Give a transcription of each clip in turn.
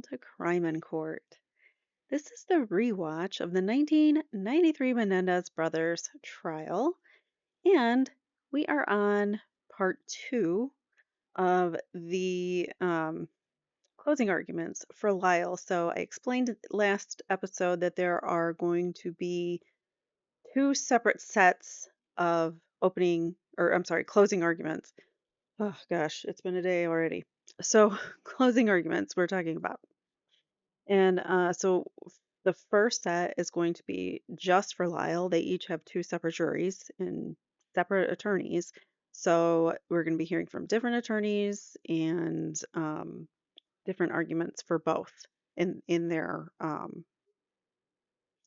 to Crime in Court. This is the rewatch of the 1993 Menendez brothers trial, and we are on part two of the closing arguments for Lyle. So I explained last episode that there are going to be two separate sets of closing arguments. Oh gosh, it's been a day already. So, closing arguments we're talking about. And the first set is going to be just for Lyle. They each have two separate juries and separate attorneys. So we're going to be hearing from different attorneys and different arguments for both in their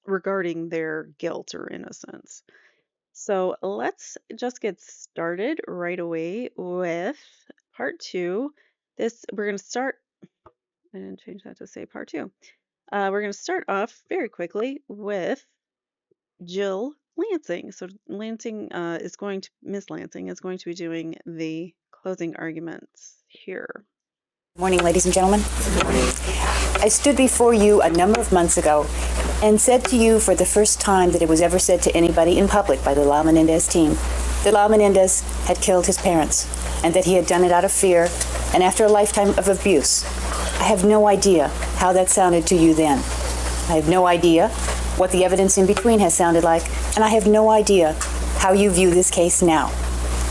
regarding their guilt or innocence. So let's just get started right away with part two. We're going to start. I didn't change that to say part two. We're going to start off very quickly with Jill Lansing. So Miss Lansing is going to be doing the closing arguments here. Morning, ladies and gentlemen. I stood before you a number of months ago and said to you for the first time that it was ever said to anybody in public by the Lyle Menendez team that Lyle Menendez had killed his parents and that he had done it out of fear and after a lifetime of abuse. I have no idea how that sounded to you then. I have no idea what the evidence in between has sounded like, and I have no idea how you view this case now.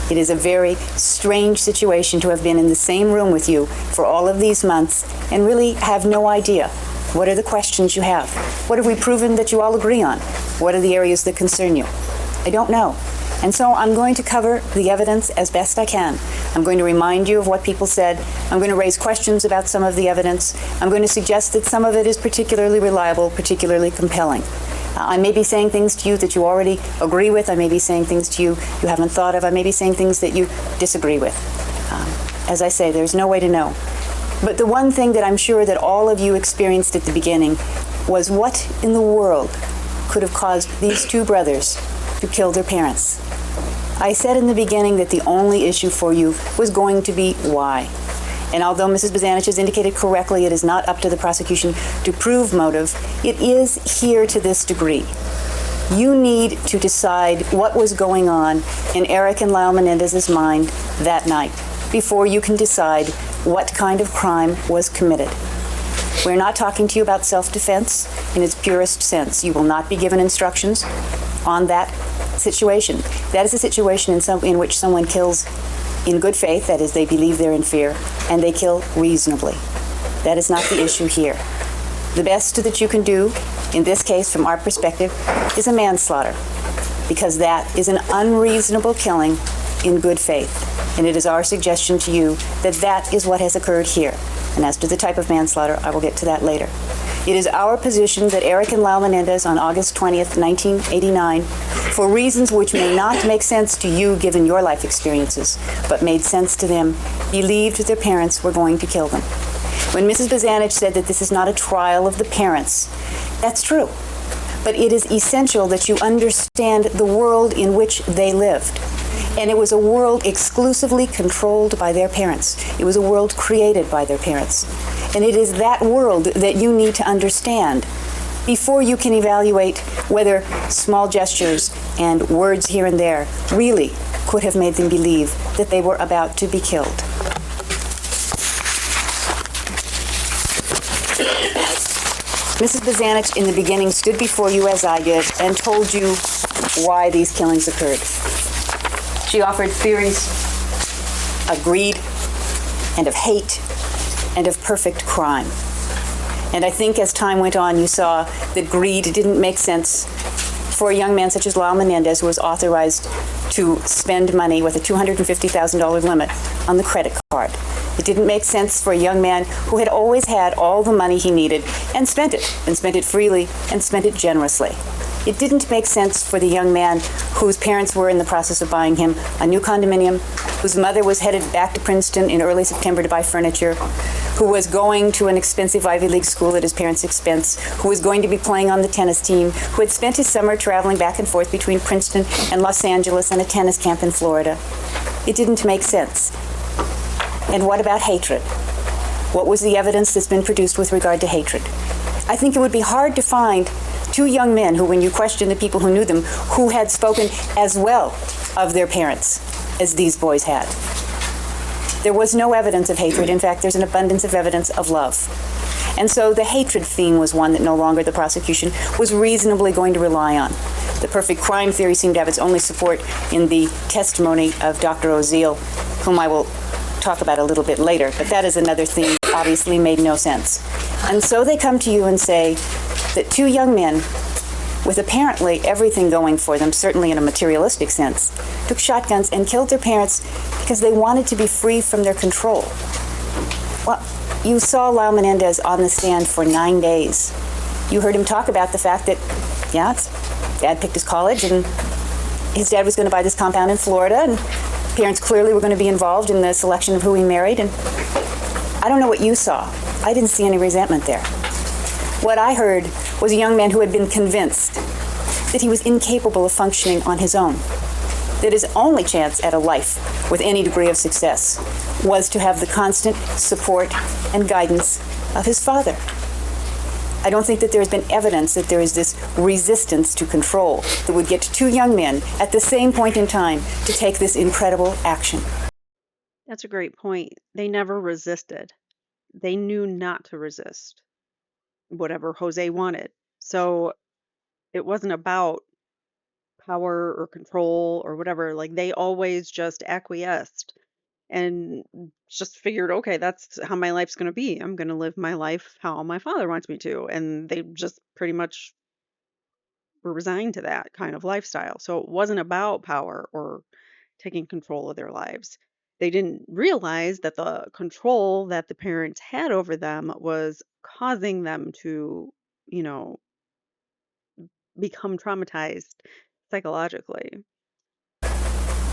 It is a very strange situation to have been in the same room with you for all of these months and really have no idea. What are the questions you have? What have we proven that you all agree on? What are the areas that concern you? I don't know. And so I'm going to cover the evidence as best I can. I'm going to remind you of what people said. I'm going to raise questions about some of the evidence. I'm going to suggest that some of it is particularly reliable, particularly compelling. I may be saying things to you that you already agree with. I may be saying things to you you haven't thought of. I may be saying things that you disagree with. As I say, there's no way to know. But the one thing that I'm sure that all of you experienced at the beginning was what in the world could have caused these two brothers to kill their parents. I said in the beginning that the only issue for you was going to be why. And although Mrs. Bozanich has indicated correctly it is not up to the prosecution to prove motive, it is here to this degree. You need to decide what was going on in Erik and Lyle Menendez's mind that night before you can decide what kind of crime was committed. We're not talking to you about self-defense in its purest sense. You will not be given instructions on that situation. That is a situation in which someone kills in good faith, that is, they believe they're in fear, and they kill reasonably. That is not the issue here. The best that you can do, in this case, from our perspective, is a manslaughter, because that is an unreasonable killing in good faith. And it is our suggestion to you that that is what has occurred here. And as to the type of manslaughter, I will get to that later. It is our position that Erik and Lyle Menendez on August 20th, 1989, for reasons which may not make sense to you given your life experiences, but made sense to them, believed their parents were going to kill them. When Mrs. Bozanich said that this is not a trial of the parents, that's true. But it is essential that you understand the world in which they lived. And it was a world exclusively controlled by their parents. It was a world created by their parents. And it is that world that you need to understand before you can evaluate whether small gestures and words here and there really could have made them believe that they were about to be killed. Mrs. Bozanich in the beginning stood before you as I did and told you why these killings occurred. She offered theories of greed and of hate and of perfect crime. And I think as time went on, you saw that greed didn't make sense for a young man such as Lyle Menendez, who was authorized to spend money with a $250,000 limit on the credit card. It didn't make sense for a young man who had always had all the money he needed and spent it freely, and spent it generously. It didn't make sense for the young man whose parents were in the process of buying him a new condominium, whose mother was headed back to Princeton in early September to buy furniture, who was going to an expensive Ivy League school at his parents' expense, who was going to be playing on the tennis team, who had spent his summer traveling back and forth between Princeton and Los Angeles and a tennis camp in Florida. It didn't make sense. And what about hatred? What was the evidence that's been produced with regard to hatred? I think it would be hard to find two young men who, when you question the people who knew them, who had spoken as well of their parents as these boys had. There was no evidence of hatred. In fact, there's an abundance of evidence of love. And so the hatred theme was one that no longer the prosecution was reasonably going to rely on. The perfect crime theory seemed to have its only support in the testimony of Dr. Oziel, whom I will talk about a little bit later, but that is another theme that obviously made no sense. And so they come to you and say that two young men, with apparently everything going for them, certainly in a materialistic sense, took shotguns and killed their parents because they wanted to be free from their control. Well, you saw Lyle Menendez on the stand for 9 days. You heard him talk about the fact that, yeah, his dad picked his college and his dad was going to buy this compound in Florida, and parents clearly were going to be involved in the selection of who he married. And I don't know what you saw. I didn't see any resentment there. What I heard was a young man who had been convinced that he was incapable of functioning on his own, that his only chance at a life with any degree of success was to have the constant support and guidance of his father. I don't think that there has been evidence that there is this resistance to control that would get two young men at the same point in time to take this incredible action. That's a great point. They never resisted. They knew not to resist whatever Jose wanted. So it wasn't about power or control or whatever. Like, they always just acquiesced and just figured, okay, that's how my life's going to be. I'm going to live my life how my father wants me to. And they just pretty much were resigned to that kind of lifestyle. So it wasn't about power or taking control of their lives. They didn't realize that the control that the parents had over them was causing them to, you know, become traumatized psychologically.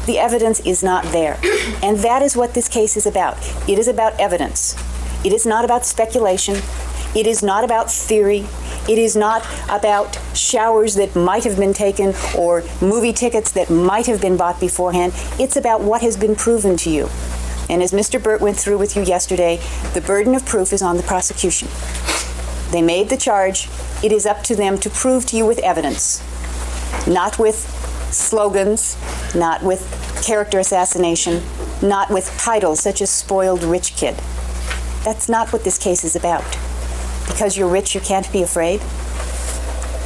The evidence is not there. And that is what this case is about. It is about evidence. It is not about speculation. It is not about theory. It is not about showers that might have been taken or movie tickets that might have been bought beforehand. It's about what has been proven to you. And as Mr. Burt went through with you yesterday, the burden of proof is on the prosecution. They made the charge. It is up to them to prove to you with evidence, not with slogans, not with character assassination, not with titles such as spoiled rich kid. That's not what this case is about. Because you're rich, you can't be afraid?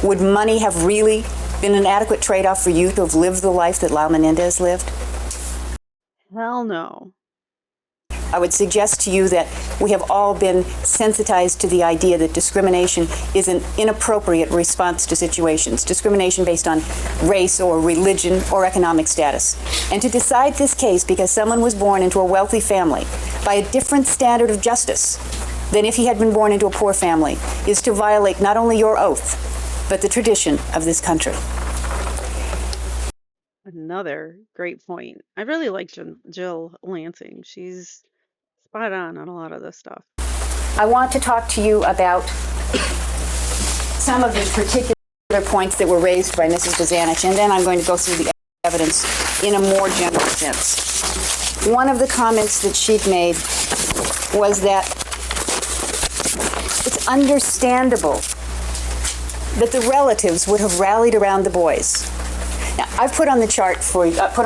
Would money have really been an adequate trade-off for you to have lived the life that Lyle Menendez lived? Hell no. I would suggest to you that we have all been sensitized to the idea that discrimination is an inappropriate response to situations, discrimination based on race or religion or economic status. And to decide this case because someone was born into a wealthy family by a different standard of justice than if he had been born into a poor family is to violate not only your oath, but the tradition of this country. Another great point. I really like Jill Lansing. She's spot on a lot of this stuff. I want to talk to you about some of the particular points that were raised by Mrs. Bozanich, and then I'm going to go through the evidence in a more general sense. One of the comments that she'd made was that it's understandable that the relatives would have rallied around the boys. Now, I've put on the chart for you, up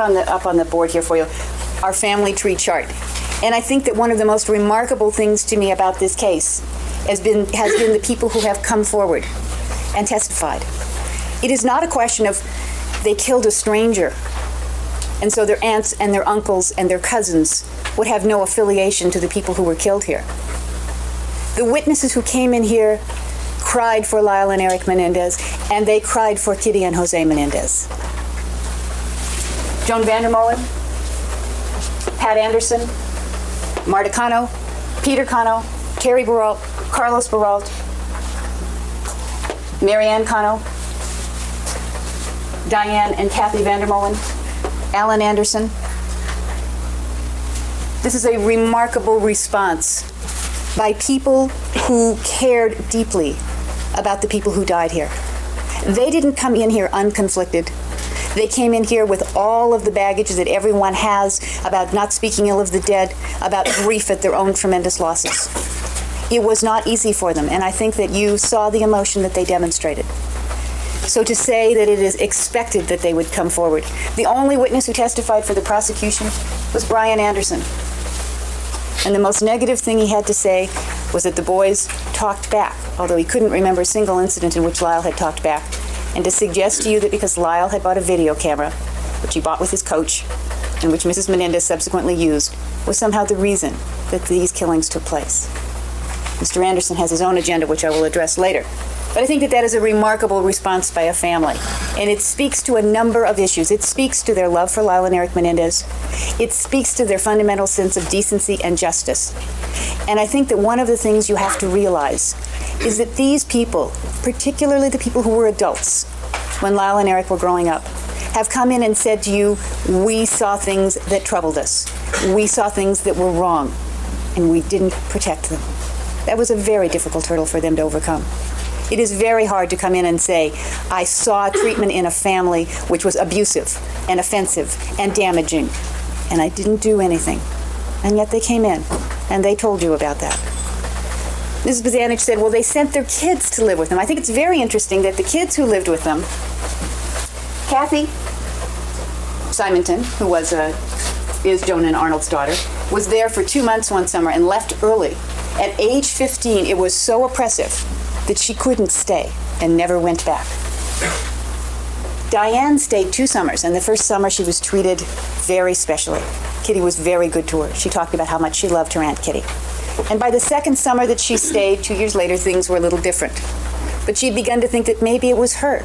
on the board here for you, our family tree chart. And I think that one of the most remarkable things to me about this case has been the people who have come forward and testified. It is not a question of they killed a stranger, and so their aunts and their uncles and their cousins would have no affiliation to the people who were killed here. The witnesses who came in here cried for Lyle and Erik Menendez, and they cried for Kitty and Jose Menendez. Joan Vandermolen, Pat Anderson, Marta Cano, Peter Cano, Terry Baralt, Carlos Baralt, Marianne Cano, Diane and Kathy Vandermolen, Alan Anderson. This is a remarkable response by people who cared deeply about the people who died here. They didn't come in here unconflicted. They came in here with all of the baggage that everyone has about not speaking ill of the dead, about grief at their own tremendous losses. It was not easy for them, and I think that you saw the emotion that they demonstrated. So to say that it is expected that they would come forward. The only witness who testified for the prosecution was Brian Anderson. And the most negative thing he had to say was that the boys talked back, although he couldn't remember a single incident in which Lyle had talked back. And to suggest to you that because Lyle had bought a video camera, which he bought with his coach, and which Mrs. Menendez subsequently used, was somehow the reason that these killings took place. Mr. Anderson has his own agenda, which I will address later. But I think that that is a remarkable response by a family. And it speaks to a number of issues. It speaks to their love for Lyle and Erik Menendez. It speaks to their fundamental sense of decency and justice. And I think that one of the things you have to realize is that these people, particularly the people who were adults when Lyle and Erik were growing up, have come in and said to you, we saw things that troubled us. We saw things that were wrong, and we didn't protect them. That was a very difficult hurdle for them to overcome. It is very hard to come in and say, I saw treatment in a family which was abusive and offensive and damaging, and I didn't do anything. And yet they came in, and they told you about that. Mrs. Bozanich said, well, they sent their kids to live with them. I think it's very interesting that the kids who lived with them, Kathy Simonton, who is Joan and Arnold's daughter, was there for 2 months one summer and left early. At age 15, it was so oppressive that she couldn't stay and never went back. Diane stayed 2 summers, and the first summer she was treated very specially. Kitty was very good to her. She talked about how much she loved her Aunt Kitty. And by the second summer that she stayed, 2 years later, things were a little different. But she'd begun to think that maybe it was her.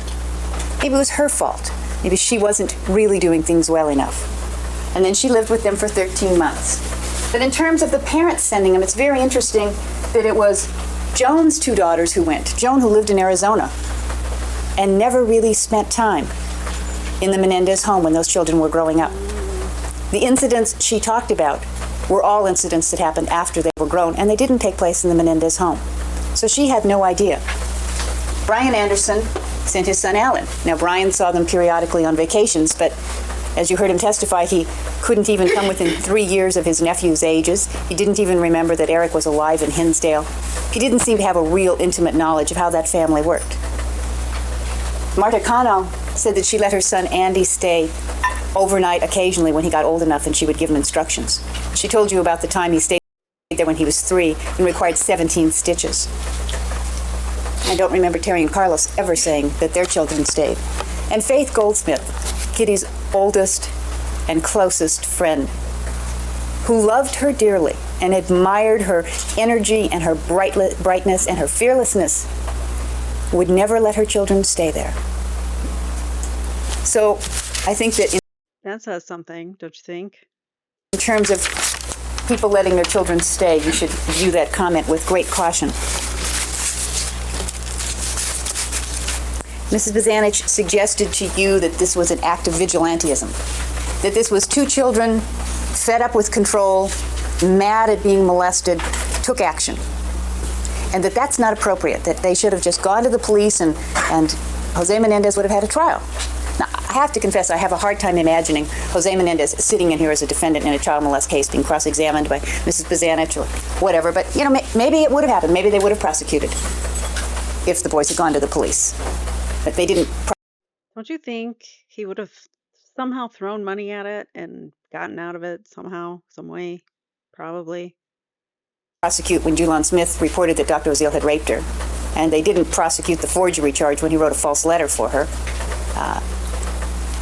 Maybe it was her fault. Maybe she wasn't really doing things well enough. And then she lived with them for 13 months. But in terms of the parents sending them, it's very interesting that it was Joan's 2 daughters who went. Joan, who lived in Arizona and never really spent time in the Menendez home when those children were growing up. The incidents she talked about were all incidents that happened after they were grown, and they didn't take place in the Menendez home. So she had no idea. Brian Anderson sent his son Alan. Now, Brian saw them periodically on vacations, but as you heard him testify, he couldn't even come within 3 years of his nephew's ages. He didn't even remember that Erik was alive in Hinsdale. He didn't seem to have a real intimate knowledge of how that family worked. Marta Cano said that she let her son Andy stay overnight occasionally when he got old enough, and she would give him instructions. She told you about the time he stayed there when he was 3 and required 17 stitches. I don't remember Terry and Carlos ever saying that their children stayed. And Faith Goldsmith, Kitty's oldest and closest friend, who loved her dearly and admired her energy and her brightness and her fearlessness, would never let her children stay there. So I think that That says something, don't you think? in terms of people letting their children stay, you should view that comment with great caution. Mrs. Bozanich suggested to you that this was an act of vigilantism, that this was 2 children fed up with control, mad at being molested, took action, and that that's not appropriate, that they should have just gone to the police and Jose Menendez would have had a trial. Now, I have to confess, I have a hard time imagining Jose Menendez sitting in here as a defendant in a child molest case being cross-examined by Mrs. Bozanich or whatever, but maybe it would have happened. Maybe they would have prosecuted if the boys had gone to the police. But they didn't Don't you think he would have somehow thrown money at it and gotten out of it somehow, some way? Probably. prosecute when Julon Smith reported that Dr. Oziel had raped her. And they didn't prosecute the forgery charge when he wrote a false letter for her.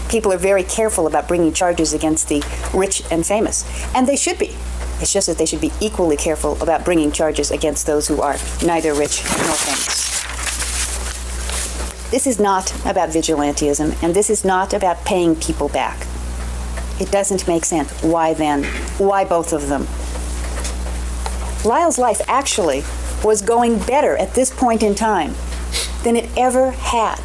People are very careful about bringing charges against the rich and famous. And they should be. It's just that they should be equally careful about bringing charges against those who are neither rich nor famous. This is not about vigilantism, and this is not about paying people back. It doesn't make sense. Why then? Why both of them? Lyle's life actually was going better at this point in time than it ever had.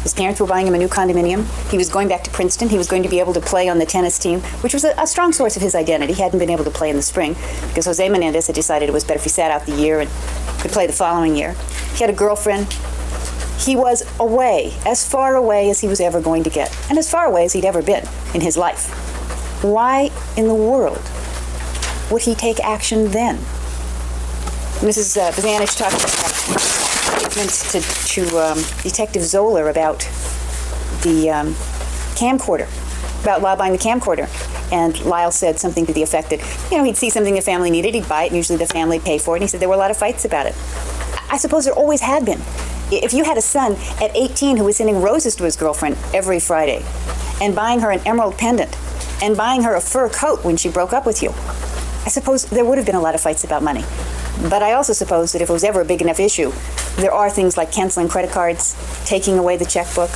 His parents were buying him a new condominium. He was going back to Princeton. He was going to be able to play on the tennis team, which was a strong source of his identity. He hadn't been able to play in the spring because Jose Menendez had decided it was better if he sat out the year and could play the following year. He had a girlfriend. He was away, as far away as he was ever going to get, and as far away as he'd ever been in his life. Why in the world would he take action then? Mrs. Bazanich talked about statements to Detective Zoller about the camcorder, about Lyle buying the camcorder. And Lyle said something to the effect that, he'd see something the family needed, he'd buy it, and usually the family would pay for it. And he said there were a lot of fights about it. I suppose there always had been. If you had a son at 18 who was sending roses to his girlfriend every Friday and buying her an emerald pendant and buying her a fur coat when she broke up with you, I suppose there would have been a lot of fights about money. But I also suppose that if it was ever a big enough issue, there are things like canceling credit cards, taking away the checkbook.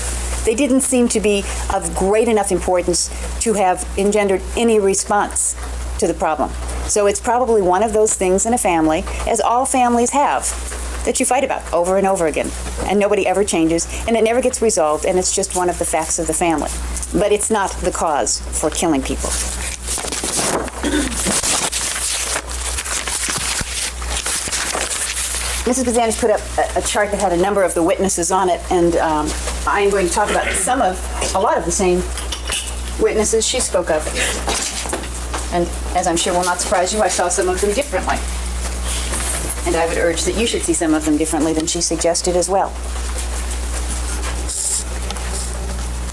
They didn't seem to be of great enough importance to have engendered any response to the problem. So it's probably one of those things in a family, as all families have, that you fight about over and over again. And nobody ever changes, and it never gets resolved, and it's just one of the facts of the family. But it's not the cause for killing people. Mrs. Bazanich put up a chart that had a number of the witnesses on it, and I'm going to talk about a lot of the same witnesses she spoke of. And as I'm sure will not surprise you, I saw some of them differently. And I would urge that you should see some of them differently than she suggested as well.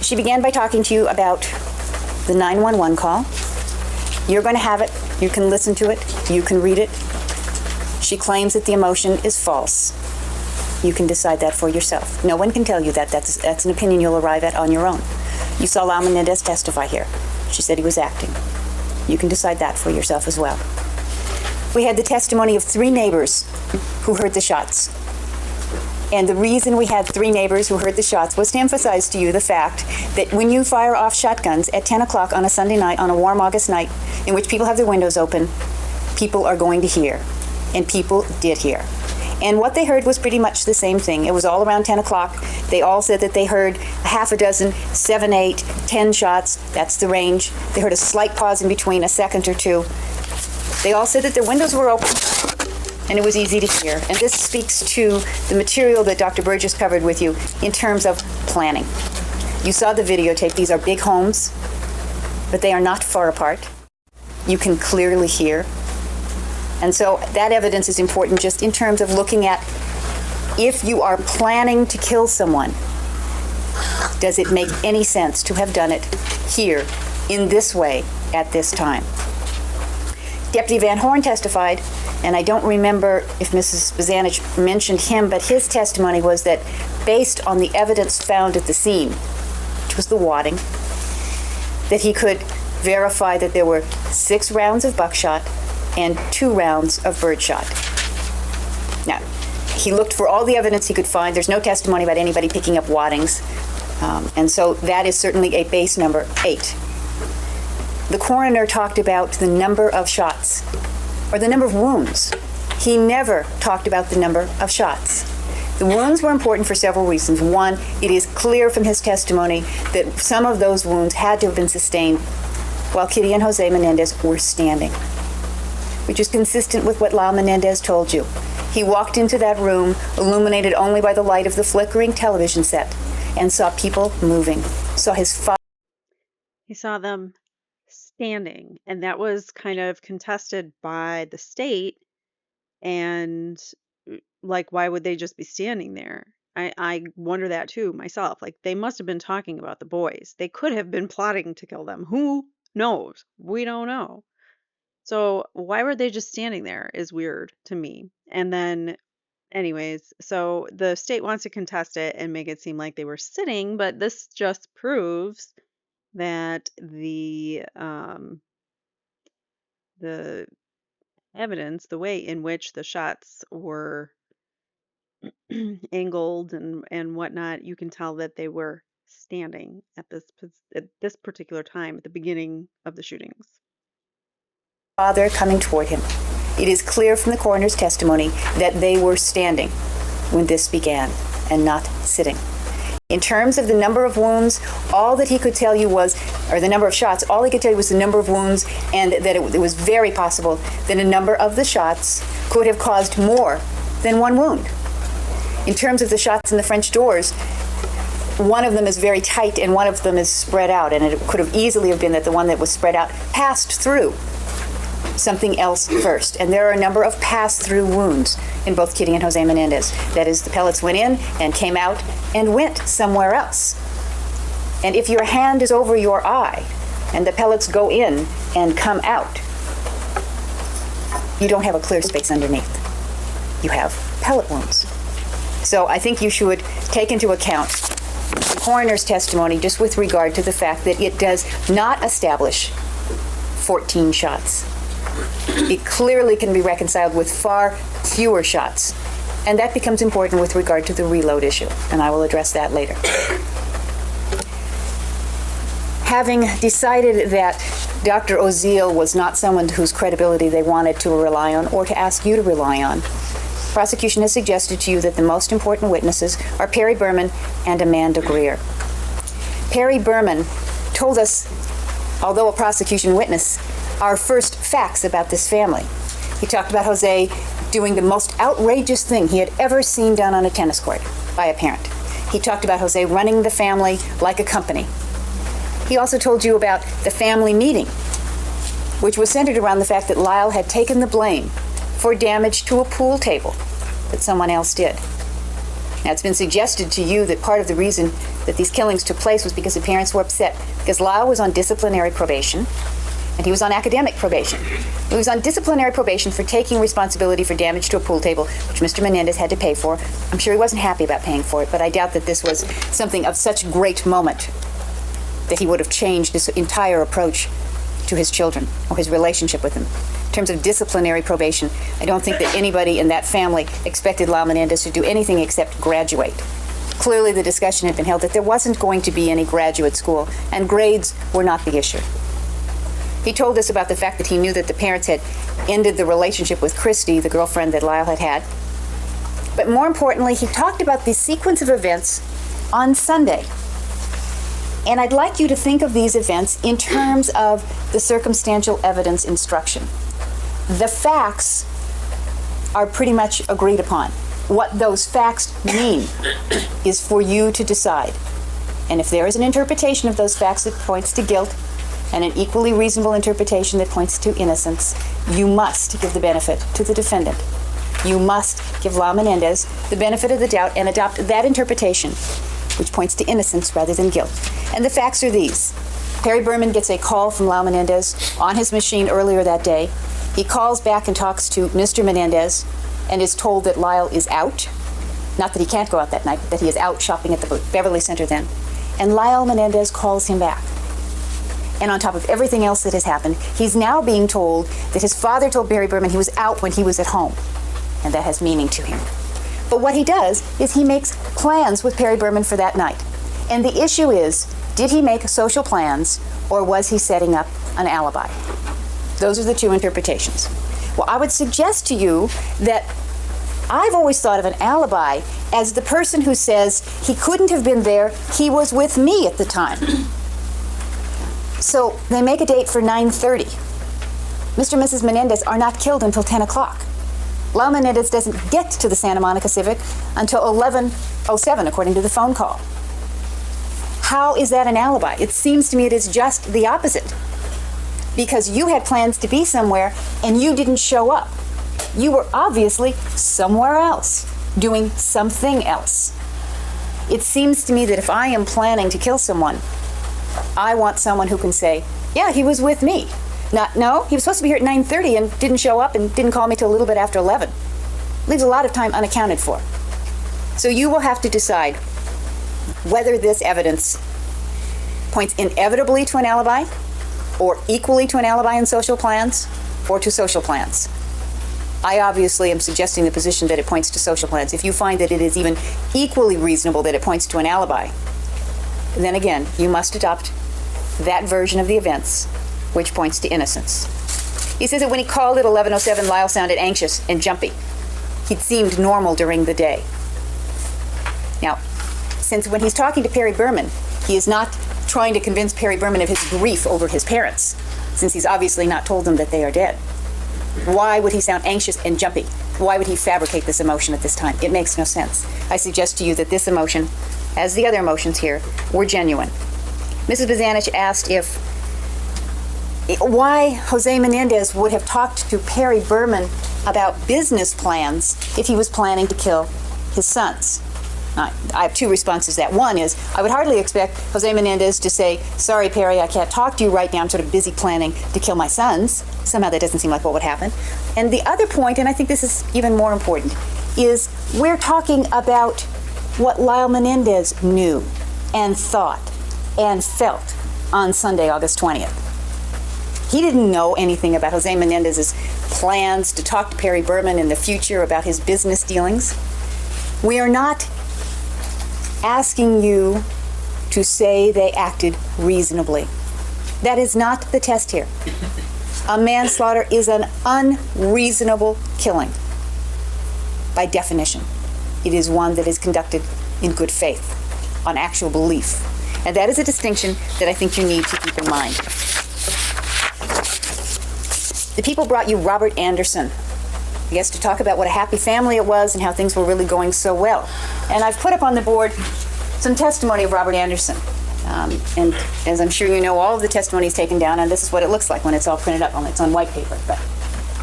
She began by talking to you about the 911 call. You're going to have it. You can listen to it. You can read it. She claims that the emotion is false. You can decide that for yourself. No one can tell you that. That's an opinion you'll arrive at on your own. You saw Lyle Menendez testify here. She said he was acting. You can decide that for yourself as well. We had the testimony of 3 neighbors who heard the shots. And the reason we had 3 neighbors who heard the shots was to emphasize to you the fact that when you fire off shotguns at 10 o'clock on a Sunday night, on a warm August night, in which people have their windows open, people are going to hear. And people did hear. And what they heard was pretty much the same thing. It was all around 10 o'clock. They all said that they heard a half a dozen, 7, 8, 10 shots. That's the range. They heard a slight pause in between, a second or two. They all said that their windows were open, and it was easy to hear. And this speaks to the material that Dr. Burgess covered with you in terms of planning. You saw the videotape. These are big homes, but they are not far apart. You can clearly hear. And so that evidence is important just in terms of looking at, if you are planning to kill someone, does it make any sense to have done it here, in this way, at this time? Deputy Van Horn testified, and I don't remember if Mrs. Bazanich mentioned him, but his testimony was that based on the evidence found at the scene, which was the wadding, that he could verify that there were 6 rounds of buckshot and 2 rounds of birdshot. Now, he looked for all the evidence he could find. There's no testimony about anybody picking up waddings. And so that is certainly a base number 8. The coroner talked about the number of shots, or the number of wounds. He never talked about the number of shots. The wounds were important for several reasons. One, it is clear from his testimony that some of those wounds had to have been sustained while Kitty and Jose Menendez were standing, which is consistent with what Lyle Menendez told you. He walked into that room, illuminated only by the light of the flickering television set, and saw people moving. Saw his father. He saw them standing, and that was kind of contested by the state. And why would they just be standing there? I wonder that too myself. They must have been talking about the boys. They could have been plotting to kill them. Who knows? We don't know. So why were they just standing there is weird to me. And then, anyways, so the state wants to contest it and make it seem like they were sitting, but this just proves that the evidence, the way in which the shots were angled and whatnot, you can tell that they were standing at this particular time at the beginning of the shootings. Father coming toward him. It is clear from the coroner's testimony that they were standing when this began and not sitting. In terms of the number of wounds, all that he could tell you was, or the number of shots, all he could tell you was the number of wounds, and that it was very possible that a number of the shots could have caused more than 1 wound. In terms of the shots in the French doors, one of them is very tight and one of them is spread out, and it could have easily have been that the one that was spread out passed through something else first. And there are a number of pass-through wounds in both Kitty and Jose Menendez. That is, the pellets went in and came out and went somewhere else. And if your hand is over your eye and the pellets go in and come out, you don't have a clear space underneath. You have pellet wounds. So I think you should take into account the coroner's testimony just with regard to the fact that it does not establish 14 shots. It clearly can be reconciled with far fewer shots. And that becomes important with regard to the reload issue, and I will address that later. Having decided that Dr. Oziel was not someone whose credibility they wanted to rely on or to ask you to rely on, prosecution has suggested to you that the most important witnesses are Perry Berman and Amanda Greer. Perry Berman told us, although a prosecution witness, our first facts about this family. He talked about Jose doing the most outrageous thing he had ever seen done on a tennis court by a parent. He talked about Jose running the family like a company. He also told you about the family meeting, which was centered around the fact that Lyle had taken the blame for damage to a pool table that someone else did. Now, it's been suggested to you that part of the reason that these killings took place was because the parents were upset because Lyle was on disciplinary probation and he was on academic probation. He was on disciplinary probation for taking responsibility for damage to a pool table, which Mr. Menendez had to pay for. I'm sure he wasn't happy about paying for it, but I doubt that this was something of such great moment that he would have changed his entire approach to his children or his relationship with them. In terms of disciplinary probation, I don't think that anybody in that family expected Lyle Menendez to do anything except graduate. Clearly, the discussion had been held that there wasn't going to be any graduate school, and grades were not the issue. He told us about the fact that he knew that the parents had ended the relationship with Christy, the girlfriend that Lyle had had. But more importantly, he talked about the sequence of events on Sunday. And I'd like you to think of these events in terms of the circumstantial evidence instruction. The facts are pretty much agreed upon. What those facts mean is for you to decide. And if there is an interpretation of those facts that points to guilt and an equally reasonable interpretation that points to innocence, you must give the benefit to the defendant. You must give Lyle Menendez the benefit of the doubt and adopt that interpretation, which points to innocence rather than guilt. And the facts are these. Perry Berman gets a call from Lyle Menendez on his machine earlier that day. He calls back and talks to Mr. Menendez and is told that Lyle is out. Not that he can't go out that night, but that he is out shopping at the Beverly Center then. And Lyle Menendez calls him back. And on top of everything else that has happened, he's now being told that his father told Perry Berman he was out when he was at home. And that has meaning to him. But what he does is he makes plans with Perry Berman for that night. And the issue is, did he make social plans or was he setting up an alibi? Those are the two interpretations. Well, I would suggest to you that I've always thought of an alibi as the person who says he couldn't have been there, he was with me at the time. So they make a date for 9:30. Mr. and Mrs. Menendez are not killed until 10 o'clock. Lyle Menendez doesn't get to the Santa Monica Civic until 11:07, according to the phone call. How is that an alibi? It seems to me it is just the opposite. Because you had plans to be somewhere and you didn't show up. You were obviously somewhere else, doing something else. It seems to me that if I am planning to kill someone, I want someone who can say, yeah, he was with me. Not, no, he was supposed to be here at 9:30 and didn't show up and didn't call me till a little bit after 11. Leaves a lot of time unaccounted for. So you will have to decide whether this evidence points inevitably to an alibi or equally to an alibi in social plans or to social plans. I obviously am suggesting the position that it points to social plans. If you find that it is even equally reasonable that it points to an alibi, then again, you must adopt that version of the events which points to innocence. He says that when he called at 11:07, Lyle sounded anxious and jumpy. He'd seemed normal during the day. Now, since when he's talking to Perry Berman, he is not trying to convince Perry Berman of his grief over his parents, since he's obviously not told them that they are dead. Why would he sound anxious and jumpy? Why would he fabricate this emotion at this time? It makes no sense. I suggest to you that this emotion, as the other emotions here, were genuine. Mrs. Bazanich asked if why Jose Menendez would have talked to Perry Berman about business plans if he was planning to kill his sons. I have two responses to that. One is, I would hardly expect Jose Menendez to say, sorry, Perry, I can't talk to you right now. I'm sort of busy planning to kill my sons. Somehow that doesn't seem like what would happen. And the other point, and I think this is even more important, is we're talking about what Lyle Menendez knew and thought and felt on Sunday, August 20th. He didn't know anything about Jose Menendez's plans to talk to Perry Berman in the future about his business dealings. We are not asking you to say they acted reasonably. That is not the test here. A manslaughter is an unreasonable killing. By definition, it is one that is conducted in good faith, on actual belief. And that is a distinction that I think you need to keep in mind. The people brought you Robert Anderson, I guess, to talk about what a happy family it was and how things were really going so well. And I've put up on the board some testimony of Robert Anderson. And as I'm sure you know, all of the testimony is taken down, and this is what it looks like when it's all printed up, only it's on white paper. But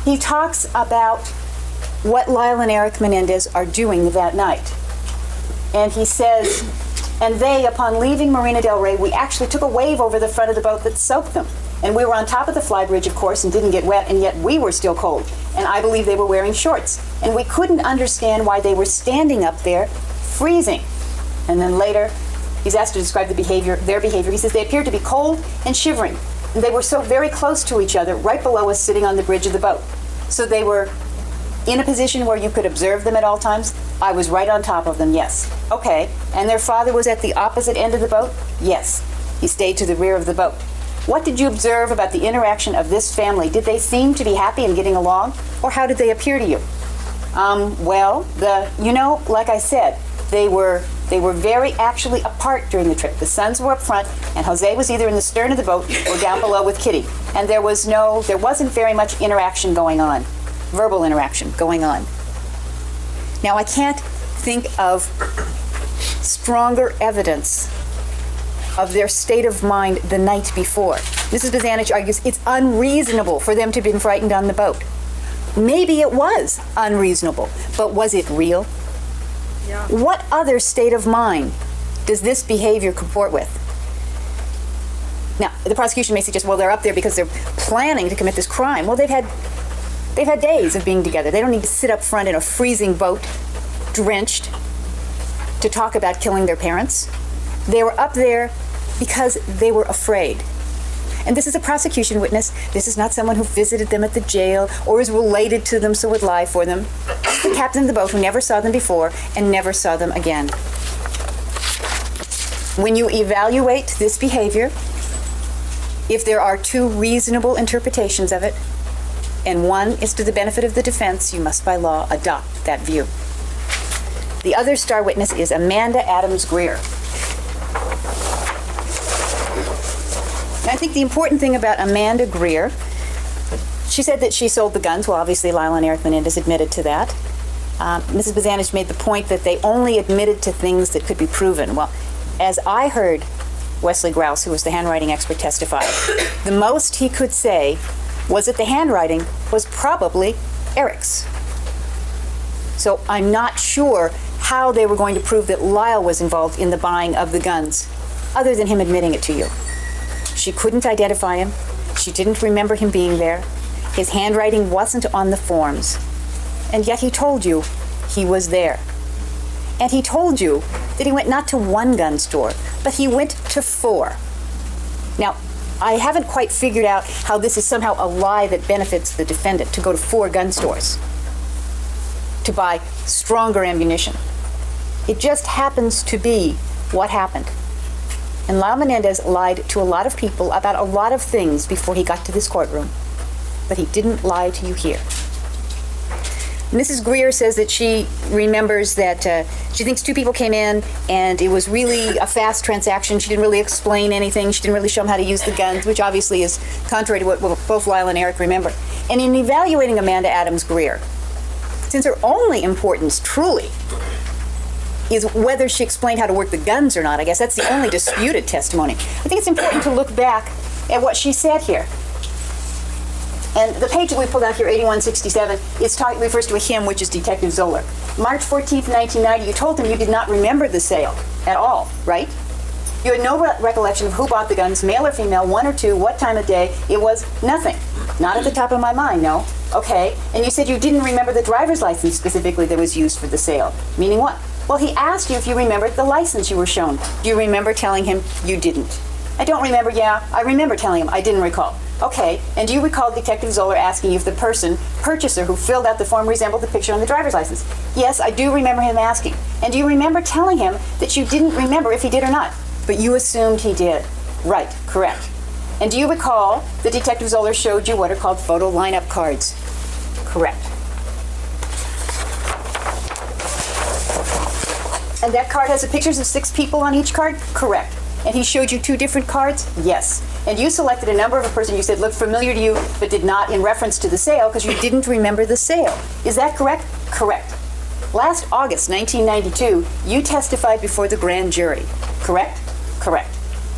he talks about what Lyle and Erik Menendez are doing that night. And he says, and they, upon leaving Marina del Rey, we actually took a wave over the front of the boat that soaked them. And we were on top of the flybridge, of course, and didn't get wet, and yet we were still cold. And I believe they were wearing shorts. And we couldn't understand why they were standing up there freezing. And then later, he's asked to describe their behavior. He says they appeared to be cold and shivering. And they were so very close to each other, right below us, sitting on the bridge of the boat. So they were in a position where you could observe them at all times. I was right on top of them, yes. Okay, and their father was at the opposite end of the boat? Yes. He stayed to the rear of the boat. What did you observe about the interaction of this family? Did they seem to be happy and getting along, or how did they appear to you? Like I said, they were very actually apart during the trip. The sons were up front, and Jose was either in the stern of the boat or down below with Kitty. And there wasn't very much interaction going on, verbal interaction going on. Now, I can't think of stronger evidence of their state of mind the night before. Mrs. Bazanich argues it's unreasonable for them to have been frightened on the boat. Maybe it was unreasonable, but was it real? Yeah. What other state of mind does this behavior comport with? Now, the prosecution may suggest, well, they're up there because they're planning to commit this crime. Well, they've had days of being together. They don't need to sit up front in a freezing boat, drenched, to talk about killing their parents. They were up there because they were afraid. And this is a prosecution witness. This is not someone who visited them at the jail or is related to them so would lie for them. The captain of the boat who never saw them before and never saw them again. When you evaluate this behavior, if there are two reasonable interpretations of it, and one is to the benefit of the defense, you must by law adopt that view. The other star witness is Amanda Adams Greer. I think the important thing about Amanda Greer, she said that she sold the guns. Well, obviously, Lyle and Erik Menendez admitted to that. Mrs. Bazanich made the point that they only admitted to things that could be proven. Well, as I heard Wesley Grouse, who was the handwriting expert, testify, the most he could say was that the handwriting was probably Erik's. So I'm not sure how they were going to prove that Lyle was involved in the buying of the guns, other than him admitting it to you. She couldn't identify him. She didn't remember him being there. His handwriting wasn't on the forms. And yet he told you he was there. And he told you that he went not to one gun store, but he went to 4. Now, I haven't quite figured out how this is somehow a lie that benefits the defendant, to go to 4 gun stores to buy stronger ammunition. It just happens to be what happened. And Lyle Menendez lied to a lot of people about a lot of things before he got to this courtroom. But he didn't lie to you here. Mrs. Greer says that she remembers that she thinks 2 people came in and it was really a fast transaction. She didn't really explain anything. She didn't really show them how to use the guns, which obviously is contrary to what both Lyle and Erik remember. And in evaluating Amanda Adams Greer, since her only importance truly is whether she explained how to work the guns or not, I guess that's the only disputed testimony, I think it's important to look back at what she said here. And the page that we pulled out here, 8167, refers to a him, which is Detective Zoller. March 14th, 1990, you told him you did not remember the sale at all, right? You had no recollection of who bought the guns, male or female, one or two, what time of day. It was nothing. Not at the top of my mind, no. Okay. And you said you didn't remember the driver's license specifically that was used for the sale. Meaning what? Well, he asked you if you remembered the license you were shown. Do you remember telling him you didn't? I don't remember, yeah. I remember telling him I didn't recall. Okay. And do you recall Detective Zoller asking you if the purchaser who filled out the form resembled the picture on the driver's license? Yes, I do remember him asking. And do you remember telling him that you didn't remember if he did or not? But you assumed he did. Right, correct. And do you recall that Detective Zoller showed you what are called photo lineup cards? Correct. And that card has the pictures of 6 people on each card? Correct. And he showed you 2 different cards? Yes. And you selected a number of a person you said looked familiar to you, but did not in reference to the sale because you didn't remember the sale. Is that correct? Correct. Last August 1992, you testified before the grand jury. Correct? Correct.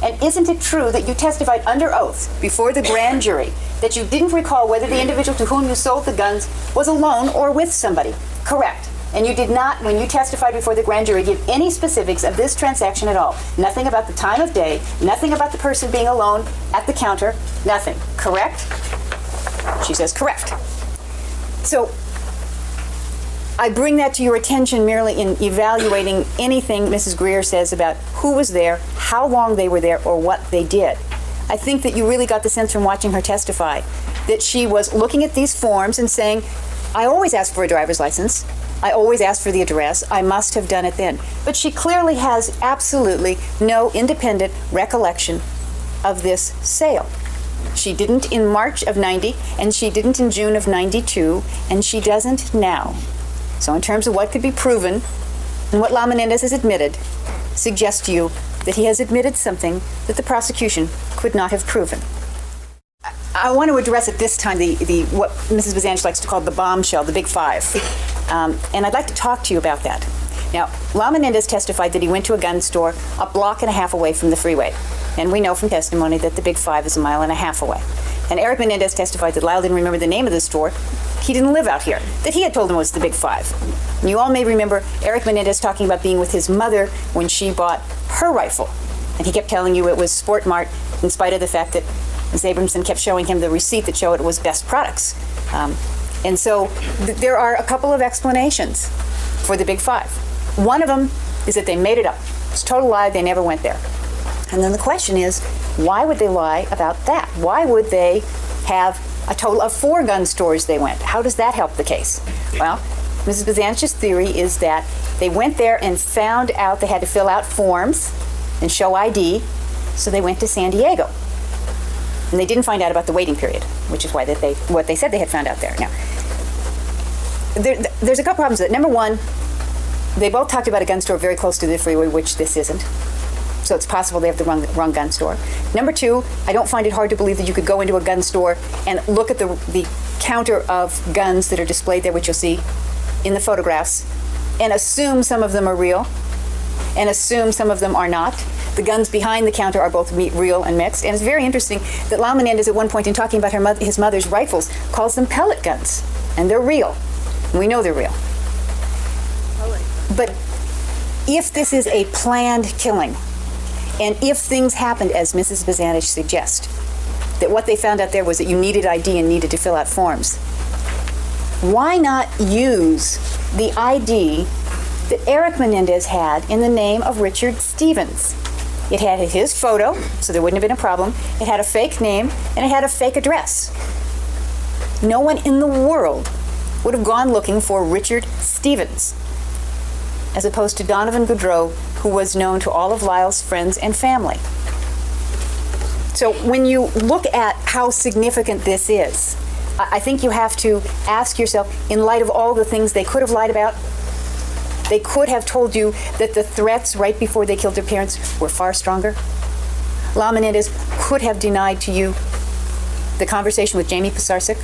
And isn't it true that you testified under oath before the grand jury that you didn't recall whether the individual to whom you sold the guns was alone or with somebody? Correct. And you did not, when you testified before the grand jury, give any specifics of this transaction at all. Nothing about the time of day, nothing about the person being alone at the counter, nothing. Correct? She says correct. So I bring that to your attention merely in evaluating anything Mrs. Greer says about who was there, how long they were there, or what they did. I think that you really got the sense from watching her testify that she was looking at these forms and saying, I always ask for a driver's license. I always ask for the address. I must have done it then. But she clearly has absolutely no independent recollection of this sale. She didn't in March of 90, and she didn't in June of 92, and she doesn't now. So in terms of what could be proven, and what Lyle Menendez has admitted, suggests to you that he has admitted something that the prosecution could not have proven. I want to address at this time the what Mrs. Bazanich likes to call the bombshell, the big 5. And I'd like to talk to you about that. Now, Lyle Menendez testified that he went to a gun store a block and a half away from the freeway. And we know from testimony that the big 5 is a mile and a half away. And Erik Menendez testified that Lyle didn't remember the name of the store. He didn't live out here, that he had told him it was the big 5. And you all may remember Erik Menendez talking about being with his mother when she bought her rifle. And he kept telling you it was Sport Mart, in spite of the fact that Ms. Abramson kept showing him the receipt that showed it was Best Products. And so there are a couple of explanations for the big 5. One of them is that they made it up. It's a total lie, they never went there. And then the question is, why would they lie about that? Why would they have a total of 4 gun stores they went? How does that help the case? Well, Mrs. Bazanich's theory is that they went there and found out they had to fill out forms and show ID, so they went to San Diego. And they didn't find out about the waiting period, which is why what they said they had found out there. Now, there's a couple problems with it. Number one, they both talked about a gun store very close to the freeway, which this isn't. So it's possible they have the wrong gun store. Number two, I don't find it hard to believe that you could go into a gun store and look at the counter of guns that are displayed there, which you'll see in the photographs, and assume some of them are real, and assume some of them are not. The guns behind the counter are both real and mixed. And it's very interesting that Lyle Menendez, at one point in talking about his mother's rifles, calls them pellet guns. And they're real. And we know they're real. But if this is a planned killing, and if things happened as Mrs. Bazanich suggests, that what they found out there was that you needed ID and needed to fill out forms, why not use the ID that Erik Menendez had in the name of Richard Stevens? It had his photo, so there wouldn't have been a problem. It had a fake name, and it had a fake address. No one in the world would have gone looking for Richard Stevens, as opposed to Donovan Goudreau, who was known to all of Lyle's friends and family. So when you look at how significant this is, I think you have to ask yourself, in light of all the things they could have lied about, they could have told you that the threats right before they killed their parents were far stronger. Lyle Menendez could have denied to you the conversation with Jamie Pisarcik.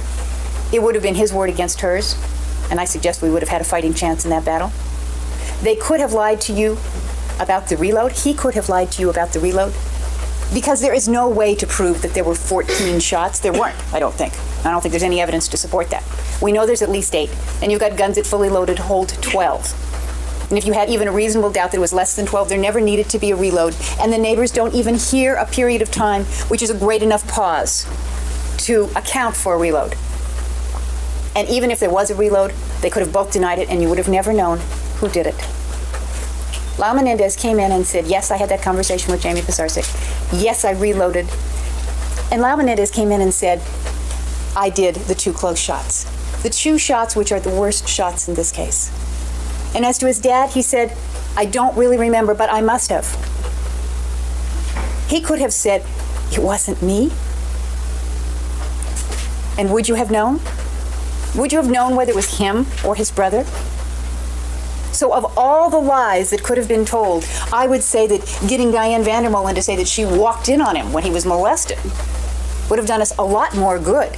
It would have been his word against hers, and I suggest we would have had a fighting chance in that battle. They could have lied to you about the reload. He could have lied to you about the reload. Because there is no way to prove that there were 14 shots. There weren't, I don't think. I don't think there's any evidence to support that. We know there's at least 8, and you've got guns that fully loaded hold 12. And if you had even a reasonable doubt that it was less than 12, there never needed to be a reload. And the neighbors don't even hear a period of time, which is a great enough pause to account for a reload. And even if there was a reload, they could have both denied it, and you would have never known who did it. Lyle Menendez came in and said, yes, I had that conversation with Jamie Pisarcik. Yes, I reloaded. And Lyle Menendez came in and said, I did the 2 close shots. The 2 shots which are the worst shots in this case. And as to his dad, he said, I don't really remember, but I must have. He could have said, it wasn't me. And would you have known? Would you have known whether it was him or his brother? So of all the lies that could have been told, I would say that getting Diane Vandermolen to say that she walked in on him when he was molested would have done us a lot more good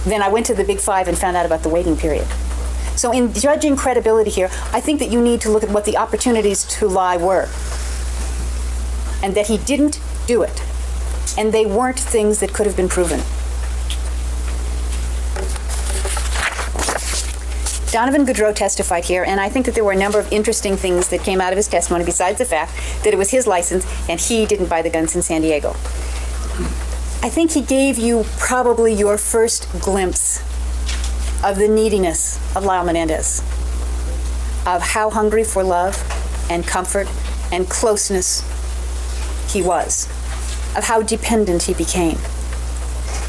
than I went to the Big 5 and found out about the waiting period. So in judging credibility here, I think that you need to look at what the opportunities to lie were. And that he didn't do it. And they weren't things that could have been proven. Donovan Goudreau testified here, and I think that there were a number of interesting things that came out of his testimony besides the fact that it was his license and he didn't buy the guns in San Diego. I think he gave you probably your first glimpse of the neediness of Lyle Menendez, of how hungry for love and comfort and closeness he was, of how dependent he became.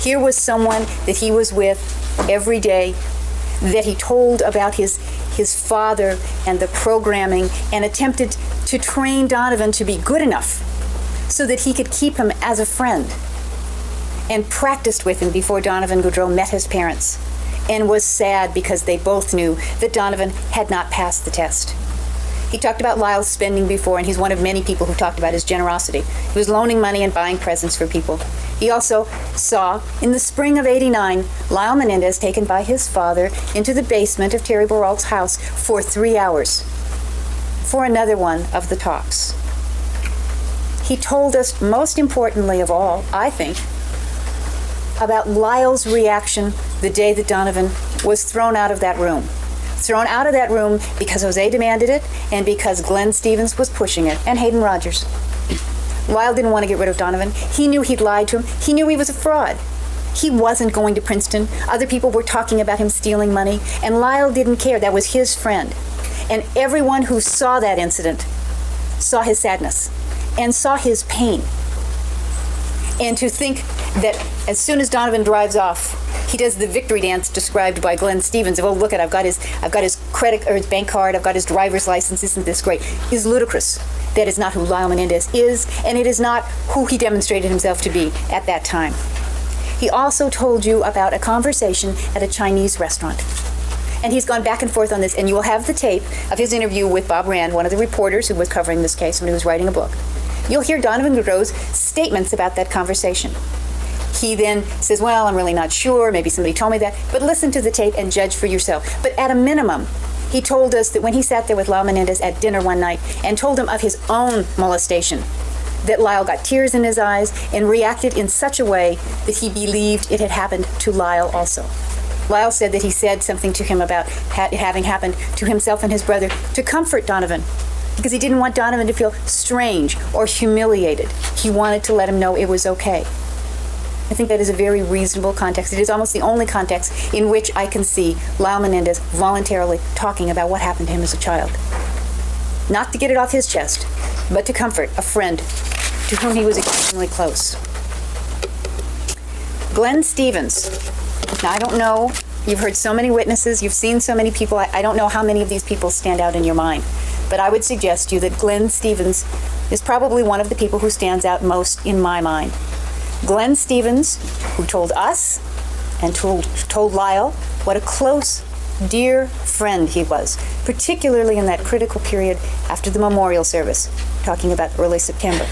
Here was someone that he was with every day, that he told about his father and the programming and attempted to train Donovan to be good enough so that he could keep him as a friend, and practiced with him before Donovan Goudreau met his parents and was sad because they both knew that Donovan had not passed the test. He talked about Lyle's spending before, and he's one of many people who talked about his generosity. He was loaning money and buying presents for people. He also saw, in the spring of '89, Lyle Menendez taken by his father into the basement of Terry Boralt's house for 3 hours for another one of the talks. He told us, most importantly of all, I think, about Lyle's reaction the day that Donovan was thrown out of that room. Thrown out of that room because Jose demanded it and because Glenn Stevens was pushing it, and Hayden Rogers. Lyle didn't want to get rid of Donovan. He knew he'd lied to him. He knew he was a fraud. He wasn't going to Princeton. Other people were talking about him stealing money, and Lyle didn't care. That was his friend. And everyone who saw that incident saw his sadness and saw his pain. And to think that as soon as Donovan drives off, he does the victory dance described by Glenn Stevens of, oh, look I've got his credit or his bank card, I've got his driver's license, isn't this great, is ludicrous. That is not who Lyle Menendez is, and it is not who he demonstrated himself to be at that time. He also told you about a conversation at a Chinese restaurant. And he's gone back and forth on this, and you will have the tape of his interview with Bob Rand, one of the reporters who was covering this case when he was writing a book. You'll hear Donovan Goudreau's statements about that conversation. He then says, well, I'm really not sure, maybe somebody told me that, but listen to the tape and judge for yourself. But at a minimum, he told us that when he sat there with Lyle Menendez at dinner one night and told him of his own molestation, that Lyle got tears in his eyes and reacted in such a way that he believed it had happened to Lyle also. Lyle said that he said something to him about it having happened to himself and his brother to comfort Donovan, because he didn't want Donovan to feel strange or humiliated. He wanted to let him know it was okay. I think that is a very reasonable context. It is almost the only context in which I can see Lyle Menendez voluntarily talking about what happened to him as a child. Not to get it off his chest, but to comfort a friend to whom he was extremely close. Glenn Stevens. Now, I don't know. You've heard so many witnesses. You've seen so many people. I don't know how many of these people stand out in your mind. But I would suggest to you that Glenn Stevens is probably one of the people who stands out most in my mind. Glenn Stevens, who told us and told Lyle what a close, dear friend he was, particularly in that critical period after the memorial service, talking about early September.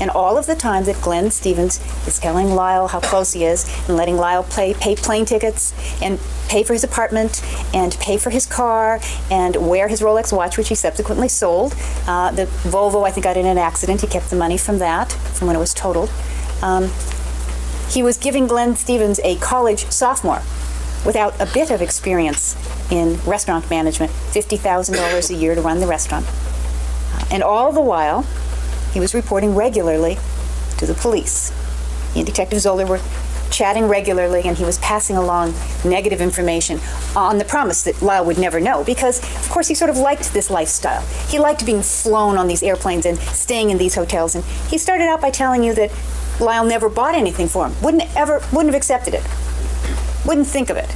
And all of the time that Glenn Stevens is telling Lyle how close he is and letting Lyle pay plane tickets and pay for his apartment and pay for his car and wear his Rolex watch, which he subsequently sold. The Volvo, I think, got in an accident. He kept the money from that, from when it was totaled. He was giving Glenn Stevens, a college sophomore, without a bit of experience in restaurant management, $50,000 a year to run the restaurant. And all the while, he was reporting regularly to the police. He and Detective Zoller were chatting regularly, and he was passing along negative information on the promise that Lyle would never know, because, of course, he sort of liked this lifestyle. He liked being flown on these airplanes and staying in these hotels. And he started out by telling you that Lyle never bought anything for him, wouldn't have accepted it, wouldn't think of it.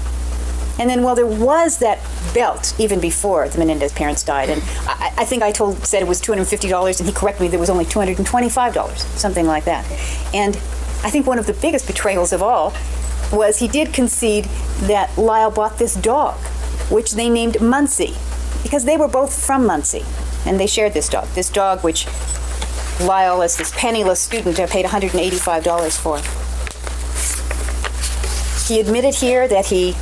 And then, well, there was that belt even before the Menendez parents died. And I think I said it was $250, and he corrected me, there was only $225, something like that. And I think one of the biggest betrayals of all was he did concede that Lyle bought this dog, which they named Muncie, because they were both from Muncie, and they shared this dog. This dog, which Lyle, as this penniless student, paid $185 for. He admitted here that he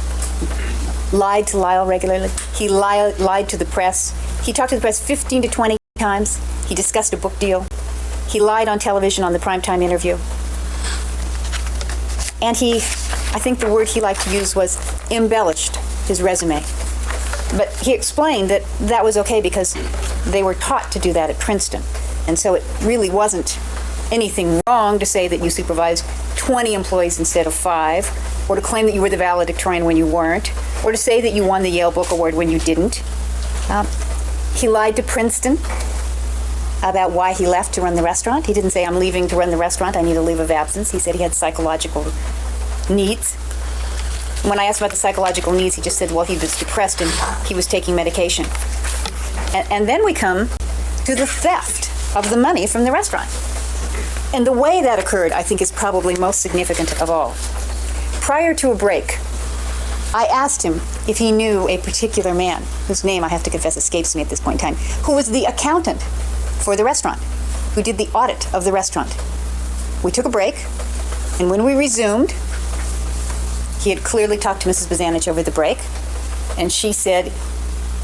lied to Lyle regularly. He lied to the press. He talked to the press 15 to 20 times. He discussed a book deal. He lied on television on the primetime interview. And I think the word he liked to use was embellished his resume. But he explained that that was okay because they were taught to do that at Princeton. And so it really wasn't anything wrong to say that you supervised 20 employees instead of 5, or to claim that you were the valedictorian when you weren't, or to say that you won the Yale Book Award when you didn't. He lied to Princeton about why he left to run the restaurant. He didn't say, I'm leaving to run the restaurant, I need a leave of absence. He said he had psychological needs. When I asked about the psychological needs, he just said, well, he was depressed and he was taking medication. And then we come to the theft of the money from the restaurant. And the way that occurred, I think, is probably most significant of all. Prior to a break, I asked him if he knew a particular man, whose name I have to confess escapes me at this point in time, who was the accountant for the restaurant, who did the audit of the restaurant. We took a break, and when we resumed, he had clearly talked to Mrs. Bazanich over the break, and she said,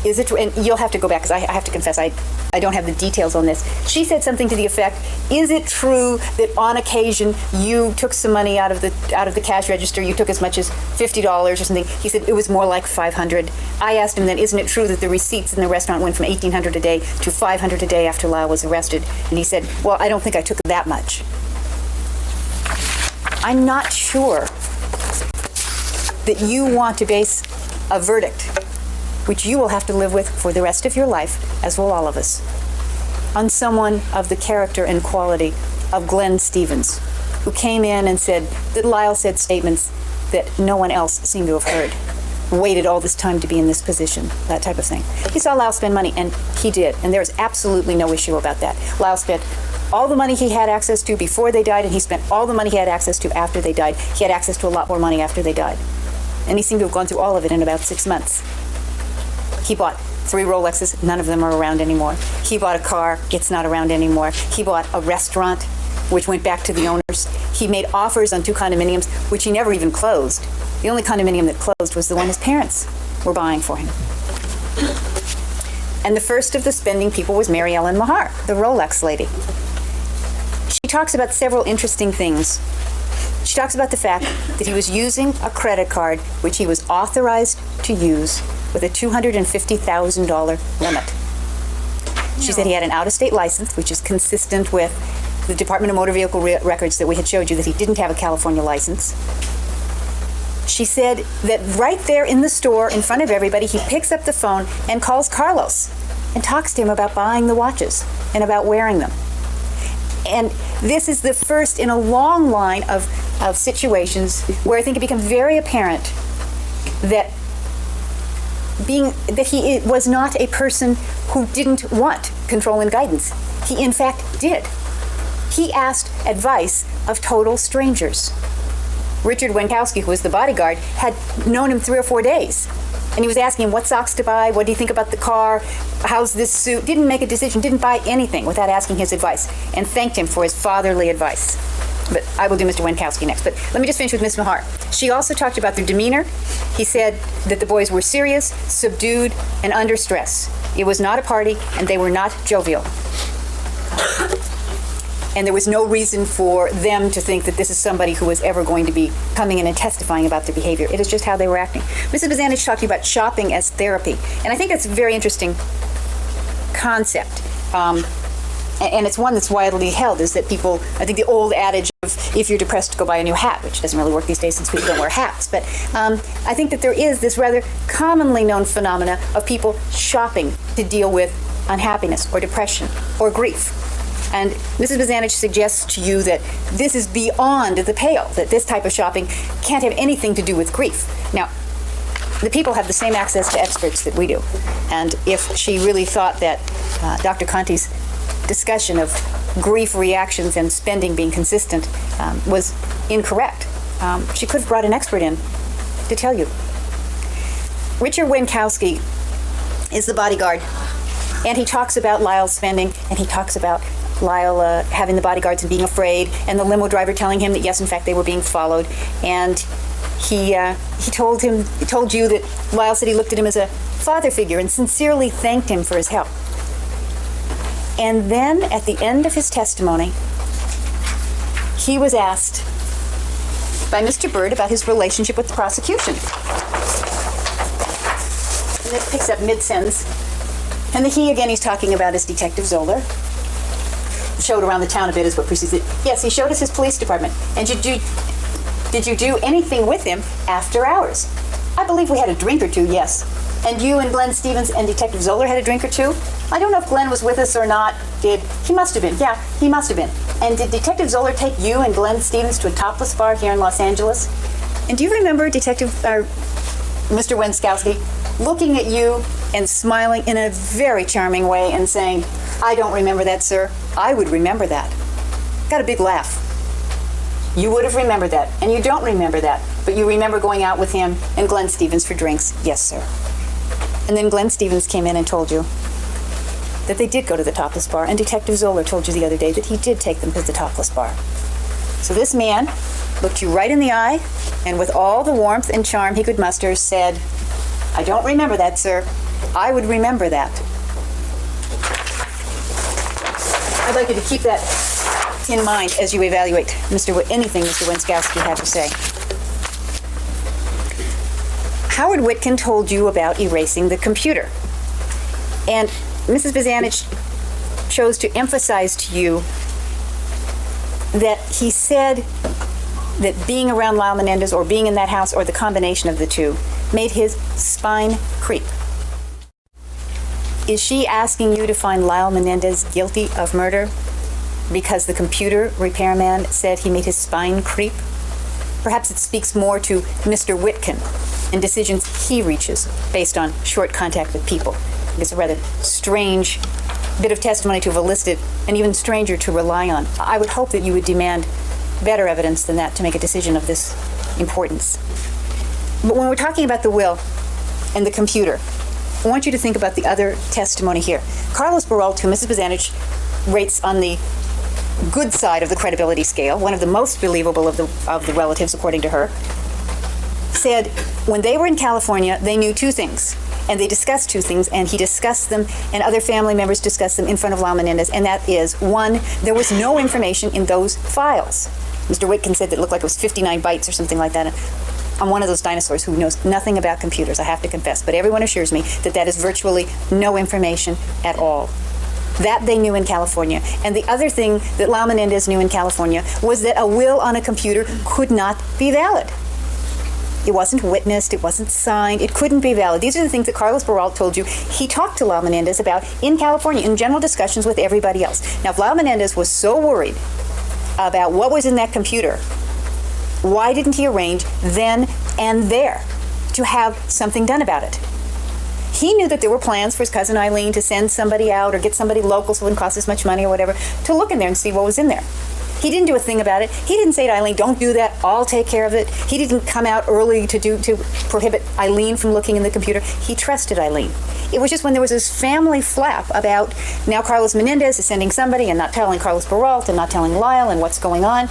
is it true? And you'll have to go back, because I have to confess, I don't have the details on this. She said something to the effect, is it true that on occasion you took some money out of the cash register, you took as much as $50 or something? He said it was more like $500. I asked him then, isn't it true that the receipts in the restaurant went from $1,800 a day to $500 a day after Lyle was arrested? And he said, well, I don't think I took that much. I'm not sure that you want to base a verdict, which you will have to live with for the rest of your life, as will all of us, on someone of the character and quality of Glenn Stevens, who came in and said that Lyle said statements that no one else seemed to have heard, waited all this time to be in this position, that type of thing. He saw Lyle spend money, and he did, and there's absolutely no issue about that. Lyle spent all the money he had access to before they died, and he spent all the money he had access to after they died. He had access to a lot more money after they died. And he seemed to have gone through all of it in about 6 months. He bought 3 Rolexes, none of them are around anymore. He bought a car, it's not around anymore. He bought a restaurant, which went back to the owners. He made offers on 2 condominiums, which he never even closed. The only condominium that closed was the one his parents were buying for him. And the first of the spending people was Mary Ellen Mahar, the Rolex lady. She talks about several interesting things. She talks about the fact that he was using a credit card which he was authorized to use with a $250,000 limit. She said he had an out-of-state license, which is consistent with the Department of Motor Vehicle records that we had showed you, that he didn't have a California license. She said that right there in the store, in front of everybody, he picks up the phone and calls Carlos and talks to him about buying the watches and about wearing them. And this is the first in a long line of situations where I think it becomes very apparent that he was not a person who didn't want control and guidance. He, in fact, did. He asked advice of total strangers. Richard Wenkowski, who was the bodyguard, had known him 3 or 4 days. And he was asking him what socks to buy, what do you think about the car, how's this suit. Didn't make a decision, didn't buy anything without asking his advice, and thanked him for his fatherly advice. But I will do Mr. Winkowski next. But let me just finish with Ms. Mahar. She also talked about their demeanor. He said that the boys were serious, subdued, and under stress. It was not a party, and they were not jovial. And there was no reason for them to think that this is somebody who was ever going to be coming in and testifying about their behavior. It is just how they were acting. Mrs. Bazanich talking about shopping as therapy. And I think that's a very interesting concept. And it's one that's widely held, is that people, I think the old adage of if you're depressed, go buy a new hat, which doesn't really work these days since people don't wear hats. But I think that there is this rather commonly known phenomena of people shopping to deal with unhappiness or depression or grief. And Mrs. Bazanich suggests to you that this is beyond the pale, that this type of shopping can't have anything to do with grief. Now, the people have the same access to experts that we do. And if she really thought that Dr. Conti's discussion of grief reactions and spending being consistent was incorrect, she could have brought an expert in to tell you. Richard Winkowski is the bodyguard, and he talks about Lyle's spending, and he talks about Lyle having the bodyguards and being afraid, and the limo driver telling him that yes, in fact, they were being followed. And he told you that Lyle said he looked at him as a father figure and sincerely thanked him for his help. And then at the end of his testimony, he was asked by Mr. Byrd about his relationship with the prosecution. And it picks up mid-sentence. And the he again he's talking about is Detective Zoller. Showed around the town a bit is what precedes it. Yes, he showed us his police department. And did you do anything with him after hours? I believe we had a drink or two, yes. And you and Glenn Stevens and Detective Zoller had a drink or two? I don't know if Glenn was with us or not. He must have been. Yeah, he must have been. And did Detective Zoller take you and Glenn Stevens to a topless bar here in Los Angeles? And do you remember Mr. Winkowski looking at you and smiling in a very charming way and saying, I don't remember that, sir. I would remember that. Got a big laugh. You would have remembered that, and you don't remember that, but you remember going out with him and Glenn Stevens for drinks. Yes, sir. And then Glenn Stevens came in and told you that they did go to the topless bar, and Detective Zoller told you the other day that he did take them to the topless bar. So this man looked you right in the eye, and with all the warmth and charm he could muster, said, I don't remember that, sir. I would remember that. I'd like you to keep that in mind as you evaluate anything Mr. Winkowski had to say. Howard Witkin told you about erasing the computer. And Mrs. Bazanich chose to emphasize to you that he said that being around Lyle Menendez or being in that house or the combination of the two made his spine creep. Is she asking you to find Lyle Menendez guilty of murder because the computer repairman said he made his spine creep? Perhaps it speaks more to Mr. Witkin and decisions he reaches based on short contact with people. It's a rather strange bit of testimony to have elicited, and even stranger to rely on. I would hope that you would demand better evidence than that to make a decision of this importance. But when we're talking about the will and the computer, I want you to think about the other testimony here. Carlos Baralt, who Mrs. Bazanich rates on the good side of the credibility scale, one of the most believable of the relatives, according to her, said when they were in California, they knew two things, and they discussed two things, and he discussed them, and other family members discussed them in front of Lyle Menendez, and that is, one, there was no information in those files. Mr. Witkin said that it looked like it was 59 bytes or something like that. I'm one of those dinosaurs who knows nothing about computers, I have to confess, but everyone assures me that that is virtually no information at all. That they knew in California. And the other thing that Lyle Menendez knew in California was that a will on a computer could not be valid. It wasn't witnessed, it wasn't signed, it couldn't be valid. These are the things that Carlos Baralt told you he talked to Lyle Menendez about in California in general discussions with everybody else. Now, if Lyle Menendez was so worried about what was in that computer, why didn't he arrange then and there to have something done about it? He knew that there were plans for his cousin Eileen to send somebody out or get somebody local so it wouldn't cost as much money or whatever to look in there and see what was in there. He didn't do a thing about it. He didn't say to Eileen, don't do that, I'll take care of it. He didn't come out early to prohibit Eileen from looking in the computer. He trusted Eileen. It was just when there was this family flap about now Carlos Menendez is sending somebody and not telling Carlos Peralta and not telling Lyle and what's going on.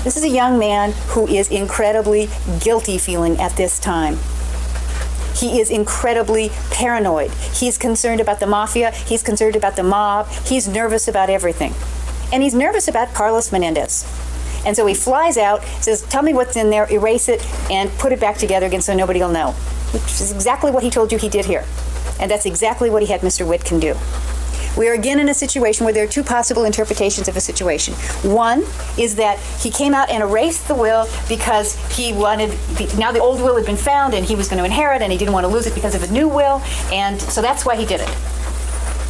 This is a young man who is incredibly guilty feeling at this time. He is incredibly paranoid. He's concerned about the mafia. He's concerned about the mob. He's nervous about everything. And he's nervous about Carlos Menendez. And so he flies out, says, tell me what's in there, erase it, and put it back together again so nobody will know. Which is exactly what he told you he did here. And that's exactly what he had Mr. Witkin do. We are again in a situation where there are two possible interpretations of a situation. One is that he came out and erased the will because he wanted, now the old will had been found and he was going to inherit and he didn't want to lose it because of a new will, and so that's why he did it.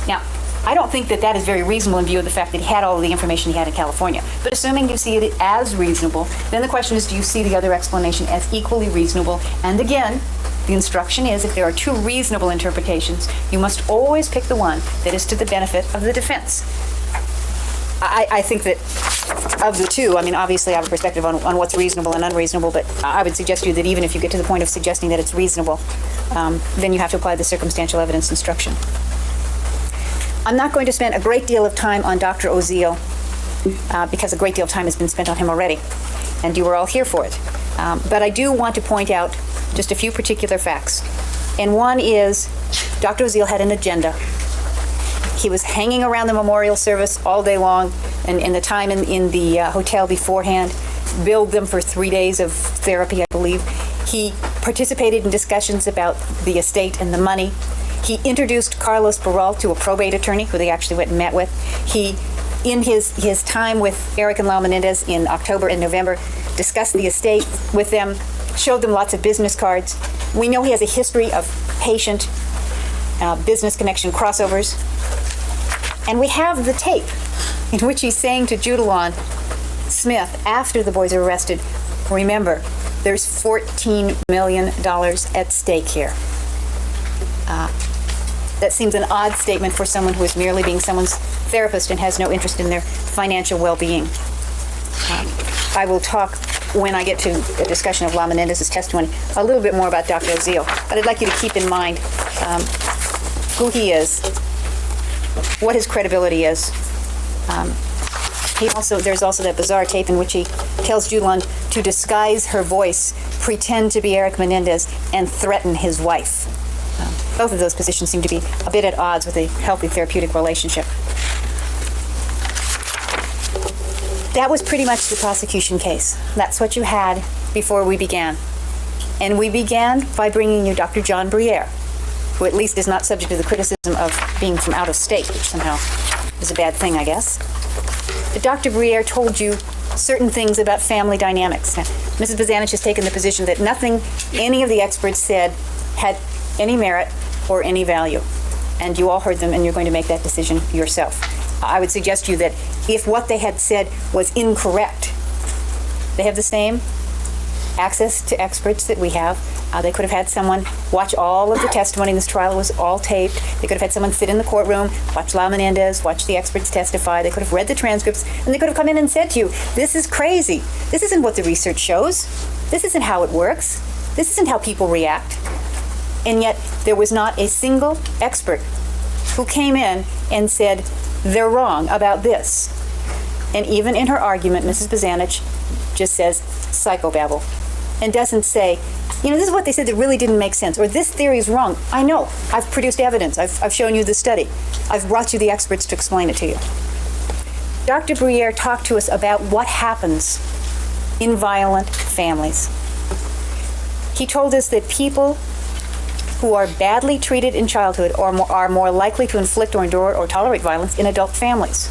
Now, I don't think that that is very reasonable in view of the fact that he had all of the information he had in California. But assuming you see it as reasonable, then the question is, do you see the other explanation as equally reasonable? And again, the instruction is, if there are two reasonable interpretations, you must always pick the one that is to the benefit of the defense. I think that of the two, I mean, obviously I have a perspective on what's reasonable and unreasonable, but I would suggest to you that even if you get to the point of suggesting that it's reasonable, then you have to apply the circumstantial evidence instruction. I'm not going to spend a great deal of time on Dr. Oziel because a great deal of time has been spent on him already, and you were all here for it. But I do want to point out just a few particular facts. And one is Dr. Oziel had an agenda. He was hanging around the memorial service all day long, and the time in the hotel beforehand, billed them for 3 days of therapy, I believe. He participated in discussions about the estate and the money. He introduced Carlos Peralta to a probate attorney who they actually went and met with. He, in his time with Erik and Lyle Menendez in October and November, discussed the estate with them, showed them lots of business cards. We know he has a history of patient business connection crossovers. And we have the tape in which he's saying to Judalon Smith after the boys are arrested, remember, there's $14 million at stake here. That seems an odd statement for someone who is merely being someone's therapist and has no interest in their financial well-being. I will talk, when I get to a discussion of Lyle Menendez's testimony, a little bit more about Dr. Oziel. But I'd like you to keep in mind who he is, what his credibility is. There's also that bizarre tape in which he tells Judalon to disguise her voice, pretend to be Erik Menendez, and threaten his wife. Both of those positions seem to be a bit at odds with a healthy therapeutic relationship. That was pretty much the prosecution case. That's what you had before we began. And we began by bringing you Dr. John Briere, who at least is not subject to the criticism of being from out of state, which somehow is a bad thing, I guess. But Dr. Briere told you certain things about family dynamics. Now, Mrs. Bozanich has taken the position that nothing any of the experts said had any merit or any value. And you all heard them, and you're going to make that decision yourself. I would suggest to you that if what they had said was incorrect, they have the same access to experts that we have. They could have had someone watch all of the testimony. This trial was all taped. They could have had someone sit in the courtroom, watch Lyle Menendez, watch the experts testify. They could have read the transcripts, and they could have come in and said to you, this is crazy. This isn't what the research shows. This isn't how it works. This isn't how people react. And yet there was not a single expert who came in and said, they're wrong about this. And even in her argument, Mrs. Bozanich just says psychobabble and doesn't say, this is what they said that really didn't make sense, or this theory is wrong. I know. I've produced evidence. I've shown you the study. I've brought you the experts to explain it to you. Dr. Briere talked to us about what happens in violent families. He told us that people who are badly treated in childhood are more likely to inflict or endure or tolerate violence in adult families.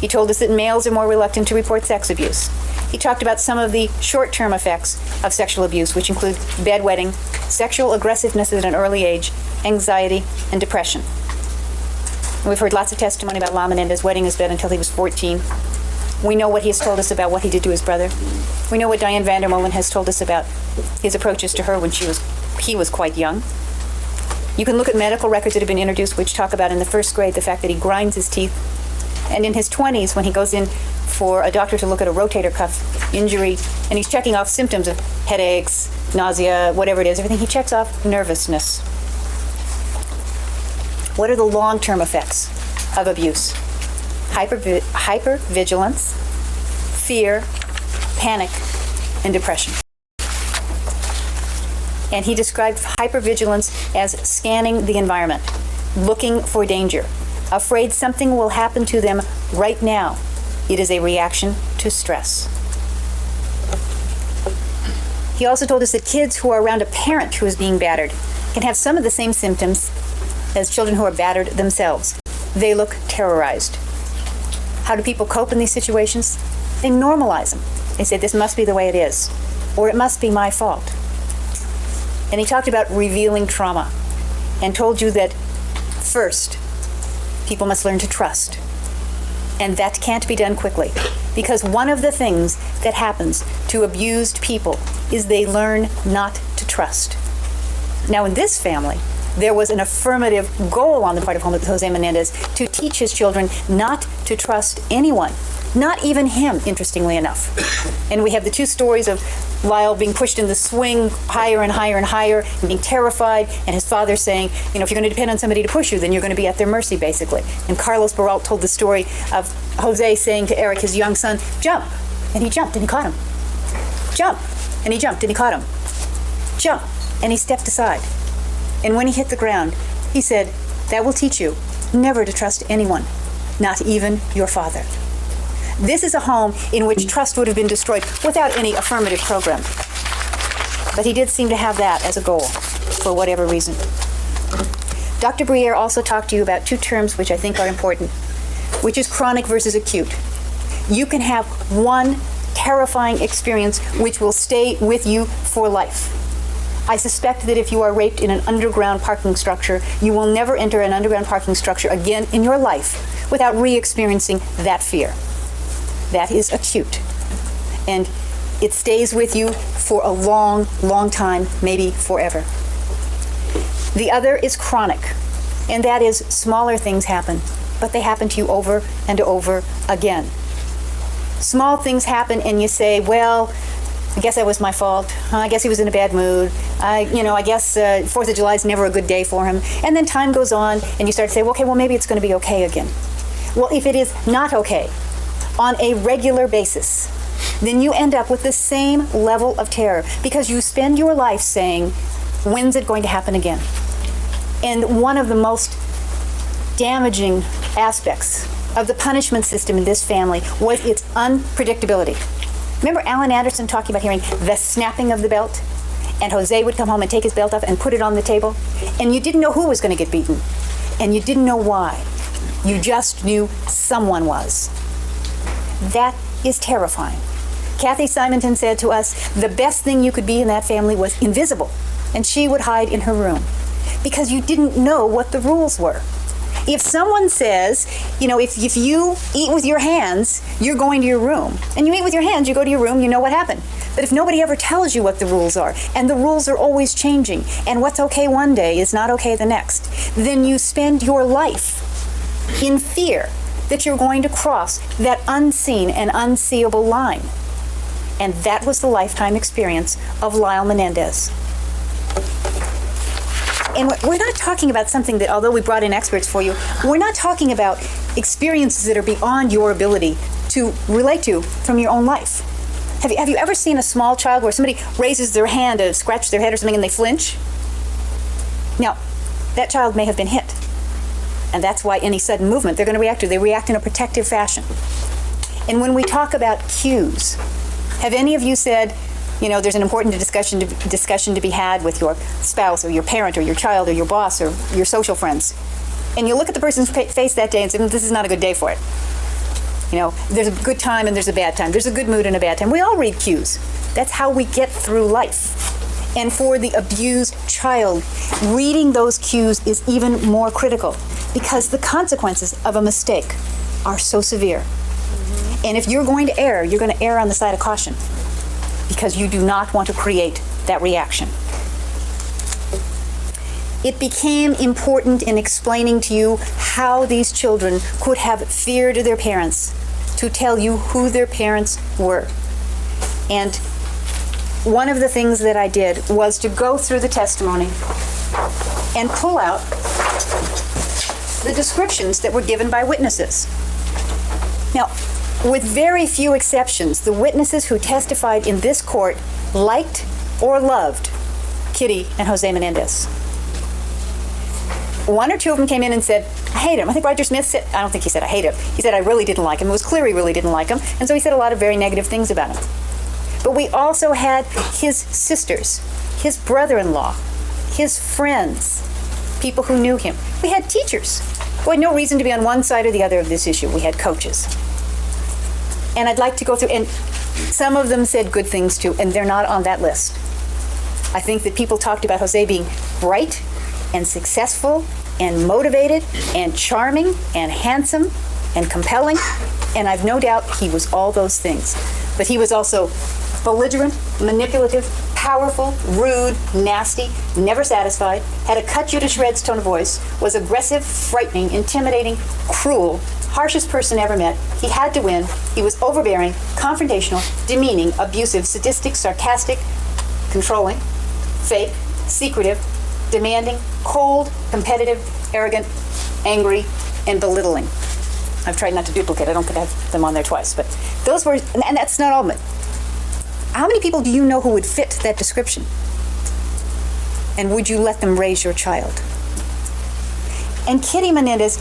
He told us that males are more reluctant to report sex abuse. He talked about some of the short-term effects of sexual abuse, which include bedwetting, sexual aggressiveness at an early age, anxiety, and depression. And we've heard lots of testimony about Lyle Menendez wetting his bed until he was 14. We know what he has told us about what he did to his brother. We know what Diane Vandermolen has told us about his approaches to her when he was quite young. You can look at medical records that have been introduced which talk about in the first grade the fact that he grinds his teeth, And in his 20s, when he goes in for a doctor to look at a rotator cuff injury, and he's checking off symptoms of headaches, nausea, whatever it is, everything, he checks off nervousness. What are the long-term effects of abuse? Hypervigilance, fear, panic, and depression. And he described hypervigilance as scanning the environment, looking for danger, afraid something will happen to them right now. It is a reaction to stress. He also told us that kids who are around a parent who is being battered can have some of the same symptoms as children who are battered themselves. They look terrorized. How do people cope in these situations? They normalize them. They say, this must be the way it is, or it must be my fault. And he talked about revealing trauma and told you that first, people must learn to trust. And that can't be done quickly, because one of the things that happens to abused people is they learn not to trust. Now, in this family, there was an affirmative goal on the part of Jose Menendez to teach his children not to trust anyone, not even him, interestingly enough. And we have the two stories of Lyle being pushed in the swing higher and higher and higher, and being terrified, and his father saying, if you're going to depend on somebody to push you, then you're going to be at their mercy, basically. And Carlos Baralt told the story of Jose saying to Erik, his young son, jump. And he jumped, and he caught him. Jump. And he jumped, and he caught him. Jump. And he stepped aside. And when he hit the ground, he said, that will teach you never to trust anyone, not even your father. This is a home in which trust would have been destroyed without any affirmative program. But he did seem to have that as a goal, for whatever reason. Dr. Briere also talked to you about two terms which I think are important, which is chronic versus acute. You can have one terrifying experience which will stay with you for life. I suspect that if you are raped in an underground parking structure, you will never enter an underground parking structure again in your life without re-experiencing that fear. That is acute. And it stays with you for a long, long time, maybe forever. The other is chronic, and that is smaller things happen, but they happen to you over and over again. Small things happen and you say, well, I guess that was my fault. I guess he was in a bad mood. I guess 4th of July is never a good day for him. And then time goes on and you start to say, well, maybe it's going to be okay again. Well, if it is not okay on a regular basis, then you end up with the same level of terror because you spend your life saying, when's it going to happen again? And one of the most damaging aspects of the punishment system in this family was its unpredictability. Remember Alan Anderson talking about hearing the snapping of the belt? And Jose would come home and take his belt off and put it on the table. And you didn't know who was going to get beaten. And you didn't know why. You just knew someone was. That is terrifying. Kathy Simonton said to us, the best thing you could be in that family was invisible. And she would hide in her room. Because you didn't know what the rules were. If someone says, if you eat with your hands, you're going to your room. And you eat with your hands, you go to your room, you know what happened. But if nobody ever tells you what the rules are, and the rules are always changing, and what's okay one day is not okay the next, then you spend your life in fear that you're going to cross that unseen and unseeable line. And that was the lifetime experience of Lyle Menendez. And we're not talking about something that, although we brought in experts for you, we're not talking about experiences that are beyond your ability to relate to from your own life. Have you ever seen a small child where somebody raises their hand to scratch their head or something and they flinch? Now, that child may have been hit. And that's why any sudden movement they're going to react to. They react in a protective fashion. And when we talk about cues, have any of you said, there's an important discussion to be had with your spouse or your parent or your child or your boss or your social friends. And you look at the person's face that day and say, this is not a good day for it. There's a good time and there's a bad time. There's a good mood and a bad time. We all read cues. That's how we get through life. And for the abused child, reading those cues is even more critical because the consequences of a mistake are so severe. And if you're going to err, you're going to err on the side of caution, because you do not want to create that reaction. it became important in explaining to you how these children could have feared their parents, to tell you who their parents were. And one of the things that I did was to go through the testimony and pull out the descriptions that were given by witnesses. Now, with very few exceptions, the witnesses who testified in this court liked or loved Kitty and Jose Menendez. One or two of them came in and said, I hate him. I think Roger Smith said, I don't think he said I hate him. He said I really didn't like him. It was clear he really didn't like him. And so he said a lot of very negative things about him. But we also had his sisters, his brother-in-law, his friends, people who knew him. We had teachers who had no reason to be on one side or the other of this issue. We had coaches. And I'd like to go through, and some of them said good things too, and they're not on that list. I think that people talked about Jose being bright and successful and motivated and charming and handsome and compelling, and I've no doubt he was all those things. But he was also belligerent, manipulative, powerful, rude, nasty, never satisfied, had a cut-you-to-shreds tone of voice, was aggressive, frightening, intimidating, cruel, harshest person ever met. He had to win. He was overbearing, confrontational, demeaning, abusive, sadistic, sarcastic, controlling, fake, secretive, demanding, cold, competitive, arrogant, angry, and belittling. I've tried not to duplicate. I don't think I have them on there twice, but those were, and that's not all of it. How many people do you know who would fit that description? And would you let them raise your child? And Kitty Menendez,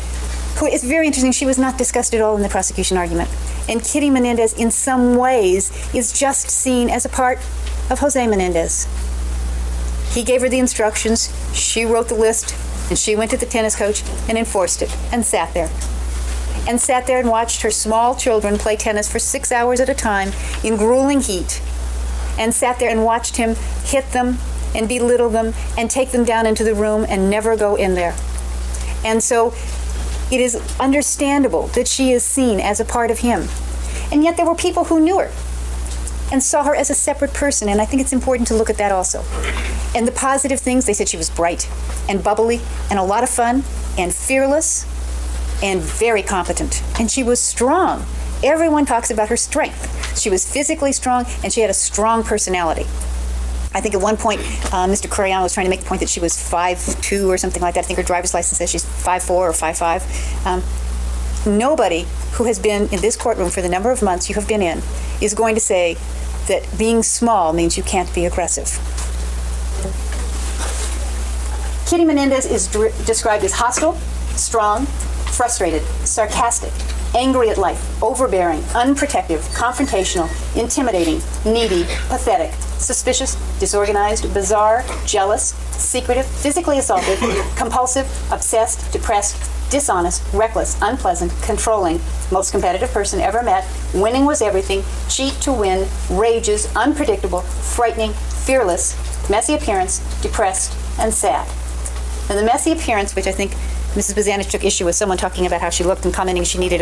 who is very interesting, she was not discussed at all in the prosecution argument. And Kitty Menendez, in some ways, is just seen as a part of Jose Menendez. He gave her the instructions, she wrote the list, and she went to the tennis coach and enforced it, and sat there. And sat there and watched her small children play tennis for 6 hours at a time in grueling heat. And sat there and watched him hit them and belittle them and take them down into the room and never go in there. And so it is understandable that she is seen as a part of him. And yet there were people who knew her and saw her as a separate person, and I think it's important to look at that also. And the positive things, they said she was bright and bubbly and a lot of fun and fearless and very competent. And she was strong. Everyone talks about her strength. She was physically strong, and she had a strong personality. I think at one point, Mr. Coriano was trying to make the point that she was 5'2" or something like that. I think her driver's license says she's 5'4" or 5'5". Nobody who has been in this courtroom for the number of months you have been in is going to say that being small means you can't be aggressive. Kitty Menendez is described as hostile, strong, frustrated, sarcastic, angry at life, overbearing, unprotective, confrontational, intimidating, needy, pathetic, suspicious, disorganized, bizarre, jealous, secretive, physically assaultive, compulsive, obsessed, depressed, dishonest, reckless, unpleasant, controlling, most competitive person ever met, winning was everything, cheat to win, rages, unpredictable, frightening, fearless, messy appearance, depressed, and sad. And the messy appearance, which I think Mrs. Bazanich took issue with someone talking about how she looked and commenting she needed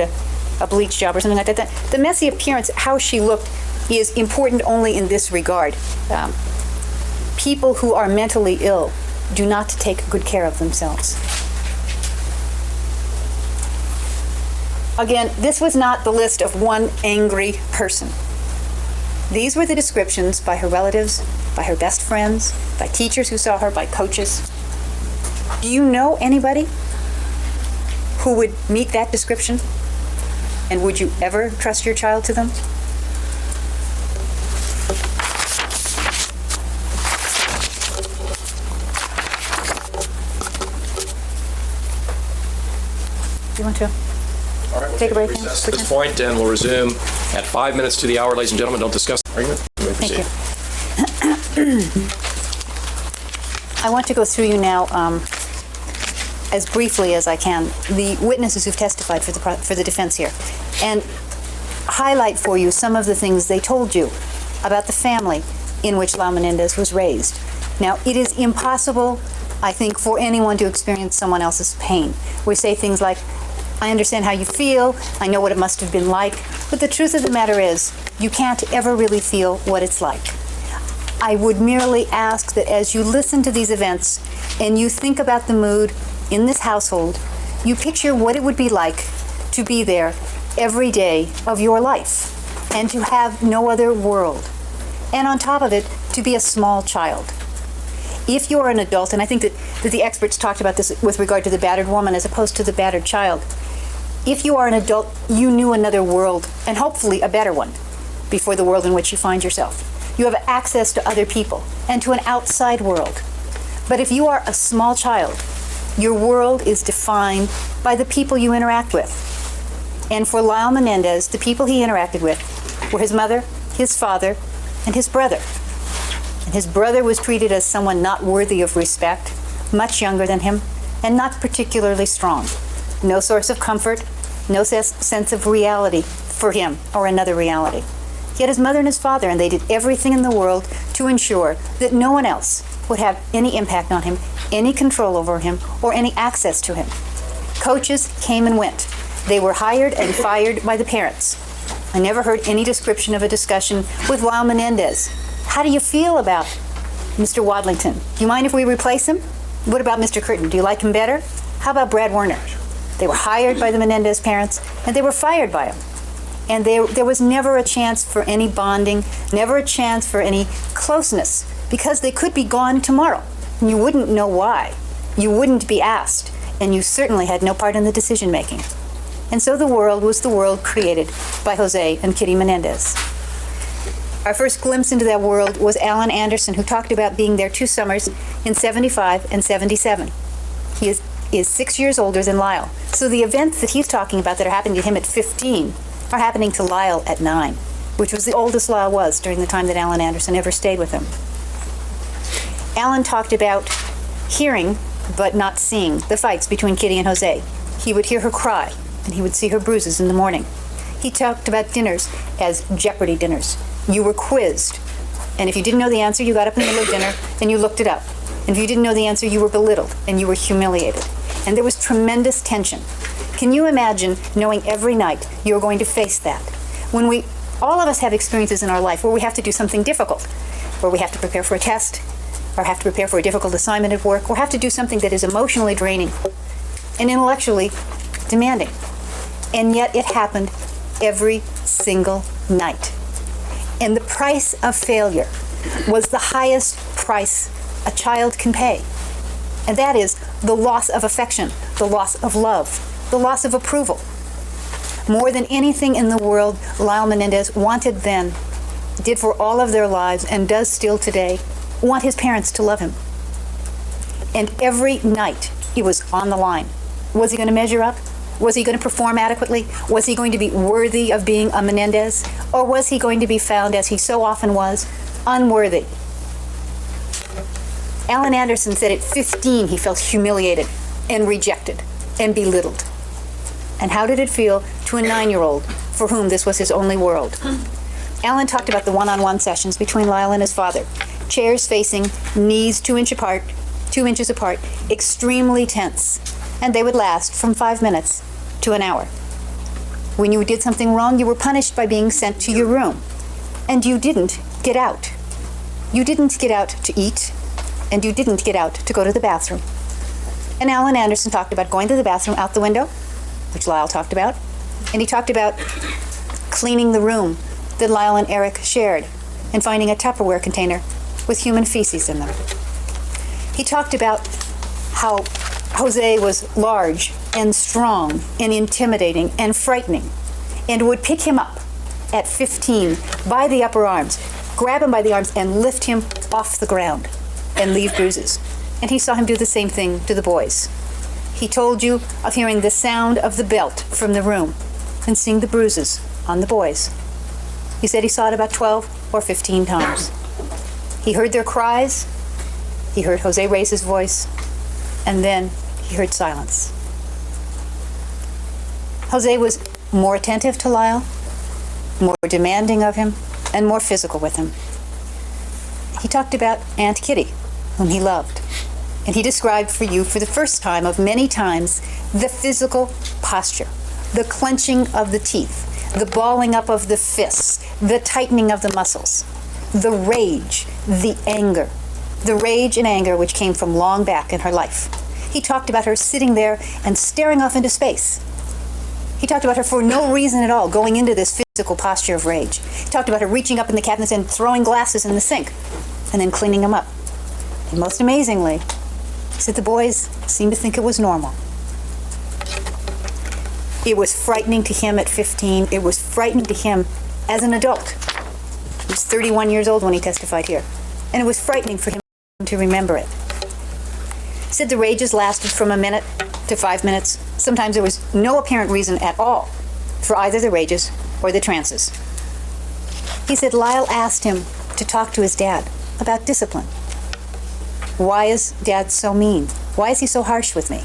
a bleach job or something like that. The messy appearance, how she looked, is important only in this regard. People who are mentally ill do not take good care of themselves. Again, this was not the list of one angry person. These were the descriptions by her relatives, by her best friends, by teachers who saw her, by coaches. Do you know anybody who would meet that description? And would you ever trust your child to them? Do you want to All right, we'll take a break now? recess at this point, and we'll resume at 5 minutes to the hour. Ladies and gentlemen, don't discuss the argument. You may proceed. Thank you. I want to go through you now, as briefly as I can, the witnesses who've testified for the defense here, and highlight for you some of the things they told you about the family in which Lyle Menendez was raised. Now, it is impossible, I think, for anyone to experience someone else's pain. We say things like, I understand how you feel, I know what it must have been like, but the truth of the matter is, you can't ever really feel what it's like. I would merely ask that as you listen to these events and you think about the mood in this household, you picture what it would be like to be there every day of your life and to have no other world. And on top of it, to be a small child. If you're an adult, and I think that the experts talked about this with regard to the battered woman as opposed to the battered child, if you are an adult, you knew another world, and hopefully a better one, before the world in which you find yourself. You have access to other people and to an outside world. But if you are a small child, your world is defined by the people you interact with. And for Lyle Menendez, the people he interacted with were his mother, his father, and his brother. And his brother was treated as someone not worthy of respect, much younger than him, and not particularly strong. No source of comfort, no sense of reality for him or another reality. Yet his mother and his father, and they did everything in the world to ensure that no one else would have any impact on him, any control over him, or any access to him. Coaches came and went. They were hired and fired by the parents. I never heard any description of a discussion with Lyle Menendez. How do you feel about Mr. Wadlington? Do you mind if we replace him? What about Mr. Curtin? Do you like him better? How about Brad Werner? They were hired by the Menendez parents, and they were fired by him. And there was never a chance for any bonding, never a chance for any closeness, because they could be gone tomorrow. And you wouldn't know why. You wouldn't be asked, and you certainly had no part in the decision-making. And so the world was the world created by Jose and Kitty Menendez. Our first glimpse into that world was Alan Anderson, who talked about being there 2 summers in 75 and 77. He is 6 years older than Lyle. So the events that he's talking about that are happening to him at 15 are happening to Lyle at 9, which was the oldest Lyle was during the time that Alan Anderson ever stayed with him. Alan talked about hearing but not seeing the fights between Kitty and Jose. He would hear her cry, and he would see her bruises in the morning. He talked about dinners as Jeopardy dinners. You were quizzed, and if you didn't know the answer, you got up in the middle of dinner and you looked it up. And if you didn't know the answer, you were belittled and you were humiliated. And there was tremendous tension. Can you imagine knowing every night you're going to face that? When all of us have experiences in our life where we have to do something difficult, where we have to prepare for a test, or have to prepare for a difficult assignment at work, or have to do something that is emotionally draining and intellectually demanding. And yet it happened every single night. And the price of failure was the highest price a child can pay. And that is the loss of affection, the loss of love, the loss of approval. More than anything in the world, Lyle Menendez wanted then, did for all of their lives, and does still today, want his parents to love him. And every night he was on the line. Was he going to measure up? Was he going to perform adequately? Was he going to be worthy of being a Menendez? Or was he going to be found, as he so often was, unworthy? Alan Anderson said at 15 he felt humiliated and rejected and belittled. And how did it feel to a 9-year-old for whom this was his only world? Alan talked about the one-on-one sessions between Lyle and his father. Chairs facing, knees 2 inches apart, extremely tense. And they would last from 5 minutes to an hour. When you did something wrong, you were punished by being sent to your room. And you didn't get out. You didn't get out to eat, and you didn't get out to go to the bathroom. And Alan Anderson talked about going to the bathroom out the window, which Lyle talked about. And he talked about cleaning the room that Lyle and Erik shared and finding a Tupperware container with human feces in them. He talked about how Jose was large and strong and intimidating and frightening, and would pick him up at 15 by the upper arms, grab him by the arms and lift him off the ground and leave bruises. And he saw him do the same thing to the boys. He told you of hearing the sound of the belt from the room and seeing the bruises on the boys. He said he saw it about 12 or 15 times. He heard their cries, he heard Jose raise his voice, and then he heard silence. Jose was more attentive to Lyle, more demanding of him, and more physical with him. He talked about Aunt Kitty, whom he loved, and he described for you for the first time of many times the physical posture, the clenching of the teeth, the balling up of the fists, the tightening of the muscles. the rage, the anger, the rage and anger which came from long back in her life. He talked about her sitting there and staring off into space. He talked about her for no reason at all going into this physical posture of rage. He talked about her reaching up in the cabinets and throwing glasses in the sink and then cleaning them up. And most amazingly, he said the boys seemed to think it was normal. It was frightening to him at 15. It was frightening to him as an adult. He was 31 years old when he testified here. And it was frightening for him to remember it. He said the rages lasted from a minute to 5 minutes. Sometimes there was no apparent reason at all for either the rages or the trances. He said Lyle asked him to talk to his dad about discipline. Why is Dad so mean? Why is he so harsh with me?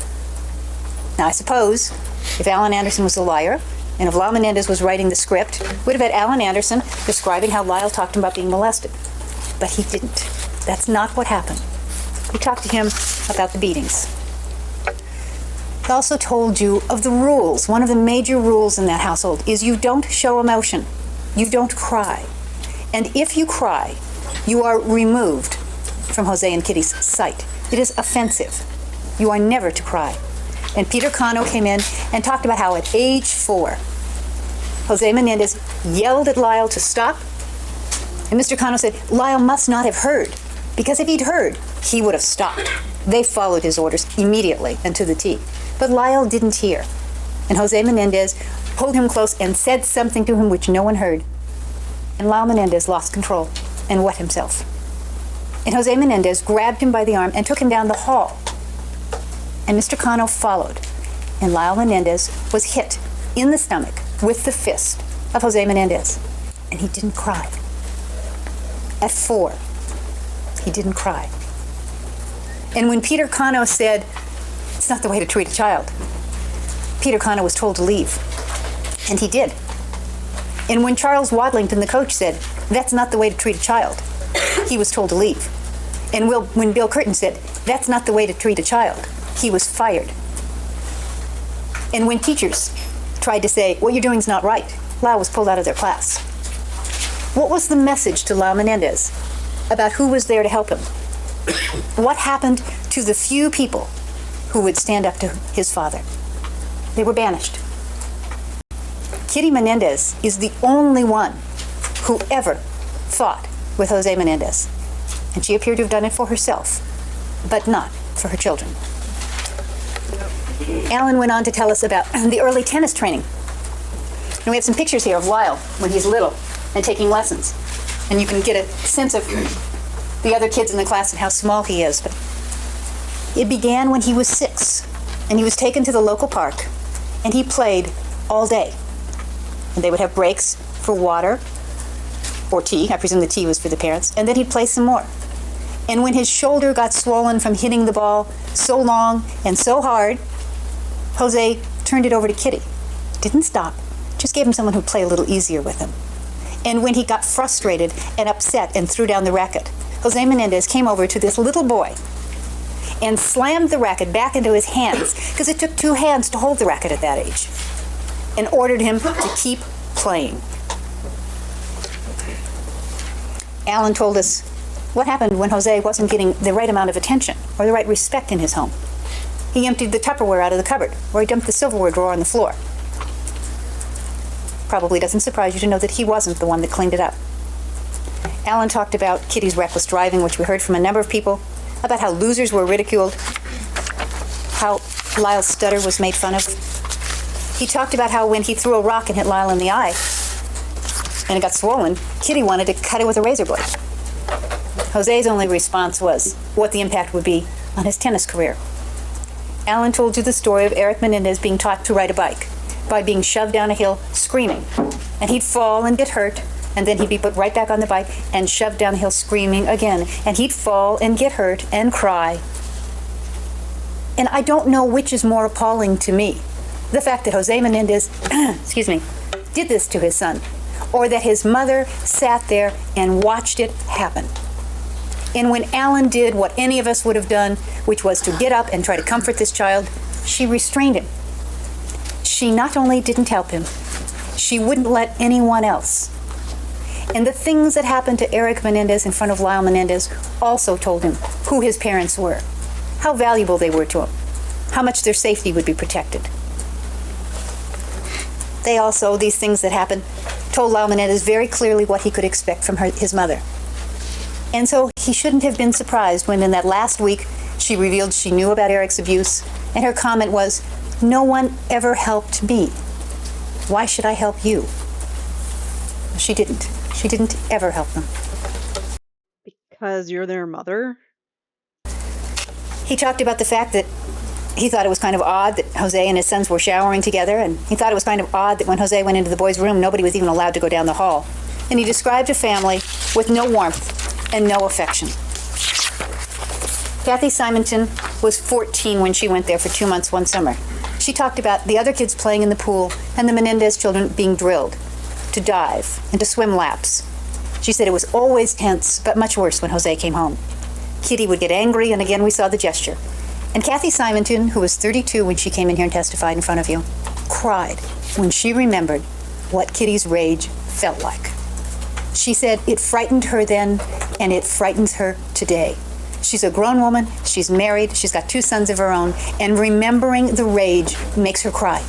Now, I suppose if Alan Anderson was a liar, and if Lyle Menendez was writing the script, would have had Alan Anderson describing how Lyle talked to him about being molested. But he didn't. That's not what happened. He talked to him about the beatings. He also told you of the rules. One of the major rules in that household is you don't show emotion. You don't cry. And if you cry, you are removed from Jose and Kitty's sight. It is offensive. You are never to cry. And Peter Cano came in and talked about how at age 4, Jose Menendez yelled at Lyle to stop. And Mr. Cano said Lyle must not have heard, because if he'd heard, he would have stopped. They followed his orders immediately and to the T. But Lyle didn't hear. And Jose Menendez pulled him close and said something to him which no one heard. And Lyle Menendez lost control and wet himself. And Jose Menendez grabbed him by the arm and took him down the hall. And Mr. Cano followed. And Lyle Menendez was hit in the stomach with the fist of Jose Menendez. And he didn't cry. At 4, he didn't cry. And when Peter Cano said, it's not the way to treat a child, Peter Cano was told to leave. And he did. And when Charles Wadlington, the coach, said, that's not the way to treat a child, he was told to leave. And when Bill Curtin said, that's not the way to treat a child, he was fired. And when teachers tried to say, what you're doing is not right, Lyle was pulled out of their class. What was the message to Lyle Menendez about who was there to help him? What happened to the few people who would stand up to his father? They were banished. Kitty Menendez is the only one who ever fought with Jose Menendez. And she appeared to have done it for herself, but not for her children. Alan went on to tell us about the early tennis training. And we have some pictures here of Lyle when he's little and taking lessons. And you can get a sense of the other kids in the class and how small he is. But it began when he was 6, and he was taken to the local park, and he played all day. And they would have breaks for water or tea. I presume the tea was for the parents. And then he'd play some more. And when his shoulder got swollen from hitting the ball so long and so hard, Jose turned it over to Kitty. Didn't stop, just gave him someone who'd play a little easier with him. And when he got frustrated and upset and threw down the racket, Jose Menendez came over to this little boy and slammed the racket back into his hands, because it took 2 hands to hold the racket at that age, and ordered him to keep playing. Alan told us what happened when Jose wasn't getting the right amount of attention or the right respect in his home. He emptied the Tupperware out of the cupboard, or he dumped the silverware drawer on the floor. Probably doesn't surprise you to know that he wasn't the one that cleaned it up. Alan talked about Kitty's reckless driving, which we heard from a number of people, about how losers were ridiculed, how Lyle's stutter was made fun of. He talked about how when he threw a rock and hit Lyle in the eye, and it got swollen, Kitty wanted to cut it with a razor blade. Jose's only response was what the impact would be on his tennis career. Alan told you the story of Erik Menendez being taught to ride a bike by being shoved down a hill screaming. And he'd fall and get hurt, and then he'd be put right back on the bike and shoved down the hill screaming again. And he'd fall and get hurt and cry. And I don't know which is more appalling to me. The fact that Jose Menendez, did this to his son, or that his mother sat there and watched it happen. And when Alan did what any of us would have done, which was to get up and try to comfort this child, she restrained him. She not only didn't help him, she wouldn't let anyone else. And the things that happened to Erik Menendez in front of Lyle Menendez also told him who his parents were, how valuable they were to him, how much their safety would be protected. They also, these things that happened, told Lyle Menendez very clearly what he could expect from his mother. And so he shouldn't have been surprised when in that last week she revealed she knew about Erik's abuse, and her comment was, "No one ever helped me. Why should I help you?" She didn't. She didn't ever help them. Because you're their mother? He talked about the fact that he thought it was kind of odd that Jose and his sons were showering together, and he thought it was kind of odd that when Jose went into the boys' room, nobody was even allowed to go down the hall. And he described a family with no warmth and no affection. Kathy Simonton was 14 when she went there for 2 months one summer. She talked about the other kids playing in the pool and the Menendez children being drilled to dive and to swim laps. She said it was always tense, but much worse when Jose came home. Kitty would get angry, and again we saw the gesture. And Kathy Simonton, who was 32 when she came in here and testified in front of you, cried when she remembered what Kitty's rage felt like. She said it frightened her then, and it frightens her today. She's a grown woman, she's married, she's got 2 sons of her own, and remembering the rage makes her cry.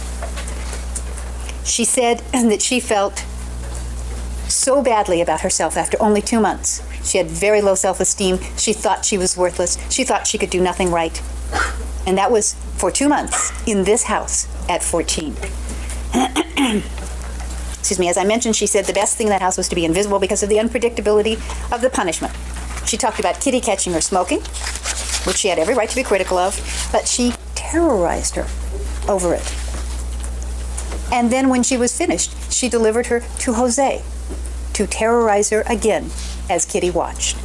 She said that she felt so badly about herself after only 2 months. She had very low self-esteem. She thought she was worthless. She thought she could do nothing right. And that was for 2 months in this house at 14. Excuse me, as I mentioned, she said the best thing in that house was to be invisible because of the unpredictability of the punishment. She talked about Kitty catching her smoking, which she had every right to be critical of, but she terrorized her over it. And then when she was finished, she delivered her to Jose to terrorize her again as Kitty watched.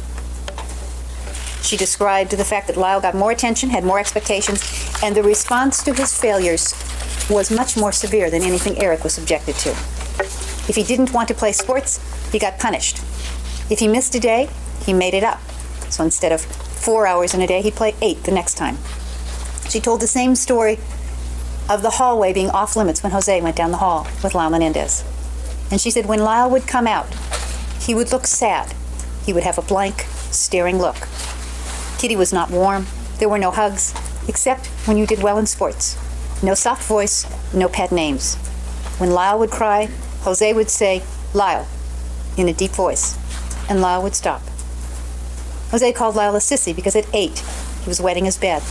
She described the fact that Lyle got more attention, had more expectations, and the response to his failures was much more severe than anything Erik was subjected to. If he didn't want to play sports, he got punished. If he missed a day, he made it up. So instead of 4 hours in a day, he'd play 8 the next time. She told the same story of the hallway being off limits when Jose went down the hall with Lyle Menendez. And she said when Lyle would come out, he would look sad. He would have a blank, staring look. Kitty was not warm. There were no hugs, except when you did well in sports. No soft voice, no pet names. When Lyle would cry, Jose would say, "Lyle," in a deep voice, and Lyle would stop. Jose called Lyle a sissy because at 8, he was wetting his bed.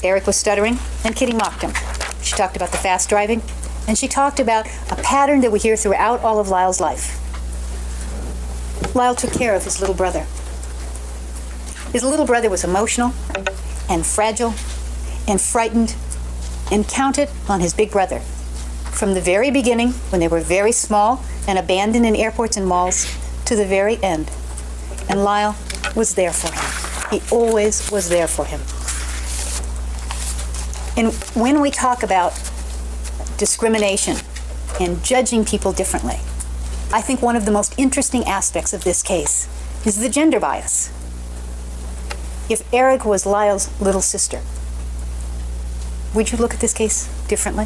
Erik was stuttering, and Kitty mocked him. She talked about the fast driving, and she talked about a pattern that we hear throughout all of Lyle's life. Lyle took care of his little brother. His little brother was emotional and fragile and frightened and counted on his big brother. From the very beginning, when they were very small and abandoned in airports and malls, to the very end. And Lyle was there for him. He always was there for him. And when we talk about discrimination and judging people differently, I think one of the most interesting aspects of this case is the gender bias. If Erik was Lyle's little sister, would you look at this case differently?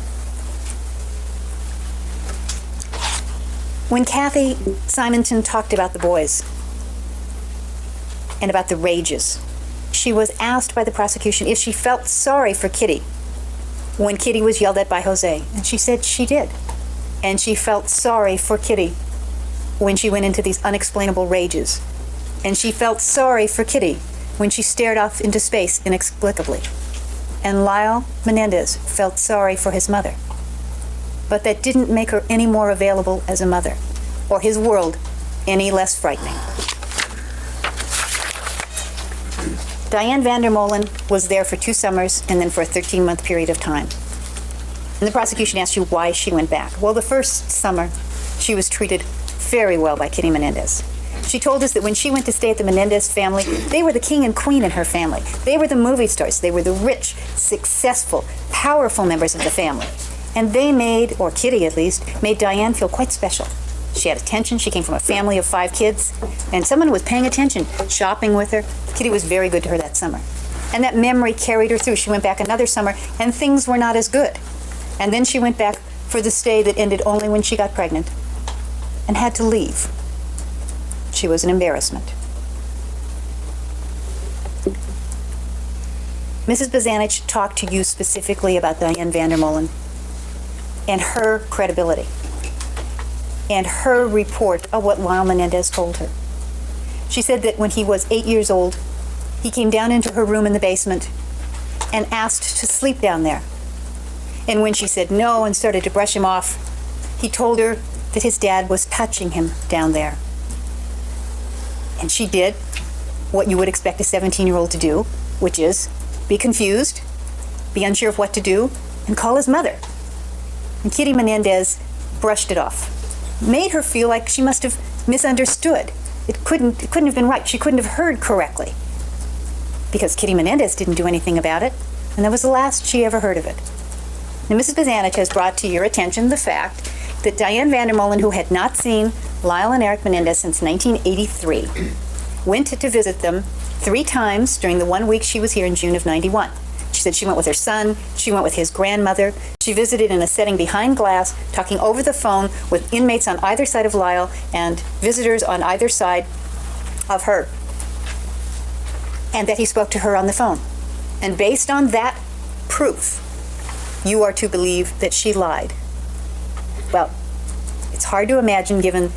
When Kathy Simonton talked about the boys and about the rages, she was asked by the prosecution if she felt sorry for Kitty when Kitty was yelled at by Jose. And she said she did. And she felt sorry for Kitty when she went into these unexplainable rages. And she felt sorry for Kitty when she stared off into space inexplicably. And Lyle Menendez felt sorry for his mother. But that didn't make her any more available as a mother, or his world any less frightening. Diane Vandermolen was there for 2 summers and then for a 13-month period of time. And the prosecution asked you why she went back. Well, the first summer, she was treated very well by Kitty Menendez. She told us that when she went to stay at the Menendez family, they were the king and queen in her family. They were the movie stars. They were the rich, successful, powerful members of the family. And they made, or Kitty at least, made Diane feel quite special. She had attention. She came from a family of 5 kids. And someone was paying attention, shopping with her. Kitty was very good to her that summer. And that memory carried her through. She went back another summer, and things were not as good. And then she went back for the stay that ended only when she got pregnant. and had to leave. She was an embarrassment. Mrs. Bazanich talked to you specifically about Diane Vandermolen and her credibility and her report of what Lyle Menendez told her. She said that when he was 8 years old, he came down into her room in the basement and asked to sleep down there. And when she said no and started to brush him off, he told her that his dad was touching him down there. And she did what you would expect a 17-year-old to do, which is be confused, be unsure of what to do, and call his mother. And Kitty Menendez brushed it off, made her feel like she must have misunderstood. It couldn't have been right. She couldn't have heard correctly, because Kitty Menendez didn't do anything about it, and that was the last she ever heard of it. Now, Mrs. Bazanich has brought to your attention the fact that Diane Vandermolen, who had not seen Lyle and Erik Menendez since 1983, went to visit them 3 times during the 1 week she was here in June of '91. She said she went with her son, she went with his grandmother, she visited in a setting behind glass, talking over the phone with inmates on either side of Lyle and visitors on either side of her, and that he spoke to her on the phone. And based on that proof, you are to believe that she lied. Well, it's hard to imagine given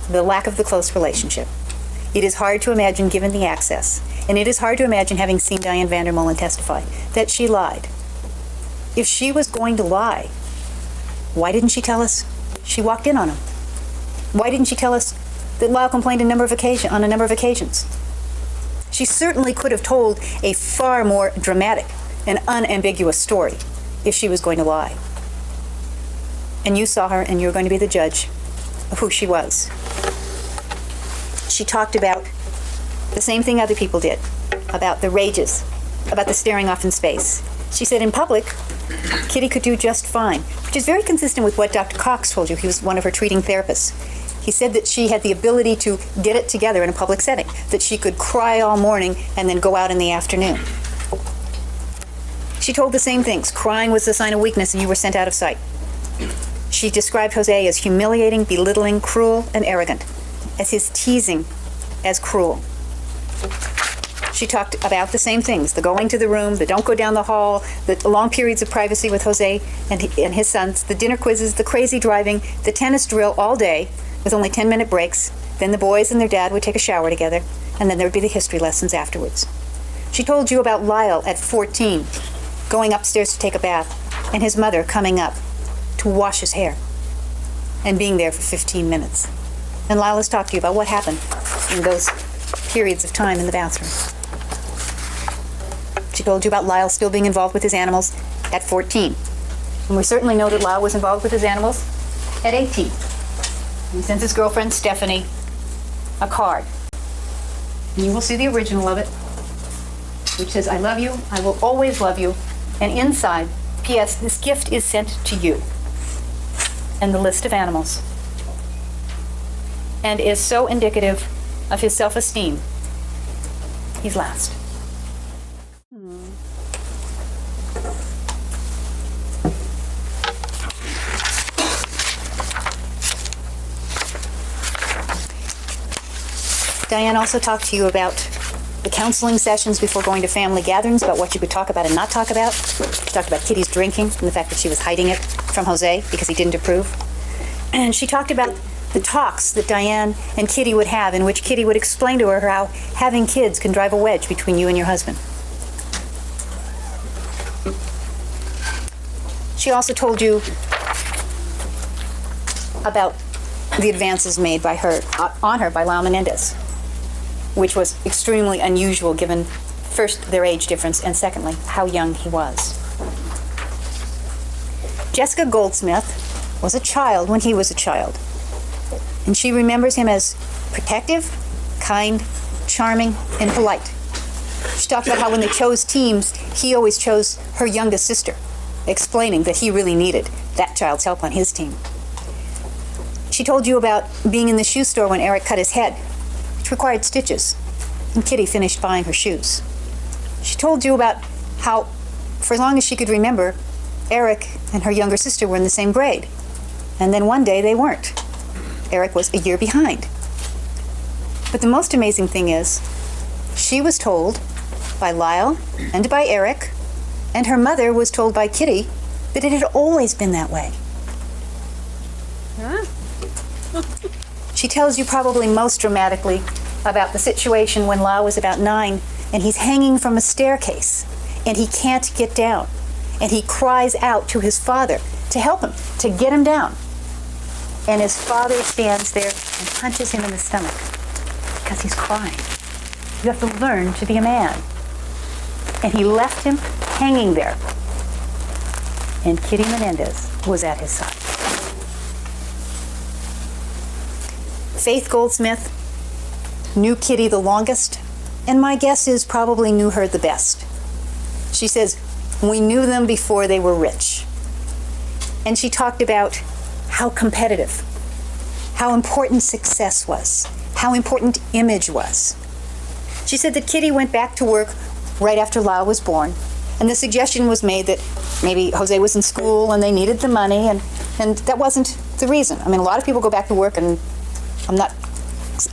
the lack of the close relationship. It is hard to imagine given the access. And it is hard to imagine, having seen Diane Vandermolen testify, that she lied. If she was going to lie, why didn't she tell us she walked in on him? Why didn't she tell us that Lyle complained on a number of occasions? She certainly could have told a far more dramatic and unambiguous story if she was going to lie. And you saw her, and you're going to be the judge of who she was. She talked about the same thing other people did, about the rages, about the staring off in space. She said in public, Kitty could do just fine, which is very consistent with what Dr. Cox told you. He was one of her treating therapists. He said that she had the ability to get it together in a public setting, that she could cry all morning and then go out in the afternoon. She told the same things. Crying was a sign of weakness and you were sent out of sight. She described Jose as humiliating, belittling, cruel, and arrogant, as his teasing as cruel. She talked about the same things, the going to the room, the don't go down the hall, the long periods of privacy with Jose and his sons, the dinner quizzes, the crazy driving, the tennis drill all day with only 10-minute breaks. Then the boys and their dad would take a shower together, and then there would be the history lessons afterwards. She told you about Lyle at 14, going upstairs to take a bath, and his mother coming up to wash his hair and being there for 15 minutes. And Lyle has talked to you about what happened in those periods of time in the bathroom. She told you about Lyle still being involved with his animals at 14. And we certainly know that Lyle was involved with his animals at 18. He sent his girlfriend, Stephanie, a card. And you will see the original of it, which says, "I love you, I will always love you." And inside, P.S., this gift is sent to you. And the list of animals. And is so indicative of his self-esteem. He's last. Diane also talked to you about the counseling sessions before going to family gatherings, about what you could talk about and not talk about. She talked about Kitty's drinking and the fact that she was hiding it from Jose because he didn't approve. And she talked about the talks that Diane and Kitty would have, in which Kitty would explain to her how having kids can drive a wedge between you and your husband. She also told you about the advances made by her, on her by Lyle Menendez, which was extremely unusual given, first, their age difference, and secondly, how young he was. Jessica Goldsmith was a child when he was a child. And she remembers him as protective, kind, charming, and polite. She talked about how when they chose teams, he always chose her youngest sister, explaining that he really needed that child's help on his team. She told you about being in the shoe store when Erik cut his head, which required stitches, and Kitty finished buying her shoes. She told you about how, for as long as she could remember, Erik and her younger sister were in the same grade, and then one day they weren't. Erik was a year behind. But the most amazing thing is, she was told by Lyle and by Erik, and her mother was told by Kitty that it had always been that way. Huh? She tells you probably most dramatically about the situation when Lyle was about 9 and he's hanging from a staircase and he can't get down. And he cries out to his father to help him, to get him down. And his father stands there and punches him in the stomach because he's crying. You have to learn to be a man. And he left him hanging there. And Kitty Menendez was at his side. Faith Goldsmith knew Kitty the longest, and my guess is probably knew her the best. She says, we knew them before they were rich. And she talked about how competitive, how important success was, how important image was. She said that Kitty went back to work right after Lyle was born, and the suggestion was made that maybe Jose was in school and they needed the money, and that wasn't the reason. I mean, a lot of people go back to work, and I'm not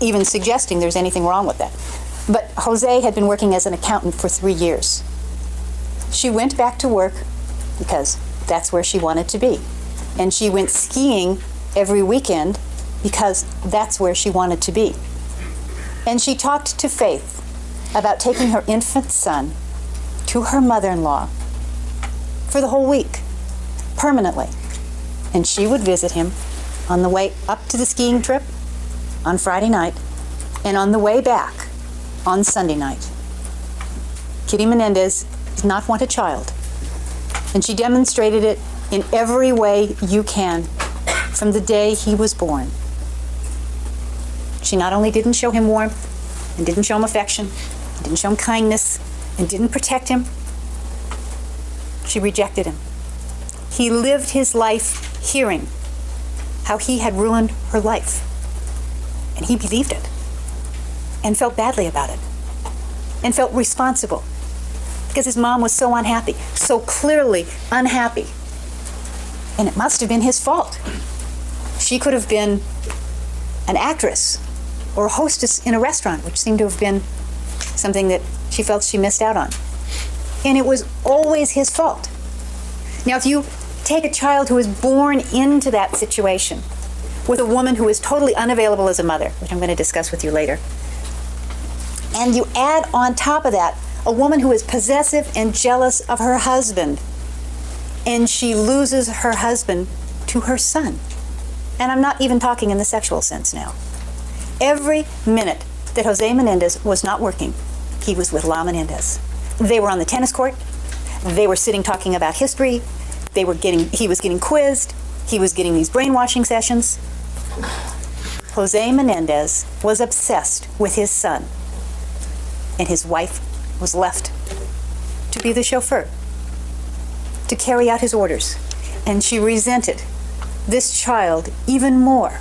even suggesting there's anything wrong with that. But Jose had been working as an accountant for 3 years. She went back to work because that's where she wanted to be. And she went skiing every weekend because that's where she wanted to be. And she talked to Faith about taking her infant son to her mother-in-law for the whole week, permanently. And she would visit him on the way up to the skiing trip on Friday night and on the way back on Sunday night. Kitty Menendez did not want a child, and she demonstrated it in every way you can from the day he was born. She not only didn't show him warmth and didn't show him affection, and didn't show him kindness, and didn't protect him, she rejected him. He lived his life hearing how he had ruined her life, and he believed it and felt badly about it and felt responsible because his mom was so unhappy, so clearly unhappy. And it must have been his fault. She could have been an actress or a hostess in a restaurant, which seemed to have been something that she felt she missed out on. And it was always his fault. Now, if you take a child who is born into that situation with a woman who is totally unavailable as a mother, which I'm going to discuss with you later, and you add on top of that a woman who is possessive and jealous of her husband, and she loses her husband to her son. And I'm not even talking in the sexual sense now. Every minute that Jose Menendez was not working, he was with Lyle Menendez. They were on the tennis court. They were sitting talking about history. He was getting quizzed. He was getting these brainwashing sessions. Jose Menendez was obsessed with his son, and his wife was left to be the chauffeur, to carry out his orders. And she resented this child even more.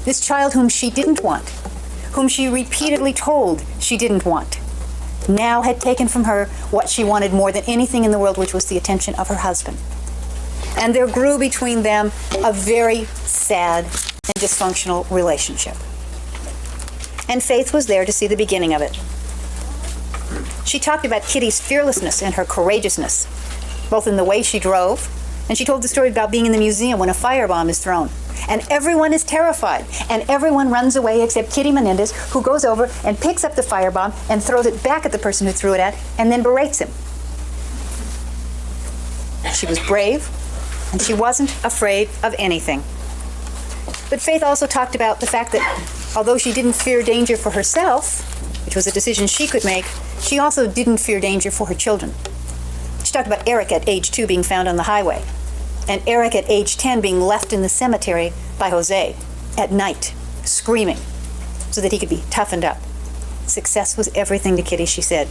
This child whom she didn't want, whom she repeatedly told she didn't want, now had taken from her what she wanted more than anything in the world, which was the attention of her husband. And there grew between them a very sad and dysfunctional relationship. And Faith was there to see the beginning of it. She talked about Kitty's fearlessness and her courageousness, both in the way she drove, and she told the story about being in the museum when a firebomb is thrown. And everyone is terrified, and everyone runs away except Kitty Menendez, who goes over and picks up the firebomb and throws it back at the person who threw it at, and then berates him. She was brave, and she wasn't afraid of anything. But Faith also talked about the fact that although she didn't fear danger for herself, which was a decision she could make, she also didn't fear danger for her children. She talked about Erik at age 2 being found on the highway, and Erik at age 10 being left in the cemetery by Jose at night, screaming, so that he could be toughened up. Success was everything to Kitty, she said.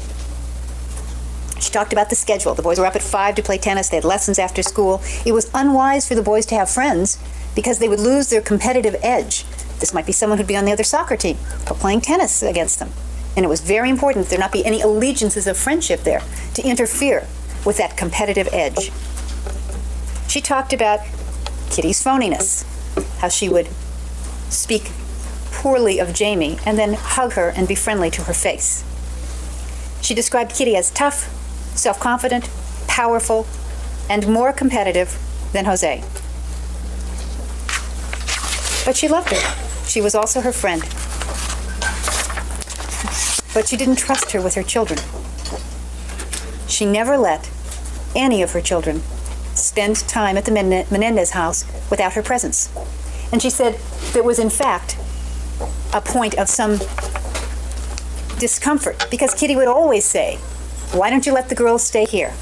She talked about the schedule. The boys were up at 5 to play tennis. They had lessons after school. It was unwise for the boys to have friends because they would lose their competitive edge. This might be someone who'd be on the other soccer team, but playing tennis against them. And it was very important that there not be any allegiances of friendship there to interfere with that competitive edge. She talked about Kitty's phoniness, how she would speak poorly of Jamie and then hug her and be friendly to her face. She described Kitty as tough, self-confident, powerful, and more competitive than Jose. But she loved her. She was also her friend. But she didn't trust her with her children. She never let any of her children spend time at the Menendez house without her presence. And she said there was, in fact, a point of some discomfort because Kitty would always say, "Why don't you let the girls stay here?"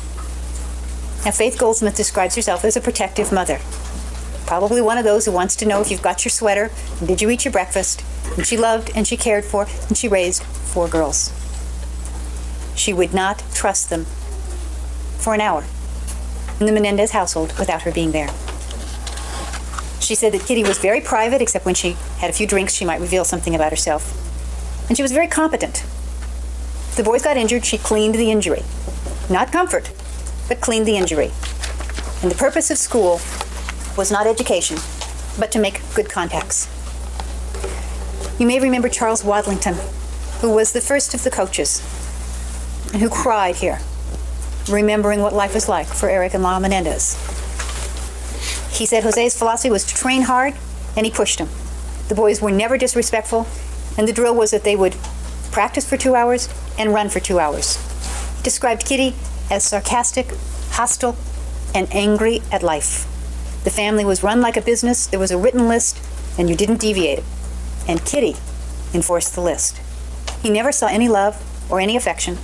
Now, Faith Goldsmith describes herself as a protective mother. Probably one of those who wants to know if you've got your sweater and did you eat your breakfast. And she loved and she cared for and she raised 4 girls. She would not trust them for an hour in the Menendez household without her being there. She said that Kitty was very private, except when she had a few drinks, she might reveal something about herself. And she was very competent. If the boys got injured, she cleaned the injury. Not comfort, but cleaned the injury. And the purpose of school was not education, but to make good contacts. You may remember Charles Wadlington, who was the first of the coaches, and who cried here, remembering what life was like for Erik and Lyle Menendez. He said Jose's philosophy was to train hard, and he pushed them. The boys were never disrespectful, and the drill was that they would practice for 2 hours and run for 2 hours. He described Kitty as sarcastic, hostile, and angry at life. The family was run like a business. There was a written list, and you didn't deviate it. And Kitty enforced the list. He never saw any love or any affection,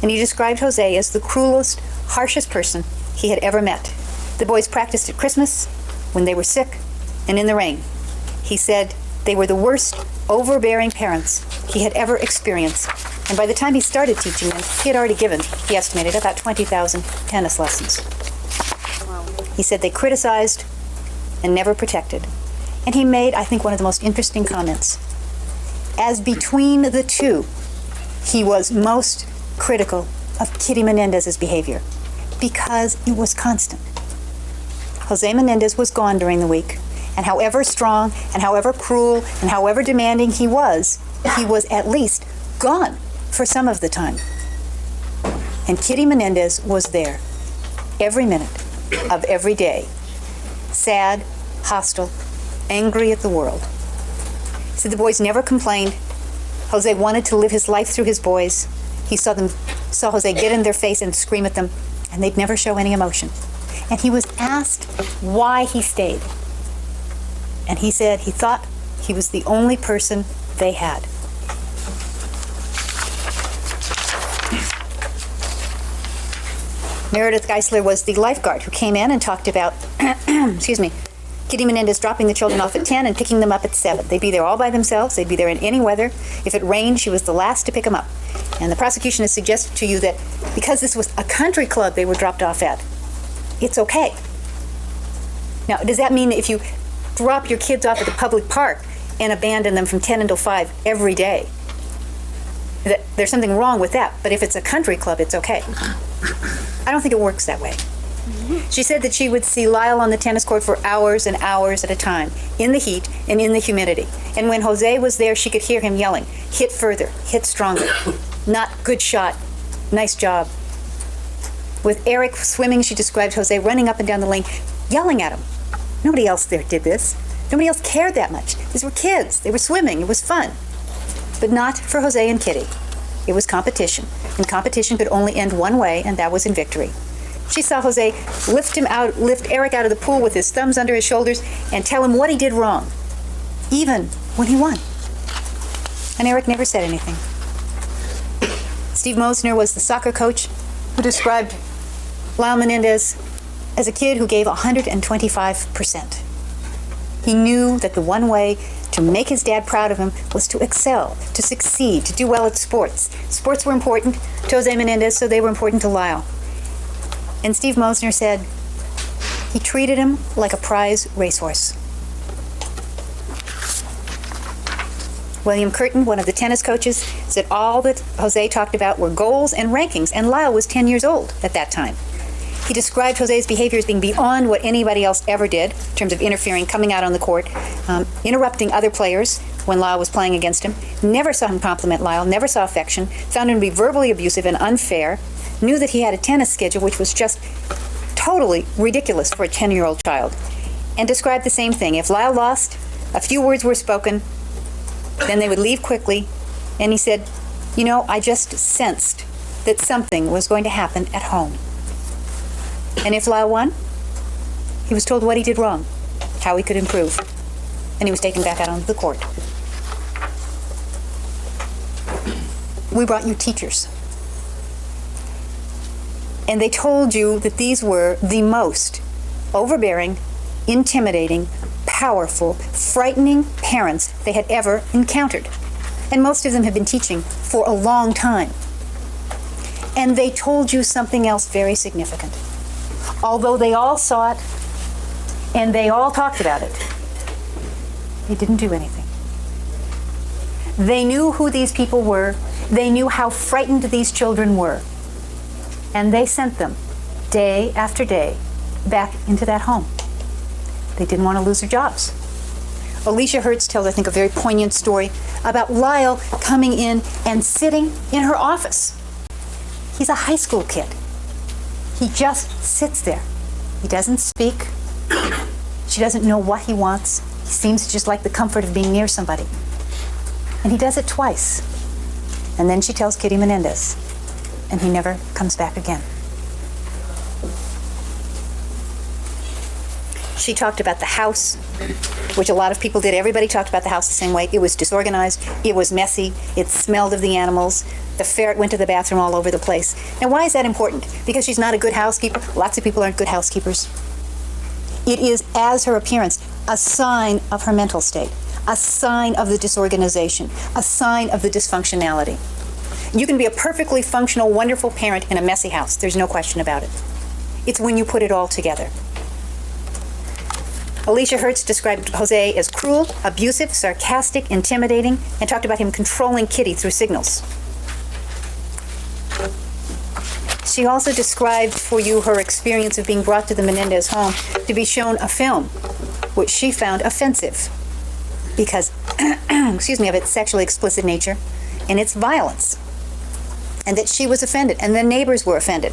and he described Jose as the cruelest, harshest person he had ever met. The boys practiced at Christmas, when they were sick, and in the rain. He said they were the worst, overbearing parents he had ever experienced. And by the time he started teaching them, he had already given, he estimated, about 20,000 tennis lessons. Wow. He said they criticized and never protected. And he made, I think, one of the most interesting comments. As between the two, he was most critical of Kitty Menendez's behavior because it was constant. Jose Menendez was gone during the week, and however strong and however cruel and however demanding he was at least gone for some of the time. And Kitty Menendez was there every minute of every day, sad, hostile, angry at the world. So the boys never complained. Jose wanted to live his life through his boys. He saw Jose get in their face and scream at them, and they'd never show any emotion. And he was asked why he stayed. And he said he thought he was the only person they had. Meredith Geisler was the lifeguard who came in and talked about, Kitty Menendez dropping the children off at 10 and picking them up at 7. They'd be there all by themselves. They'd be there in any weather. If it rained, she was the last to pick them up. And the prosecution has suggested to you that because this was a country club they were dropped off at, it's okay. Now, does that mean that if you drop your kids off at the public park and abandon them from 10 until 5 every day, that there's something wrong with that? But if it's a country club, it's okay. I don't think it works that way. She said that she would see Lyle on the tennis court for hours and hours at a time, in the heat and in the humidity. And when Jose was there, she could hear him yelling, hit further, hit stronger, not good shot, nice job. With Erik swimming, she described Jose running up and down the lane, yelling at him. Nobody else there did this. Nobody else cared that much. These were kids. They were swimming. It was fun. But not for Jose and Kitty. It was competition. And competition could only end one way, and that was in victory. She saw Jose lift Erik out of the pool with his thumbs under his shoulders and tell him what he did wrong, even when he won. And Erik never said anything. Steve Mosner was the soccer coach who described Lyle Menendez as a kid who gave 125%. He knew that the one way to make his dad proud of him was to excel, to succeed, to do well at sports. Sports were important to Jose Menendez, so they were important to Lyle. And Steve Mosner said he treated him like a prize racehorse. William Curtin, one of the tennis coaches, said all that Jose talked about were goals and rankings, and Lyle was 10 years old at that time. He described Jose's behavior as being beyond what anybody else ever did in terms of interfering, coming out on the court, interrupting other players when Lyle was playing against him. Never saw him compliment Lyle, never saw affection, found him to be verbally abusive and unfair, knew that he had a tennis schedule which was just totally ridiculous for a 10-year-old child, and described the same thing. If Lyle lost, a few words were spoken, then they would leave quickly, and he said, you know, I just sensed that something was going to happen at home. And if Lyle won, he was told what he did wrong, how he could improve, and he was taken back out onto the court. We brought you teachers. And they told you that these were the most overbearing, intimidating, powerful, frightening parents they had ever encountered. And most of them have been teaching for a long time. And they told you something else very significant. Although they all saw it and they all talked about it, they didn't do anything. They knew who these people were. They knew how frightened these children were. And they sent them day after day back into that home. They didn't want to lose their jobs. Alicia Hertz tells, I think, a very poignant story about Lyle coming in and sitting in her office. He's a high school kid. He just sits there. He doesn't speak. She doesn't know what he wants. He seems to just like the comfort of being near somebody. And he does it twice. And then she tells Kitty Menendez, and he never comes back again. She talked about the house, which a lot of people did. Everybody talked about the house the same way. It was disorganized. It was messy. It smelled of the animals. The ferret went to the bathroom all over the place. Now, why is that important? Because she's not a good housekeeper. Lots of people aren't good housekeepers. It is, as her appearance, a sign of her mental state, a sign of the disorganization, a sign of the dysfunctionality. You can be a perfectly functional, wonderful parent in a messy house. There's no question about it. It's when you put it all together. Alicia Hertz described Jose as cruel, abusive, sarcastic, intimidating, and talked about him controlling Kitty through signals. She also described for you her experience of being brought to the Menendez home to be shown a film, which she found offensive because, of its sexually explicit nature and its violence, and that she was offended, and the neighbors were offended,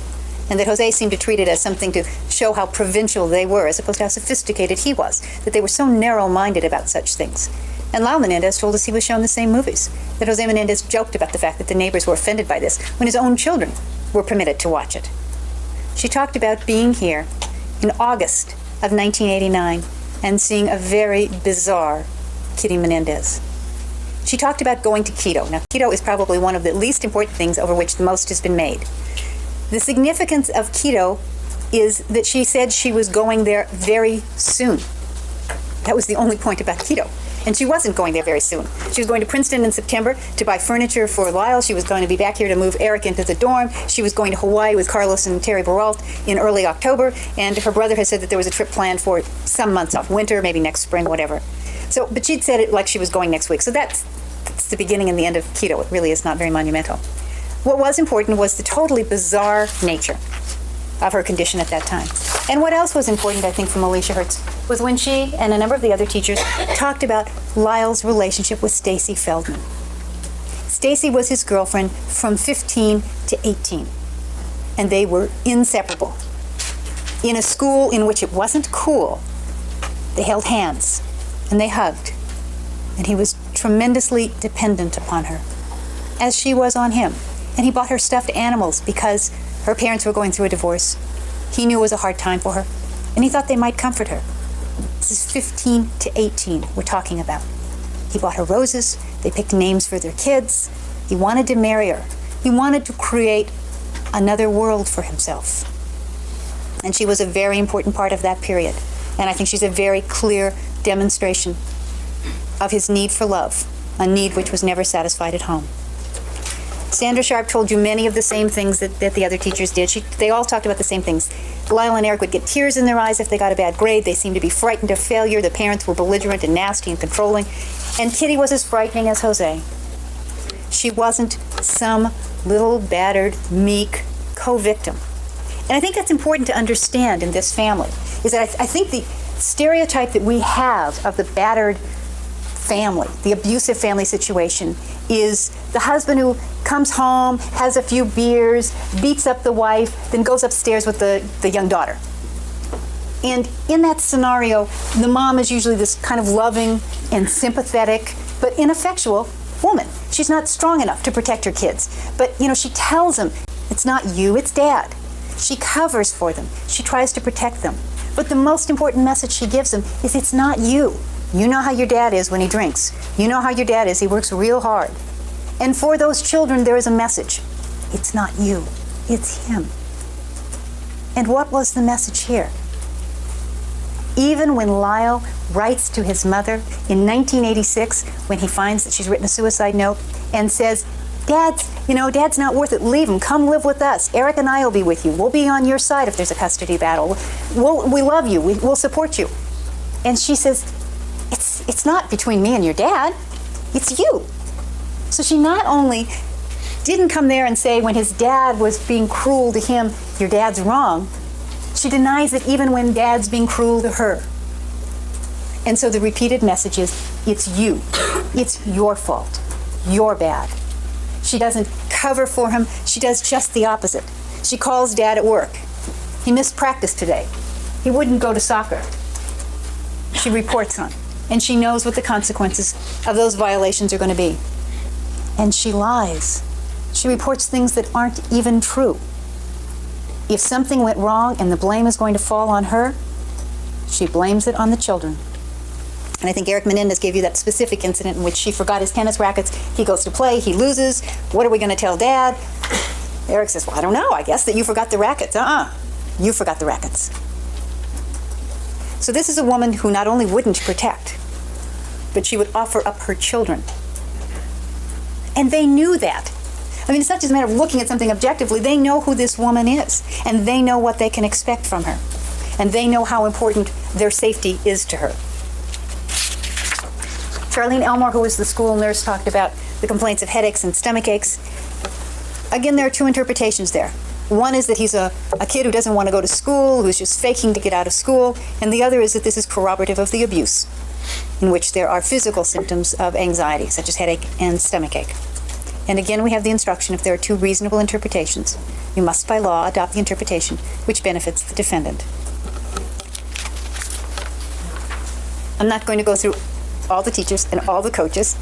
and that Jose seemed to treat it as something to show how provincial they were as opposed to how sophisticated he was, that they were so narrow-minded about such things. And Lyle Menendez told us he was shown the same movies, that Jose Menendez joked about the fact that the neighbors were offended by this when his own children were permitted to watch it. She talked about being here in August of 1989 and seeing a very bizarre Kitty Menendez. She talked about going to keto. Now, keto is probably one of the least important things over which the most has been made. The significance of keto is that she said she was going there very soon. That was the only point about keto. And she wasn't going there very soon. She was going to Princeton in September to buy furniture for Lyle. She was going to be back here to move Erik into the dorm. She was going to Hawaii with Carlos and Terry Baralt in early October. And her brother has said that there was a trip planned for some months off, winter, maybe next spring, whatever. So, but she'd said it like she was going next week. So that's the beginning and the end of keto. It really is not very monumental. What was important was the totally bizarre nature of her condition at that time. And what else was important, I think, from Alicia Hertz was when she and a number of the other teachers talked about Lyle's relationship with Stacy Feldman. Stacy was his girlfriend from 15 to 18, and they were inseparable. In a school in which it wasn't cool, they held hands and they hugged, and he was tremendously dependent upon her, as she was on him. And he bought her stuffed animals because her parents were going through a divorce. He knew it was a hard time for her, and he thought they might comfort her. This is 15 to 18 we're talking about. He bought her roses. They picked names for their kids. He wanted to marry her. He wanted to create another world for himself. And she was a very important part of that period. And I think she's a very clear demonstration of his need for love, a need which was never satisfied at home. Sandra Sharp told you many of the same things that the other teachers did. They all talked about the same things. Lyle and Erik would get tears in their eyes if they got a bad grade. They seemed to be frightened of failure. The parents were belligerent and nasty and controlling. And Kitty was as frightening as Jose. She wasn't some little battered, meek co-victim. And I think that's important to understand in this family, is that I think the stereotype that we have of the battered family, the abusive family situation, is the husband who comes home, has a few beers, beats up the wife, then goes upstairs with the young daughter. And in that scenario, the mom is usually this kind of loving and sympathetic, but ineffectual woman. She's not strong enough to protect her kids. But, she tells them, it's not you, it's dad. She covers for them. She tries to protect them. But the most important message she gives them is, it's not you. You know how your dad is when he drinks. You know how your dad is. He works real hard. And for those children, there is a message. It's not you. It's him. And what was the message here? Even when Lyle writes to his mother in 1986, when he finds that she's written a suicide note and says, Dad's not worth it. Leave him. Come live with us. Erik and I will be with you. We'll be on your side if there's a custody battle. We love you. We'll support you. And she says, it's not between me and your dad. It's you. So she not only didn't come there and say when his dad was being cruel to him, your dad's wrong, she denies it even when dad's being cruel to her. And so the repeated message is, it's you. It's your fault. You're bad. She doesn't cover for him. She does just the opposite. She calls dad at work. He missed practice today. He wouldn't go to soccer. She reports on him. And she knows what the consequences of those violations are going to be. And she lies. She reports things that aren't even true. If something went wrong and the blame is going to fall on her, she blames it on the children. And I think Erik Menendez gave you that specific incident in which she forgot his tennis rackets. He goes to play, he loses. What are we going to tell Dad? Erik says, well, I don't know. I guess that you forgot the rackets. You forgot the rackets. So this is a woman who not only wouldn't protect, but she would offer up her children. And they knew that. I mean, it's not just a matter of looking at something objectively. They know who this woman is, and they know what they can expect from her. And they know how important their safety is to her. Charlene Elmore, who was the school nurse, talked about the complaints of headaches and stomach aches. Again, there are two interpretations there. One is that he's a kid who doesn't want to go to school, who's just faking to get out of school, and the other is that this is corroborative of the abuse, in which there are physical symptoms of anxiety, such as headache and stomachache. And again, we have the instruction, if there are two reasonable interpretations, you must by law adopt the interpretation which benefits the defendant. I'm not going to go through all the teachers and all the coaches,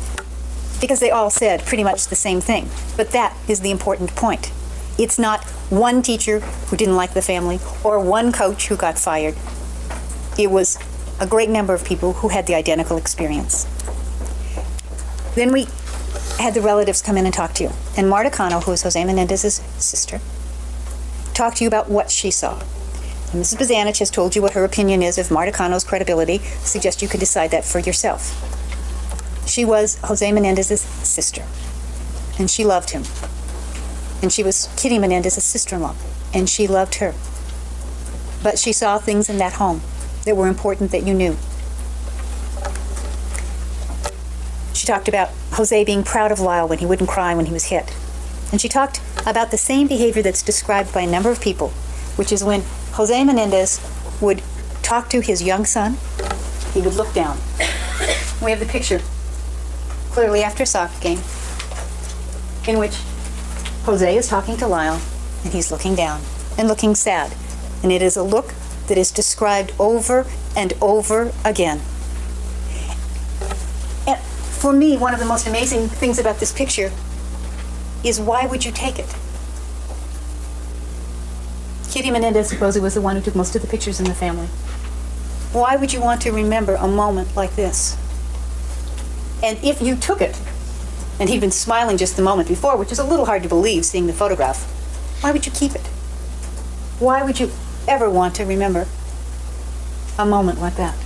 because they all said pretty much the same thing. But that is the important point. It's not one teacher who didn't like the family or one coach who got fired. It was a great number of people who had the identical experience. Then we had the relatives come in and talk to you. And Marta Cano, who is Jose Menendez's sister, talked to you about what she saw. And Mrs. Bazanich has told you what her opinion is of Marta Cano's credibility. Suggest you could decide that for yourself. She was Jose Menendez's sister, and she loved him. And she was Kitty Menendez's sister-in-law, and she loved her. But she saw things in that home that were important that you knew. She talked about Jose being proud of Lyle when he wouldn't cry when he was hit. And she talked about the same behavior that's described by a number of people, which is when Jose Menendez would talk to his young son, he would look down. We have the picture clearly after a soccer game in which Jose is talking to Lyle and he's looking down and looking sad. And it is a look that is described over and over again. And for me, one of the most amazing things about this picture is, why would you take it? Kitty Menendez supposedly was the one who took most of the pictures in the family. Why would you want to remember a moment like this? And if you took it, and he'd been smiling just the moment before, which is a little hard to believe seeing the photograph, why would you keep it? Why would you ever want to remember a moment like that?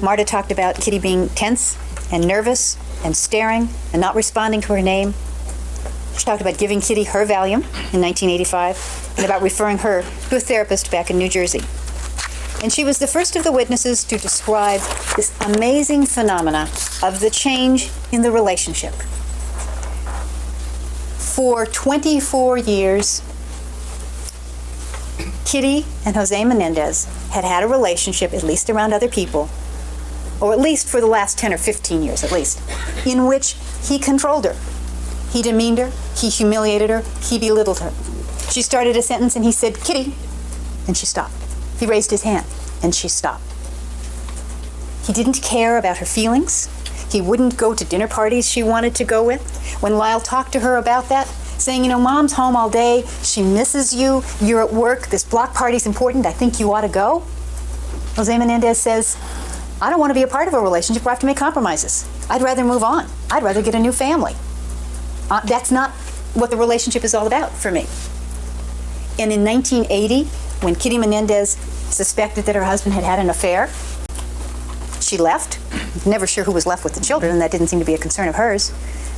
Marta talked about Kitty being tense and nervous and staring and not responding to her name. She talked about giving Kitty her Valium in 1985 and about referring her to a therapist back in New Jersey. And she was the first of the witnesses to describe this amazing phenomena of the change in the relationship. For 24 years, Kitty and Jose Menendez had had a relationship, at least around other people, or at least for the last 10 or 15 years at least, in which he controlled her. He demeaned her, he humiliated her, he belittled her. She started a sentence and he said, "Kitty," and she stopped. He raised his hand and she stopped. He didn't care about her feelings. He wouldn't go to dinner parties she wanted to go with. When Lyle talked to her about that, saying, Mom's home all day, she misses you, you're at work, this block party's important, I think you ought to go. Jose Menendez says, I don't want to be a part of a relationship where I have to make compromises. I'd rather move on. I'd rather get a new family. That's not what the relationship is all about for me. And in 1980, when Kitty Menendez suspected that her husband had had an affair, she left. Never sure who was left with the children, and that didn't seem to be a concern of hers.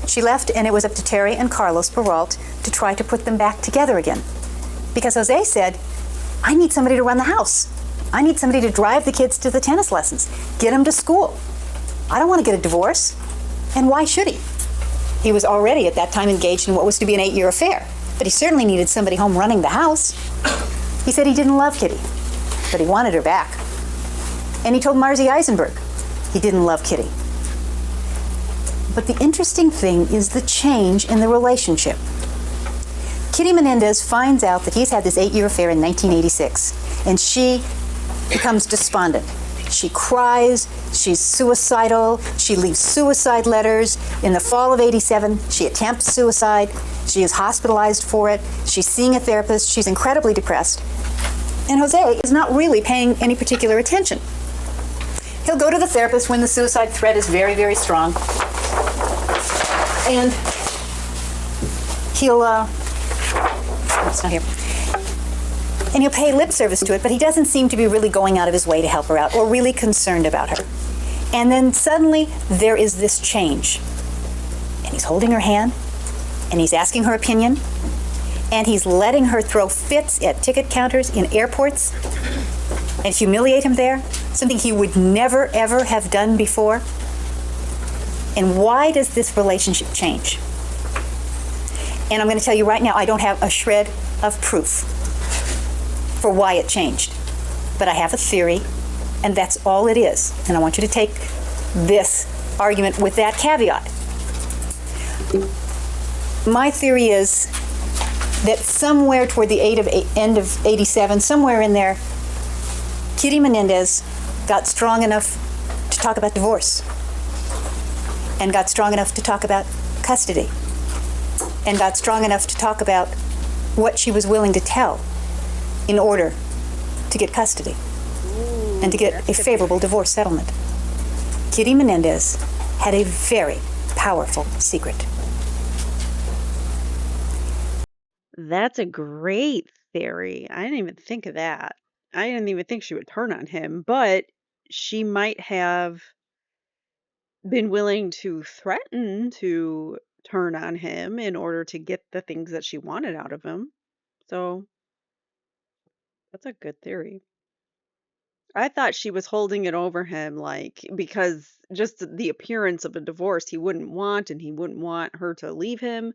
She left, and it was up to Terry and Carlos Peralt to try to put them back together again. Because Jose said, I need somebody to run the house. I need somebody to drive the kids to the tennis lessons, get them to school. I don't want to get a divorce. And why should he? He was already at that time engaged in what was to be an 8-year affair, but he certainly needed somebody home running the house. He said he didn't love Kitty, but he wanted her back. And he told Marzi Eisenberg he didn't love Kitty. But the interesting thing is the change in the relationship. Kitty Menendez finds out that he's had this 8-year affair in 1986, and she becomes despondent. She cries, she's suicidal, she leaves suicide letters. In the fall of 87, she attempts suicide. She is hospitalized for it. She's seeing a therapist. She's incredibly depressed. And Jose is not really paying any particular attention. He'll go to the therapist when the suicide threat is very, very strong. And he'll, it's not here. And he'll pay lip service to it, but he doesn't seem to be really going out of his way to help her out or really concerned about her. And then suddenly there is this change. And he's holding her hand, and he's asking her opinion, and he's letting her throw fits at ticket counters in airports and humiliate him there, something he would never, ever have done before. And why does this relationship change? And I'm going to tell you right now, I don't have a shred of proof for why it changed. But I have a theory, and that's all it is. And I want you to take this argument with that caveat. My theory is that somewhere toward the end of 87, somewhere in there, Kitty Menendez got strong enough to talk about divorce, and got strong enough to talk about custody, and got strong enough to talk about what she was willing to tell in order to get custody and to get a favorable divorce settlement. Kitty Menendez had a very powerful secret. That's a great theory. I didn't even think of that. I didn't even think she would turn on him, but she might have been willing to threaten to turn on him in order to get the things that she wanted out of him. So that's a good theory. I thought she was holding it over him, because just the appearance of a divorce he wouldn't want, and he wouldn't want her to leave him,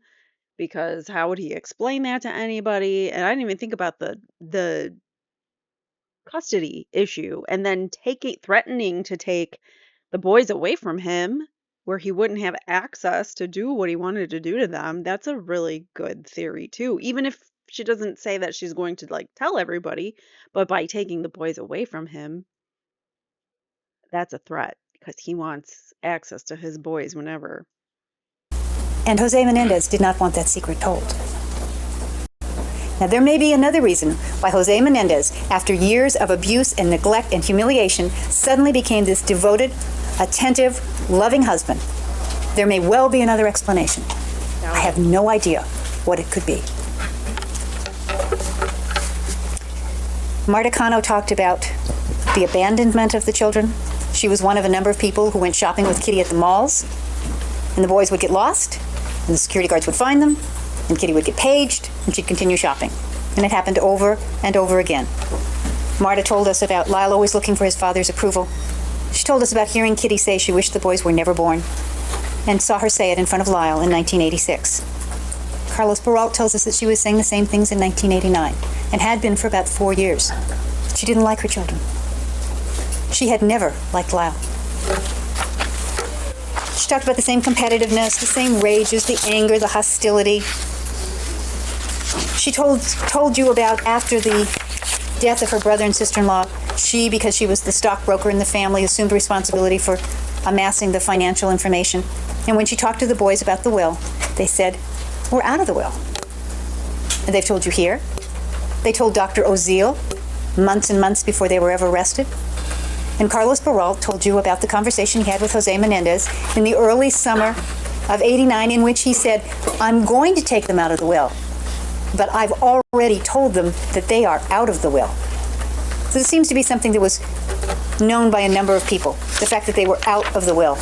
because how would he explain that to anybody? And I didn't even think about the custody issue, and then threatening to take the boys away from him where he wouldn't have access to do what he wanted to do to them. That's a really good theory too. Even if she doesn't say that she's going to tell everybody, but by taking the boys away from him, that's a threat because he wants access to his boys whenever. And Jose Menendez did not want that secret told. Now, there may be another reason why Jose Menendez, after years of abuse and neglect and humiliation, suddenly became this devoted, attentive, loving husband. There may well be another explanation. I have no idea what it could be. Marta Cano talked about the abandonment of the children. She was one of a number of people who went shopping with Kitty at the malls, and the boys would get lost, and the security guards would find them, and Kitty would get paged, and she'd continue shopping. And it happened over and over again. Marta told us about Lyle always looking for his father's approval. She told us about hearing Kitty say she wished the boys were never born, and saw her say it in front of Lyle in 1986. Carlos Peralt tells us that she was saying the same things in 1989 and had been for about 4 years. She didn't like her children. She had never liked Lyle. She talked about the same competitiveness, the same rages, the anger, the hostility. She told you about after the death of her brother and sister-in-law, she, because she was the stockbroker in the family, assumed responsibility for amassing the financial information. And when she talked to the boys about the will, they said, "We're out of the will." And they've told you here. They told Dr. Oziel months and months before they were ever arrested. And Carlos Peralt told you about the conversation he had with Jose Menendez in the early summer of '89, in which he said, "I'm going to take them out of the will, but I've already told them that they are out of the will." So this seems to be something that was known by a number of people, the fact that they were out of the will.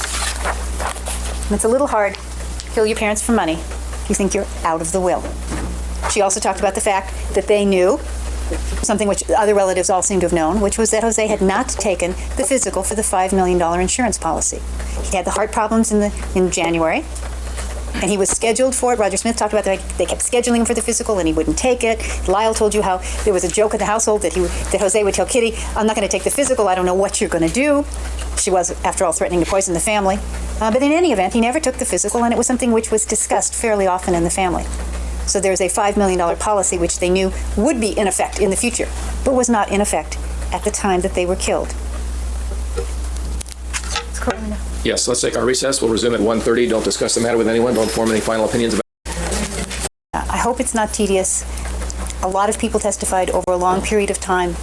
And it's a little hard to kill your parents for money if you think you're out of the will. She also talked about the fact that they knew, something which other relatives all seem to have known, which was that Jose had not taken the physical for the $5 million insurance policy. He had the heart problems in January, and he was scheduled for it. Roger Smith talked about that they kept scheduling him for the physical, and he wouldn't take it. Lyle told you how there was a joke in the household that Jose would tell Kitty, "I'm not going to take the physical. I don't know what you're going to do." She was, after all, threatening to poison the family. But in any event, he never took the physical, and it was something which was discussed fairly often in the family. So there's a $5 million policy which they knew would be in effect in the future, but was not in effect at the time that they were killed. Yes, let's take our recess. We'll resume at 1:30. Don't discuss the matter with anyone. Don't form any final opinions about it. I hope it's not tedious. A lot of people testified over a long period of time.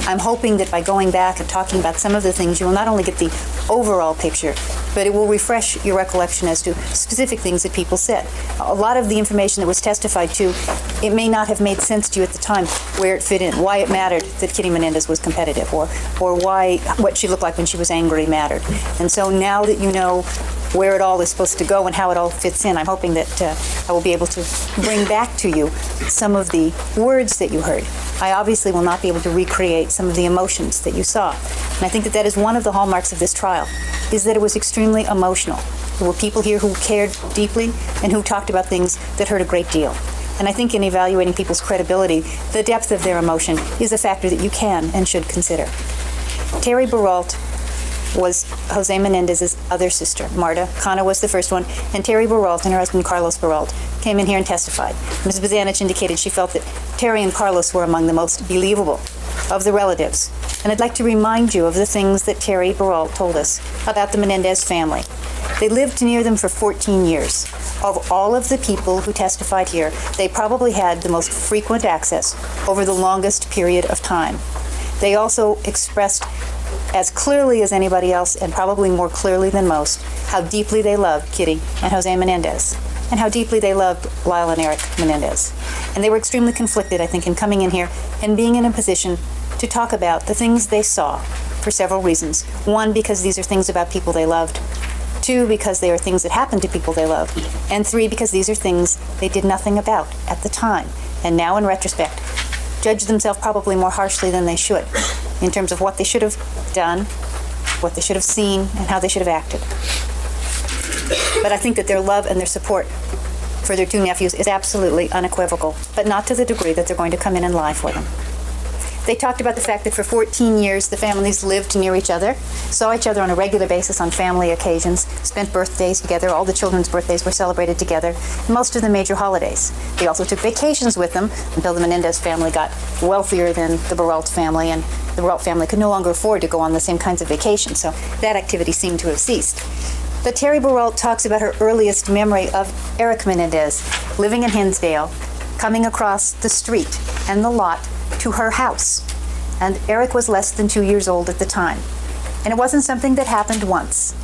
I'm hoping that by going back and talking about some of the things, you will not only get the overall picture, but it will refresh your recollection as to specific things that people said. A lot of the information that was testified to, it may not have made sense to you at the time where it fit in, why it mattered that Kitty Menendez was competitive, or why what she looked like when she was angry mattered. And so now that you know where it all is supposed to go and how it all fits in, I'm hoping that I will be able to bring back to you some of the words that you heard. I obviously will not be able to recreate some of the emotions that you saw. And I think that that is one of the hallmarks of this trial, is that it was extremely emotional. There were people here who cared deeply and who talked about things that hurt a great deal. And I think in evaluating people's credibility, the depth of their emotion is a factor that you can and should consider. Terry Peralt was Jose Menendez's other sister, Marta. Cana was the first one, and Terry Peralt and her husband Carlos Peralt came in here and testified. Ms. Bazanich indicated she felt that Terry and Carlos were among the most believable of the relatives. And I'd like to remind you of the things that Terry Peralt told us about the Menendez family. They lived near them for 14 years. Of all of the people who testified here, they probably had the most frequent access over the longest period of time. They also expressed as clearly as anybody else, and probably more clearly than most, how deeply they loved Kitty and Jose Menendez, and how deeply they loved Lyle and Erik Menendez. And they were extremely conflicted, I think, in coming in here and being in a position to talk about the things they saw for several reasons. One, because these are things about people they loved. Two, because they are things that happened to people they loved. And three, because these are things they did nothing about at the time, and now in retrospect, judge themselves probably more harshly than they should in terms of what they should have done, what they should have seen, and how they should have acted. But I think that their love and their support for their two nephews is absolutely unequivocal, but not to the degree that they're going to come in and lie for them. They talked about the fact that for 14 years the families lived near each other, saw each other on a regular basis on family occasions, spent birthdays together. All the children's birthdays were celebrated together, most of the major holidays. They also took vacations with them until the Menendez family got wealthier than the Peralt family, and the Peralt family could no longer afford to go on the same kinds of vacations, so that activity seemed to have ceased. But Terry Peralt talks about her earliest memory of Erik Menendez living in Hinsdale, coming across the street and the lot to her house. And Erik was less than 2 years old at the time. And it wasn't something that happened once.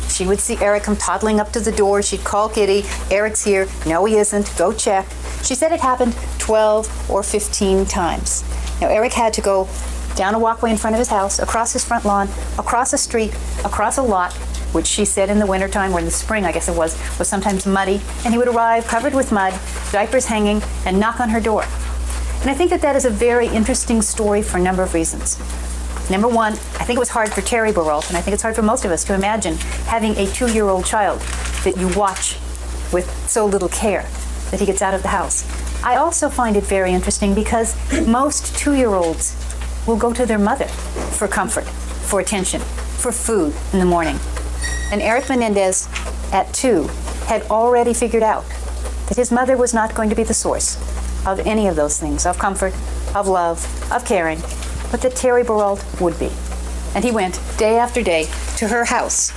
She would see Erik come toddling up to the door. She'd call Kitty, "Erik's here." "No, he isn't. Go check." She said it happened 12 or 15 times. Now, Erik had to go down a walkway in front of his house, across his front lawn, across a street, across a lot, which she said in the wintertime, or in the spring, I guess it was sometimes muddy. And he would arrive covered with mud, diapers hanging, and knock on her door. And I think that that is a very interesting story for a number of reasons. Number one, I think it was hard for Terry Peralt, and I think it's hard for most of us to imagine having a 2-year-old child that you watch with so little care. that he gets out of the house. I also find it very interesting because most 2-year-olds will go to their mother for comfort, for attention, for food in the morning. And Erik Menendez, at 2, had already figured out that his mother was not going to be the source of any of those things, of comfort, of love, of caring, but that Terry Bouralt would be. And he went day after day to her house,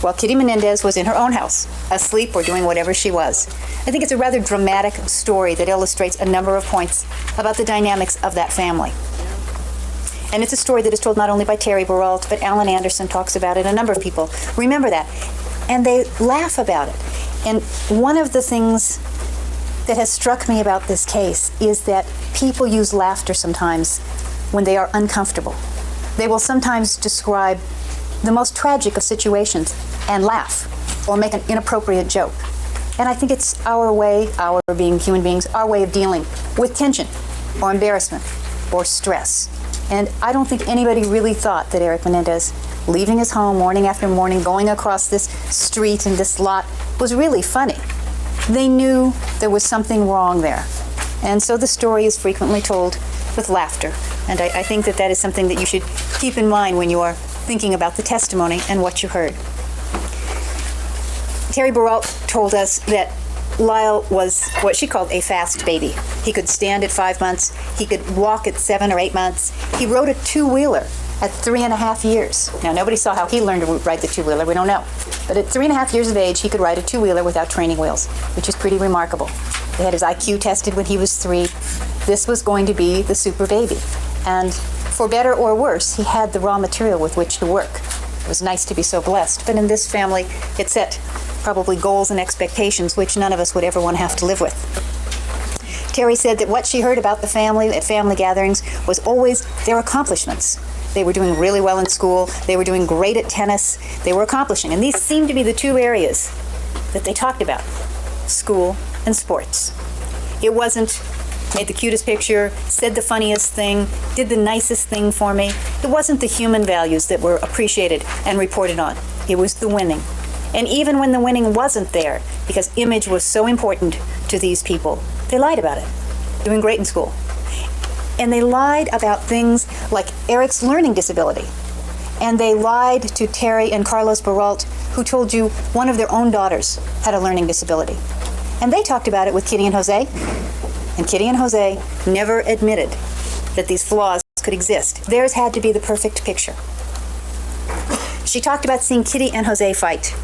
while Kitty Menendez was in her own house, asleep or doing whatever she was. I think it's a rather dramatic story that illustrates a number of points about the dynamics of that family. And it's a story that is told not only by Terry Bouralt, but Alan Anderson talks about it. A number of people remember that. And they laugh about it. And one of the things that has struck me about this case is that people use laughter sometimes when they are uncomfortable. They will sometimes describe the most tragic of situations and laugh or make an inappropriate joke. And I think it's our way, our being human beings, our way of dealing with tension or embarrassment or stress. And I don't think anybody really thought that Erik Menendez, leaving his home morning after morning, going across this street and this lot, was really funny. They knew there was something wrong there. And so the story is frequently told with laughter. And I think that that is something that you should keep in mind when you are thinking about the testimony and what you heard. Terry Bouralt told us that Lyle was what she called a fast baby. He could stand at 5 months. He could walk at 7 or 8 months. He rode a 2-wheeler at 3.5 years. Now, nobody saw how he learned to ride the 2-wheeler. We don't know. But at 3.5 years of age, he could ride a 2-wheeler without training wheels, which is pretty remarkable. They had his IQ tested when he was 3. This was going to be the super baby. And for better or worse, he had the raw material with which to work. It was nice to be so blessed. But in this family, it set probably goals and expectations which none of us would ever want to have to live with. Terry said that what she heard about the family at family gatherings was always their accomplishments. They were doing really well in school. They were doing great at tennis. They were accomplishing. And these seemed to be the 2 areas that they talked about, school and sports. It wasn't made the cutest picture, said the funniest thing, did the nicest thing for me. It wasn't the human values that were appreciated and reported on. It was the winning. And even when the winning wasn't there, because image was so important to these people, they lied about it. Doing great in school. And they lied about things like Erik's learning disability. And they lied to Terry and Carlos Bouralt, who told you one of their own daughters had a learning disability. And they talked about it with Kitty and Jose. And Kitty and Jose never admitted that these flaws could exist. Theirs had to be the perfect picture. She talked about seeing Kitty and Jose fight.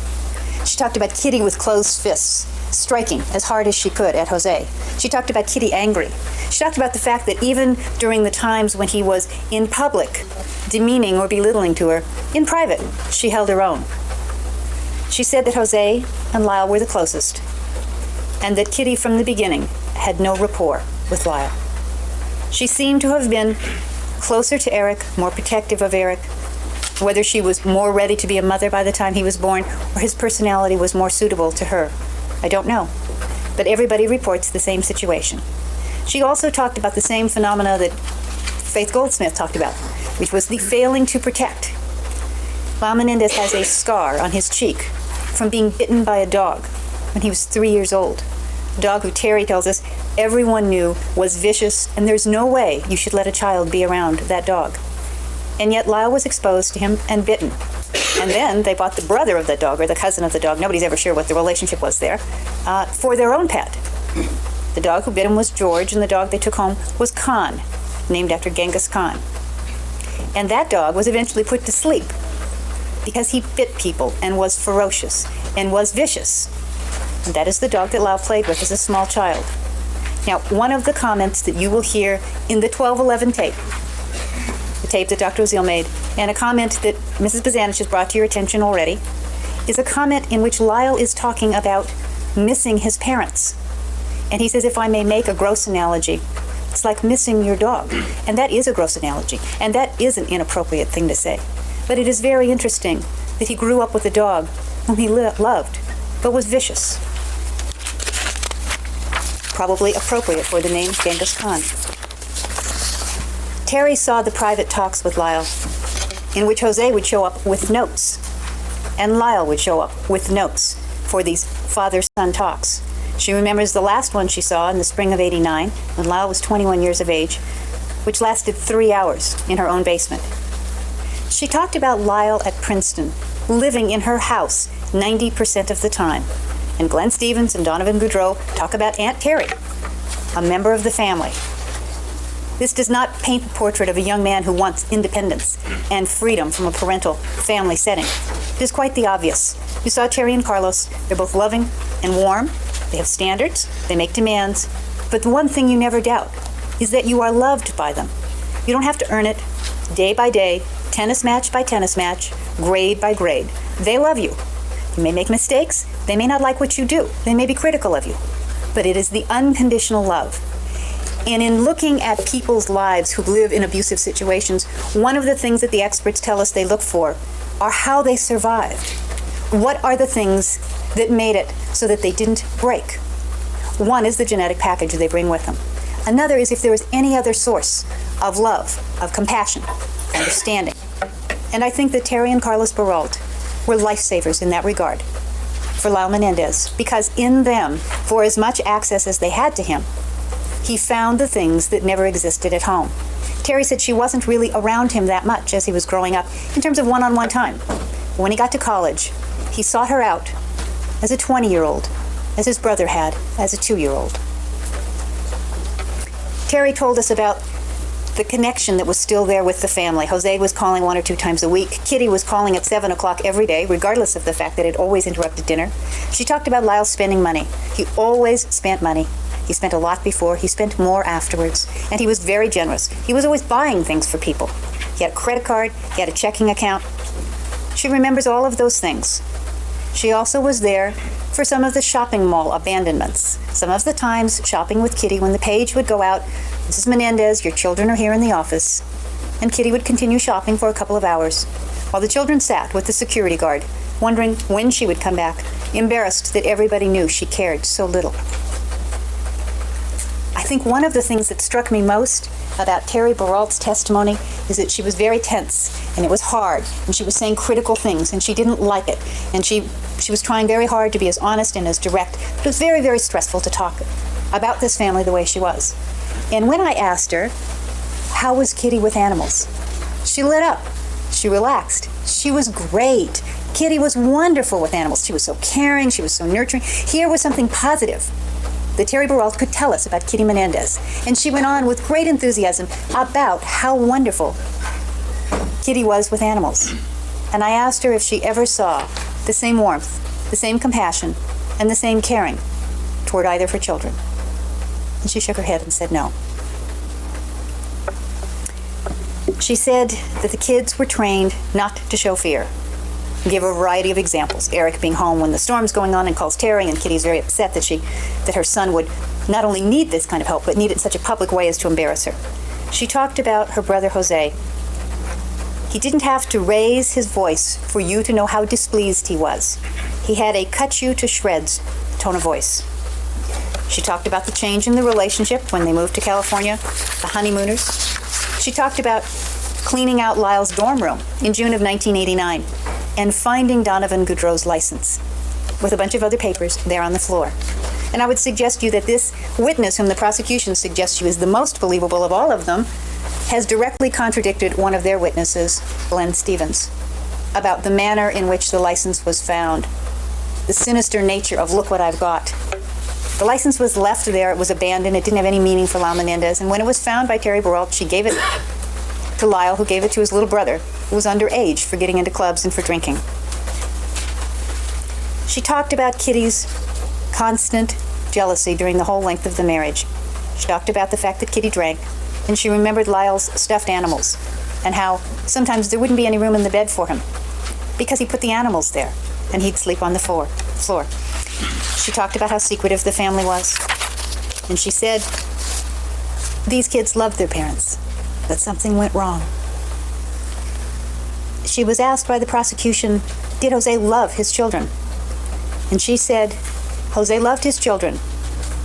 She talked about Kitty with closed fists, striking as hard as she could at Jose. She talked about Kitty angry. She talked about the fact that even during the times when he was in public, demeaning or belittling to her, in private, she held her own. She said that Jose and Lyle were the closest, and that Kitty from the beginning had no rapport with Lyle. She seemed to have been closer to Erik, more protective of Erik, whether she was more ready to be a mother by the time he was born or his personality was more suitable to her. I don't know. But everybody reports the same situation. She also talked about the same phenomena that Faith Goldsmith talked about, which was the failing to protect. Lyle Menendez has a scar on his cheek from being bitten by a dog when he was 3 years old. A dog who Terry tells us everyone knew was vicious, and there's no way you should let a child be around that dog. And yet Lyle was exposed to him and bitten. And then they bought the brother of the dog, or the cousin of the dog, nobody's ever sure what the relationship was there, for their own pet. The dog who bit him was George, and the dog they took home was Khan, named after Genghis Khan. And that dog was eventually put to sleep because he bit people and was ferocious and was vicious. And that is the dog that Lyle played with as a small child. Now, one of the comments that you will hear in the 1211 tape, the tape that Dr. Oziel made, and a comment that Mrs. Bazanich has brought to your attention already, is a comment in which Lyle is talking about missing his parents. And he says, if I may make a gross analogy, it's like missing your dog. And that is a gross analogy. And that is an inappropriate thing to say. But it is very interesting that he grew up with a dog whom he loved, but was vicious. Probably appropriate for the name Genghis Khan. Terry saw the private talks with Lyle, in which Jose would show up with notes, and Lyle would show up with notes for these father-son talks. She remembers the last one she saw in the spring of '89, when Lyle was 21 years of age, which lasted 3 hours in her own basement. She talked about Lyle at Princeton, living in her house 90% of the time. And Glenn Stevens and Donovan Goudreau talk about Aunt Terry, a member of the family. This does not paint the portrait of a young man who wants independence and freedom from a parental family setting. It is quite the obvious. You saw Terry and Carlos. They're both loving and warm. They have standards. They make demands. But the one thing you never doubt is that you are loved by them. You don't have to earn it. Day by day, tennis match by tennis match, grade by grade. They love you. You may make mistakes. They may not like what you do. They may be critical of you. But it is the unconditional love. And in looking at people's lives who live in abusive situations, one of the things that the experts tell us they look for are how they survived. What are the things that made it so that they didn't break? One is the genetic package they bring with them. Another is if there was any other source of love, of compassion, understanding. And I think that Terry and Carlos Baralt were lifesavers in that regard for Lyle Menendez, because in them, for as much access as they had to him, he found the things that never existed at home. Terry said she wasn't really around him that much as he was growing up in terms of one-on-one time. When he got to college, he sought her out as a 20-year-old, as his brother had as a 2-year-old. Terry told us about the connection that was still there with the family. Jose was calling 1 or 2 times a week. Kitty was calling at 7 o'clock every day, regardless of the fact that it always interrupted dinner. She talked about Lyle spending money. He always spent money. He spent a lot before. He spent more afterwards. And he was very generous. He was always buying things for people. He had a credit card. He had a checking account. She remembers all of those things. She also was there for some of the shopping mall abandonments. Some of the times shopping with Kitty when the page would go out, "Mrs. Menendez, your children are here in the office." And Kitty would continue shopping for a couple of hours, while the children sat with the security guard, wondering when she would come back, embarrassed that everybody knew she cared so little. I think one of the things that struck me most about Terry Baralt's testimony is that she was very tense, and it was hard, and she was saying critical things, and she didn't like it, and she was trying very hard to be as honest and as direct. But it was very, very stressful to talk about this family the way she was. And when I asked her, how was Kitty with animals? She lit up. She relaxed. She was great. Kitty was wonderful with animals. She was so caring. She was so nurturing. Here was something positive that Terry Baralt could tell us about Kitty Menendez. And she went on with great enthusiasm about how wonderful Kitty was with animals. And I asked her if she ever saw the same warmth, the same compassion, and the same caring toward either of her children. And she shook her head and said no. She said that the kids were trained not to show fear. And gave a variety of examples. Erik being home when the storm's going on and calls Terry, and Kitty's very upset that her son would not only need this kind of help, but need it in such a public way as to embarrass her. She talked about her brother Jose. He didn't have to raise his voice for you to know how displeased he was. He had a cut you to shreds tone of voice. She talked about the change in the relationship when they moved to California, the honeymooners. She talked about cleaning out Lyle's dorm room in June of 1989 and finding Donovan Goudreau's license with a bunch of other papers there on the floor. And I would suggest to you that this witness, whom the prosecution suggests you is the most believable of all of them, has directly contradicted one of their witnesses, Glenn Stevens, about the manner in which the license was found, the sinister nature of "look what I've got." The license was left there. It was abandoned. It didn't have any meaning for Lyle Menendez. And when it was found by Terry Baralt, she gave it to Lyle, who gave it to his little brother, who was underage for getting into clubs and for drinking. She talked about Kitty's constant jealousy during the whole length of the marriage. She talked about the fact that Kitty drank, and she remembered Lyle's stuffed animals and how sometimes there wouldn't be any room in the bed for him because he put the animals there and he'd sleep on the floor. She talked about how secretive the family was, and she said these kids loved their parents, but something went wrong. She was asked by the prosecution, did Jose love his children? And she said, Jose loved his children,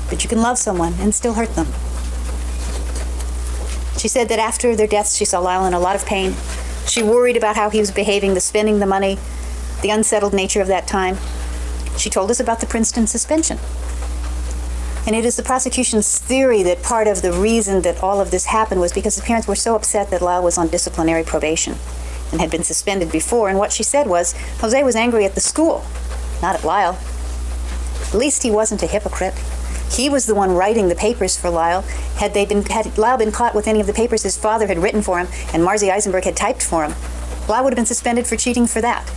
but you can love someone and still hurt them. She said that after their deaths, she saw Lyle in a lot of pain. She worried about how he was behaving, the spending the money, the unsettled nature of that time. She told us about the Princeton suspension. And it is the prosecution's theory that part of the reason that all of this happened was because the parents were so upset that Lyle was on disciplinary probation and had been suspended before. And what she said was, Jose was angry at the school, not at Lyle. At least he wasn't a hypocrite. He was the one writing the papers for Lyle. Had Lyle been caught with any of the papers his father had written for him and Marzi Eisenberg had typed for him, Lyle would have been suspended for cheating for that.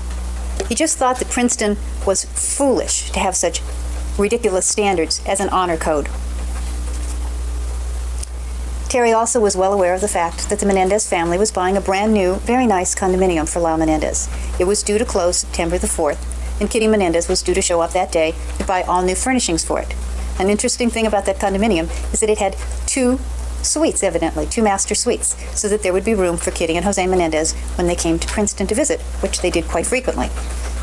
He just thought that Princeton was foolish to have such ridiculous standards as an honor code. Terry also was well aware of the fact that the Menendez family was buying a brand new, very nice condominium for Lyle Menendez. It was due to close September the 4th, and Kitty Menendez was due to show up that day to buy all new furnishings for it. An interesting thing about that condominium is that it had 2 suites, evidently, 2 master suites, so that there would be room for Kitty and Jose Menendez when they came to Princeton to visit, which they did quite frequently.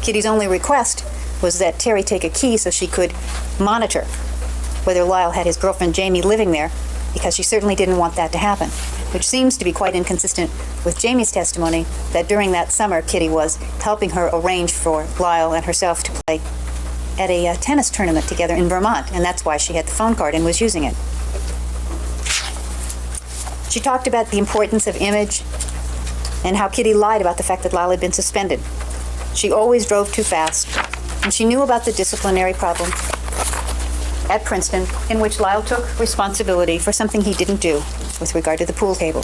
Kitty's only request was that Terry take a key so she could monitor whether Lyle had his girlfriend Jamie living there, because she certainly didn't want that to happen, which seems to be quite inconsistent with Jamie's testimony that during that summer Kitty was helping her arrange for Lyle and herself to play at a tennis tournament together in Vermont, and that's why she had the phone card and was using it. She talked about the importance of image and how Kitty lied about the fact that Lyle had been suspended. She always drove too fast, and she knew about the disciplinary problem at Princeton in which Lyle took responsibility for something he didn't do with regard to the pool table.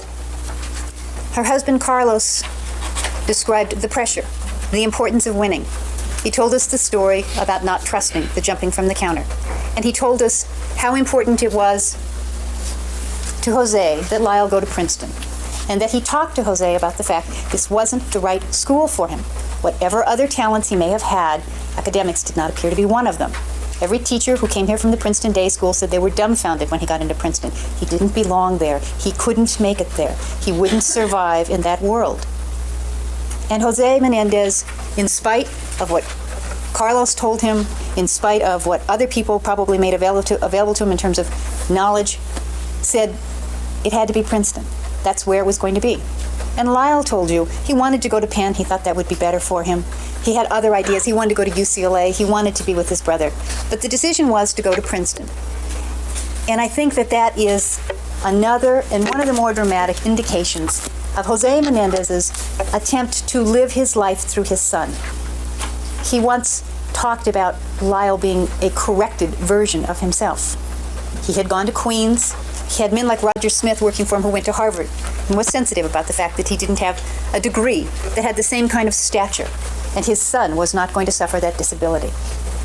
Her husband Carlos described the pressure, the importance of winning. He told us the story about not trusting the jumping from the counter, and he told us how important it was to Jose that Lyle go to Princeton, and that he talked to Jose about the fact this wasn't the right school for him. Whatever other talents he may have had, academics did not appear to be one of them. Every teacher who came here from the Princeton Day School said they were dumbfounded when he got into Princeton. He didn't belong there. He couldn't make it there. He wouldn't survive in that world. And Jose Menendez, in spite of what Carlos told him, in spite of what other people probably made available to him in terms of knowledge, said it had to be Princeton. That's where it was going to be. And Lyle told you he wanted to go to Penn. He thought that would be better for him. He had other ideas. He wanted to go to UCLA. He wanted to be with his brother. But the decision was to go to Princeton. And I think that that is another and one of the more dramatic indications of Jose Menendez's attempt to live his life through his son. He once talked about Lyle being a corrected version of himself. He had gone to Queens. He had men like Roger Smith working for him who went to Harvard and was sensitive about the fact that he didn't have a degree that had the same kind of stature, and his son was not going to suffer that disability.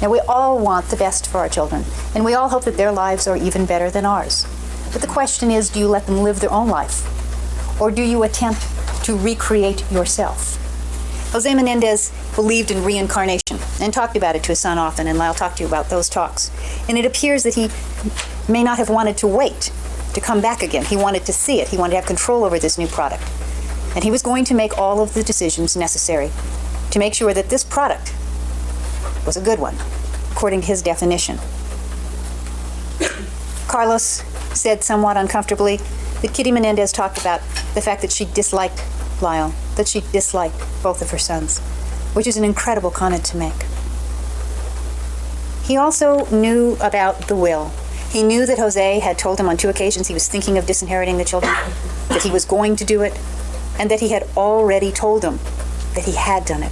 Now, we all want the best for our children, and we all hope that their lives are even better than ours. But the question is, do you let them live their own life, or do you attempt to recreate yourself? Jose Menendez believed in reincarnation and talked about it to his son often, and Lyle talked to you about those talks. And it appears that he may not have wanted to wait to come back again. He wanted to see it. He wanted to have control over this new product. And he was going to make all of the decisions necessary to make sure that this product was a good one, according to his definition. Carlos said somewhat uncomfortably that Kitty Menendez talked about the fact that she disliked Lyle, that she disliked both of her sons, which is an incredible comment to make. He also knew about the will. He knew that Jose had told him on 2 occasions he was thinking of disinheriting the children, that he was going to do it, and that he had already told him that he had done it.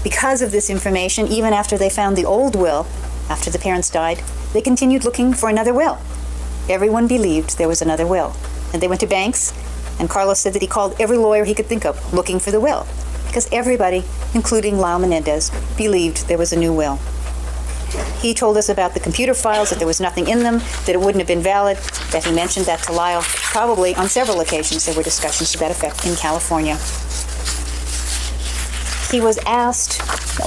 Because of this information, even after they found the old will, after the parents died, they continued looking for another will. Everyone believed there was another will. And they went to banks, and Carlos said that he called every lawyer he could think of looking for the will, because everybody, including Lyle Menendez, believed there was a new will. He told us about the computer files, that there was nothing in them, that it wouldn't have been valid, that he mentioned that to Lyle. Probably on several occasions there were discussions to that effect in California. He was asked,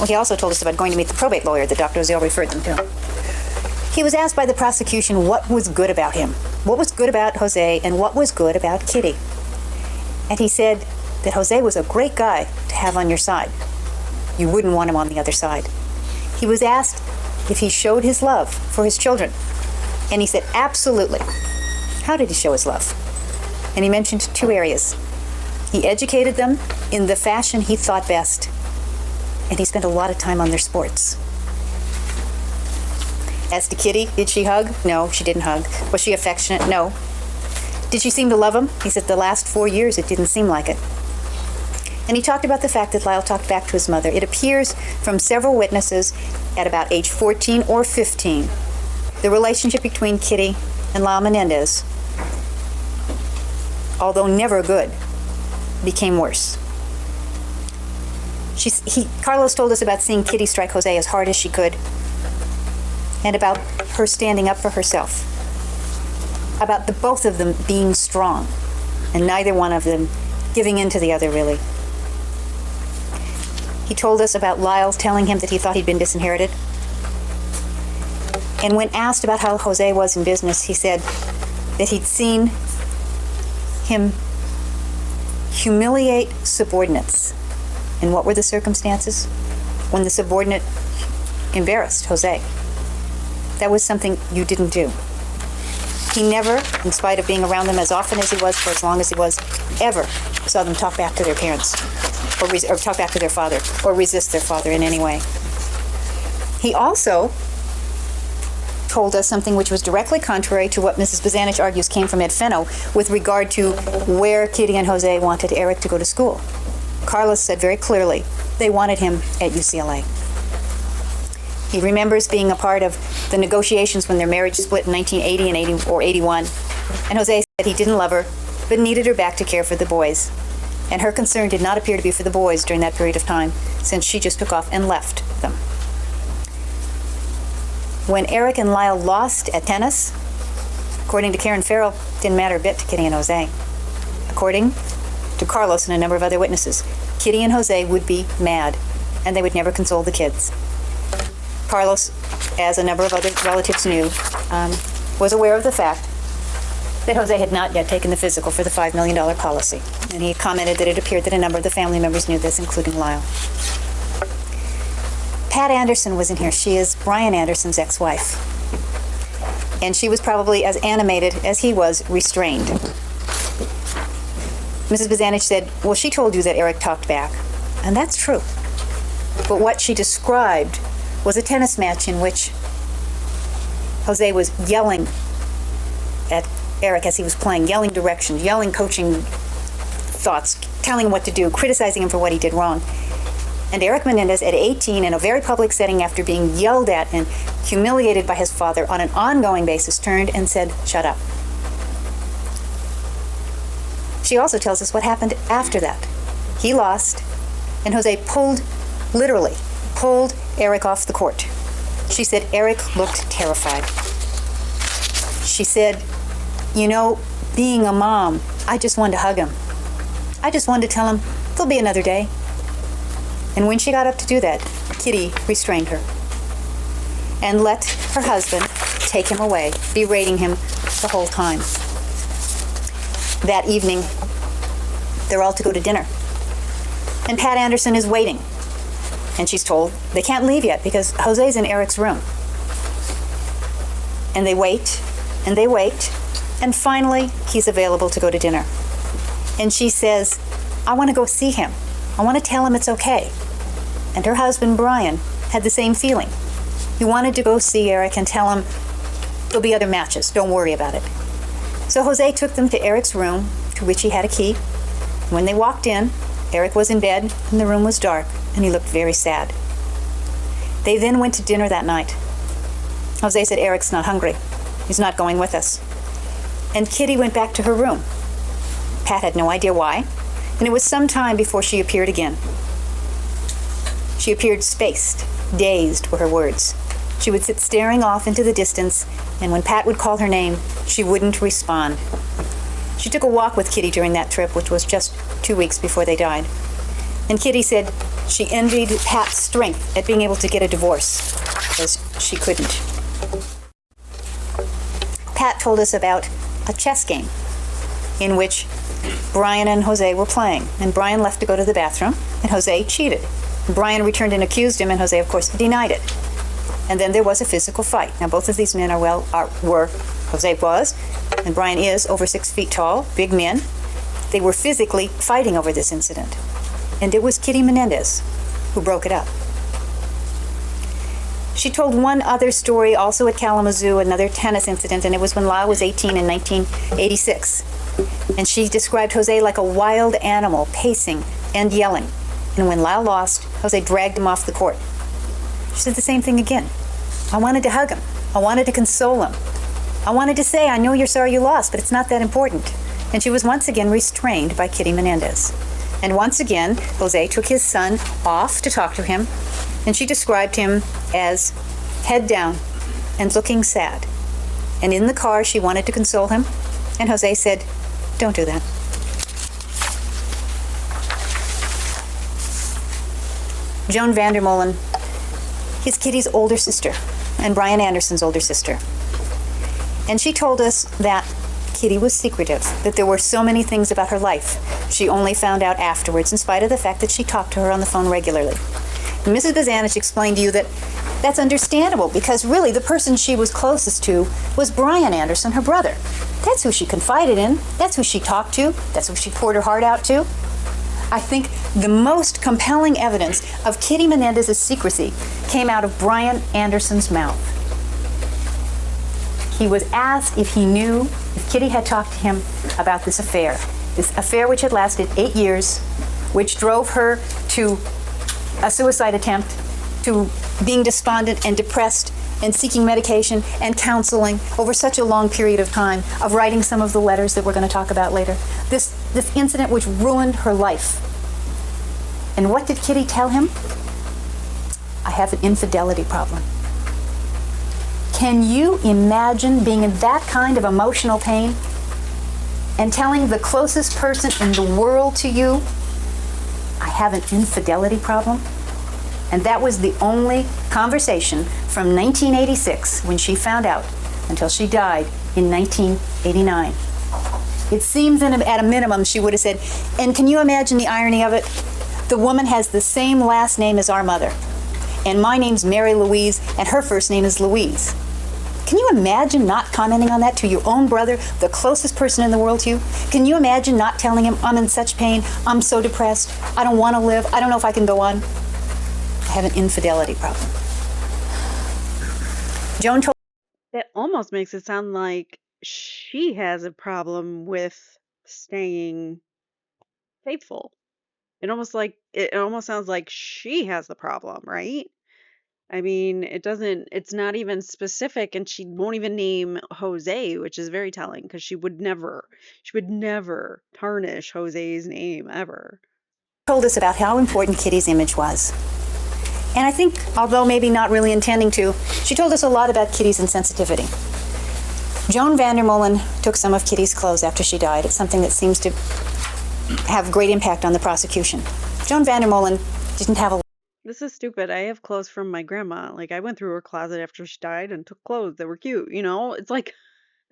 he also told us about going to meet the probate lawyer that Dr. Ozell referred them to. He was asked by the prosecution what was good about him, what was good about Jose, and what was good about Kitty. And he said that Jose was a great guy to have on your side. You wouldn't want him on the other side. He was asked if he showed his love for his children. And he said, absolutely. How did he show his love? And he mentioned 2 areas. He educated them in the fashion he thought best, and he spent a lot of time on their sports. As to Kitty, did she hug? No, she didn't hug. Was she affectionate? No. Did she seem to love him? He said the last 4 years it didn't seem like it. And he talked about the fact that Lyle talked back to his mother. It appears from several witnesses at about age 14 or 15, the relationship between Kitty and Lyle Menendez, although never good, became worse. Carlos told us about seeing Kitty strike Jose as hard as she could, and about her standing up for herself, about the both of them being strong, and neither one of them giving in to the other, really. He told us about Lyle telling him that he thought he'd been disinherited. And when asked about how Jose was in business, he said that he'd seen him humiliate subordinates. And what were the circumstances? When the subordinate embarrassed Jose. That was something you didn't do. He never, in spite of being around them as often as he was for as long as he was, ever saw them talk back to their parents, or talk back to their father, or resist their father in any way. He also told us something which was directly contrary to what Mrs. Bazanich argues came from Ed Fenno with regard to where Kitty and Jose wanted Erik to go to school. Carlos said very clearly they wanted him at UCLA. He remembers being a part of the negotiations when their marriage split in 1980 or 81, and Jose said he didn't love her, but needed her back to care for the boys. And her concern did not appear to be for the boys during that period of time, since she just took off and left them. When Erik and Lyle lost at tennis, according to Karen Farrell, didn't matter a bit to Kitty and Jose. According to Carlos and a number of other witnesses, Kitty and Jose would be mad, and they would never console the kids. Carlos, as a number of other relatives knew, was aware of the fact that Jose had not yet taken the physical for the $5 million policy. And he commented that it appeared that a number of the family members knew this, including Lyle. Pat Anderson was in here. She is Brian Anderson's ex-wife. And she was probably as animated as he was restrained. Mrs. Bazanich said, well, she told you that Erik talked back. And that's true. But what she described was a tennis match in which Jose was yelling at Erik as he was playing, yelling directions, yelling coaching thoughts, telling him what to do, criticizing him for what he did wrong. And Erik Menendez, at 18, in a very public setting after being yelled at and humiliated by his father on an ongoing basis, turned and said, shut up. She also tells us what happened after that. He lost, and Jose literally pulled Erik off the court. She said Erik looked terrified. She said, you know, being a mom, I just wanted to hug him. I just wanted to tell him, there'll be another day. And when she got up to do that, Kitty restrained her and let her husband take him away, berating him the whole time. That evening, they're all to go to dinner. And Pat Anderson is waiting. And she's told they can't leave yet because Jose's in Erik's room. And they wait, and they wait, and finally he's available to go to dinner. And she says, I want to go see him. I want to tell him it's okay. And her husband, Brian, had the same feeling. He wanted to go see Erik and tell him there'll be other matches. Don't worry about it. So Jose took them to Erik's room, to which he had a key. When they walked in, Erik was in bed and the room was dark, and he looked very sad. They then went to dinner that night. Jose said, Erik's not hungry. He's not going with us. And Kitty went back to her room. Pat had no idea why, and it was some time before she appeared again. She appeared spaced, dazed were her words. She would sit staring off into the distance, and when Pat would call her name, she wouldn't respond. She took a walk with Kitty during that trip, which was just 2 weeks before they died. And Kitty said she envied Pat's strength at being able to get a divorce, because she couldn't. Pat told us about a chess game in which Brian and Jose were playing, and Brian left to go to the bathroom, and Jose cheated. Brian returned and accused him, and Jose, of course, denied it. And then there was a physical fight. Now, both of these men were, Jose was, and Brian is, over 6 feet tall, big men. They were physically fighting over this incident. And it was Kitty Menendez who broke it up. She told one other story also at Kalamazoo, another tennis incident, and it was when Lyle was 18 in 1986. And she described Jose like a wild animal, pacing and yelling. And when Lyle lost, Jose dragged him off the court. She said the same thing again. I wanted to hug him. I wanted to console him. I wanted to say, I know you're sorry you lost, but it's not that important. And she was once again restrained by Kitty Menendez. And once again, Jose took his son off to talk to him, and she described him as head down and looking sad. And in the car, she wanted to console him, and Jose said, don't do that. Joan Vandermolen is Kitty's older sister, and Brian Anderson's older sister. And she told us that Kitty was secretive, that there were so many things about her life she only found out afterwards, in spite of the fact that she talked to her on the phone regularly. And Mrs. Bazanich explained to you that that's understandable, because really the person she was closest to was Brian Anderson, her brother. That's who she confided in. That's who she talked to. That's who she poured her heart out to. I think the most compelling evidence of Kitty Menendez's secrecy came out of Brian Anderson's mouth. He was asked if he knew if Kitty had talked to him about this affair which had lasted 8 years, which drove her to a suicide attempt, to being despondent and depressed and seeking medication and counseling over such a long period of time, of writing some of the letters that we're going to talk about later. This incident which ruined her life. And what did Kitty tell him? I have an infidelity problem. Can you imagine being in that kind of emotional pain and telling the closest person in the world to you, I have an infidelity problem? And that was the only conversation from 1986, when she found out, until she died in 1989. It seems at a minimum she would have said, and can you imagine the irony of it? The woman has the same last name as our mother. And my name's Mary Louise, and her first name is Louise. Can you imagine not commenting on that to your own brother, the closest person in the world to you? Can you imagine not telling him, I'm in such pain, I'm so depressed, I don't want to live, I don't know if I can go on? I have an infidelity problem. Joan told... That almost makes it sound like she has a problem with staying faithful. It almost sounds like she has the problem, right? I mean, it's not even specific, and she won't even name Jose, which is very telling, because she would never tarnish Jose's name ever. Told us about how important Kitty's image was. And I think, although maybe not really intending to, she told us a lot about Kitty's insensitivity. Joan Vandermolen took some of Kitty's clothes after she died. It's something that seems to have great impact on the prosecution. Joan Vandermolen didn't have a... This is stupid. I have clothes from my grandma. Like, I went through her closet after she died and took clothes that were cute, you know? It's like,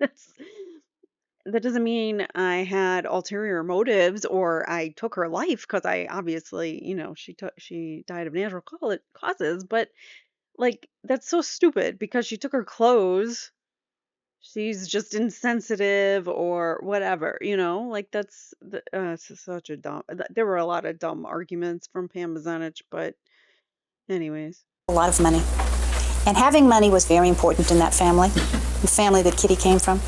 that doesn't mean I had ulterior motives or I took her life, because I obviously, she died of natural causes, but like, that's so stupid, because she took her clothes. She's just insensitive or whatever, like it's such a dumb, there were a lot of dumb arguments from Pam Bazanich, but anyways. A lot of money. And having money was very important in that family, the family that Kitty came from.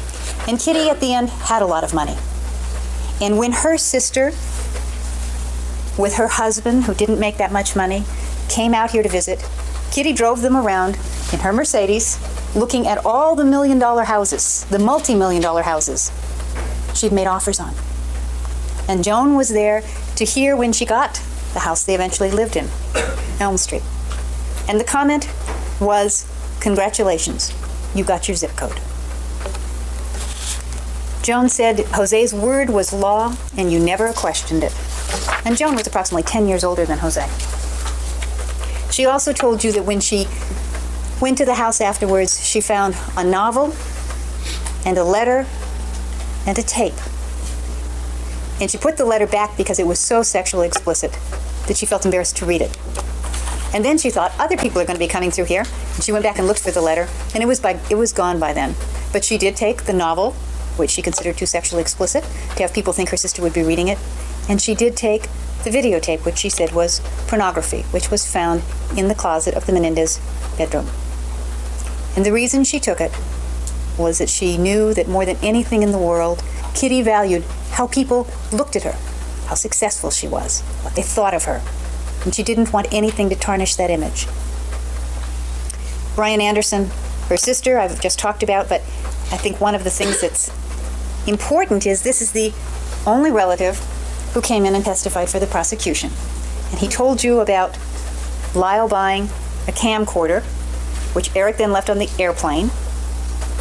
And Kitty, at the end, had a lot of money. And when her sister, with her husband, who didn't make that much money, came out here to visit, Kitty drove them around in her Mercedes, looking at all the million-dollar houses, the multi-million-dollar houses she'd made offers on. And Joan was there to hear when she got the house they eventually lived in, Elm Street. And the comment was, congratulations, you got your zip code. Joan said Jose's word was law and you never questioned it. And Joan was approximately 10 years older than Jose. She also told you that when she went to the house afterwards, she found a novel and a letter and a tape. And she put the letter back because it was so sexually explicit that she felt embarrassed to read it. And then she thought, other people are going to be coming through here. And she went back and looked for the letter, and it was gone by then. But she did take the novel, which she considered too sexually explicit, to have people think her sister would be reading it. And she did take the videotape, which she said was pornography, which was found in the closet of the Menendez bedroom. And the reason she took it was that she knew that more than anything in the world, Kitty valued how people looked at her, how successful she was, what they thought of her. And she didn't want anything to tarnish that image. Brian Anderson, her sister, I've just talked about, but I think one of the things that's important is this is the only relative who came in and testified for the prosecution. And he told you about Lyle buying a camcorder, which Erik then left on the airplane,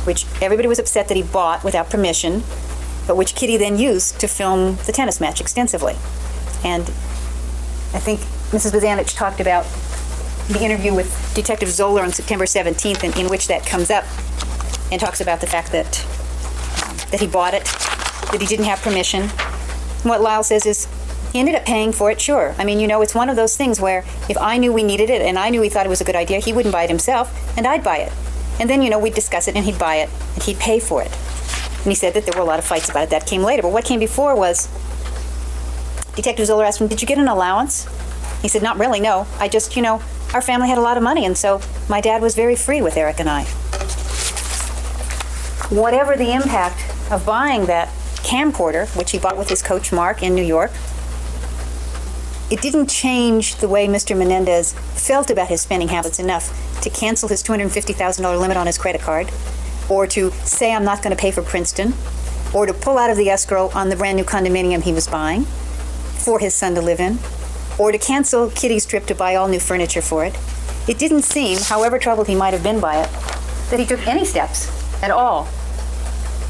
which everybody was upset that he bought without permission, but which Kitty then used to film the tennis match extensively. And I think Mrs. Bozanich talked about the interview with Detective Zoller on September 17th, in which that comes up, and talks about the fact that he bought it, that he didn't have permission. And what Lyle says is, he ended up paying for it, sure. I mean, it's one of those things where if I knew we needed it and I knew he thought it was a good idea, he wouldn't buy it himself, and I'd buy it. And then, we'd discuss it, and he'd buy it, and he'd pay for it. And he said that there were a lot of fights about it. That came later. But what came before was, Detective Zoller asked him, did you get an allowance? He said, not really, no. I just, our family had a lot of money, and so my dad was very free with Erik and I. Whatever the impact of buying that camcorder, which he bought with his coach Mark in New York, it didn't change the way Mr. Menendez felt about his spending habits enough to cancel his $250,000 limit on his credit card, or to say I'm not going to pay for Princeton, or to pull out of the escrow on the brand new condominium he was buying for his son to live in, or to cancel Kitty's trip to buy all new furniture for it. It didn't seem, however troubled he might have been by it, that he took any steps at all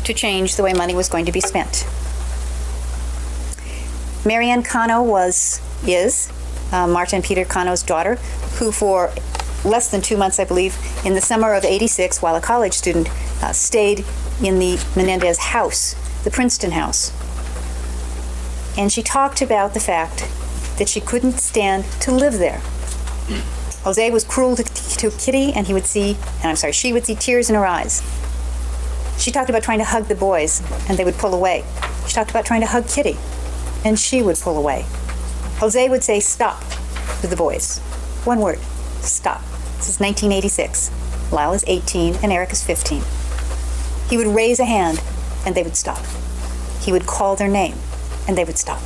to change the way money was going to be spent. Marianne Cano is Marta and Peter Cano's daughter, who for less than 2 months, I believe, in the summer of '86, while a college student, stayed in the Menendez house, the Princeton house. And she talked about the fact that she couldn't stand to live there. Jose was cruel to Kitty, and she would see tears in her eyes. She talked about trying to hug the boys, and they would pull away. She talked about trying to hug Kitty, and she would pull away. Jose would say, stop, to the boys. One word, stop. This is 1986. Lyle is 18, and Erik is 15. He would raise a hand, and they would stop. He would call their name, and they would stop.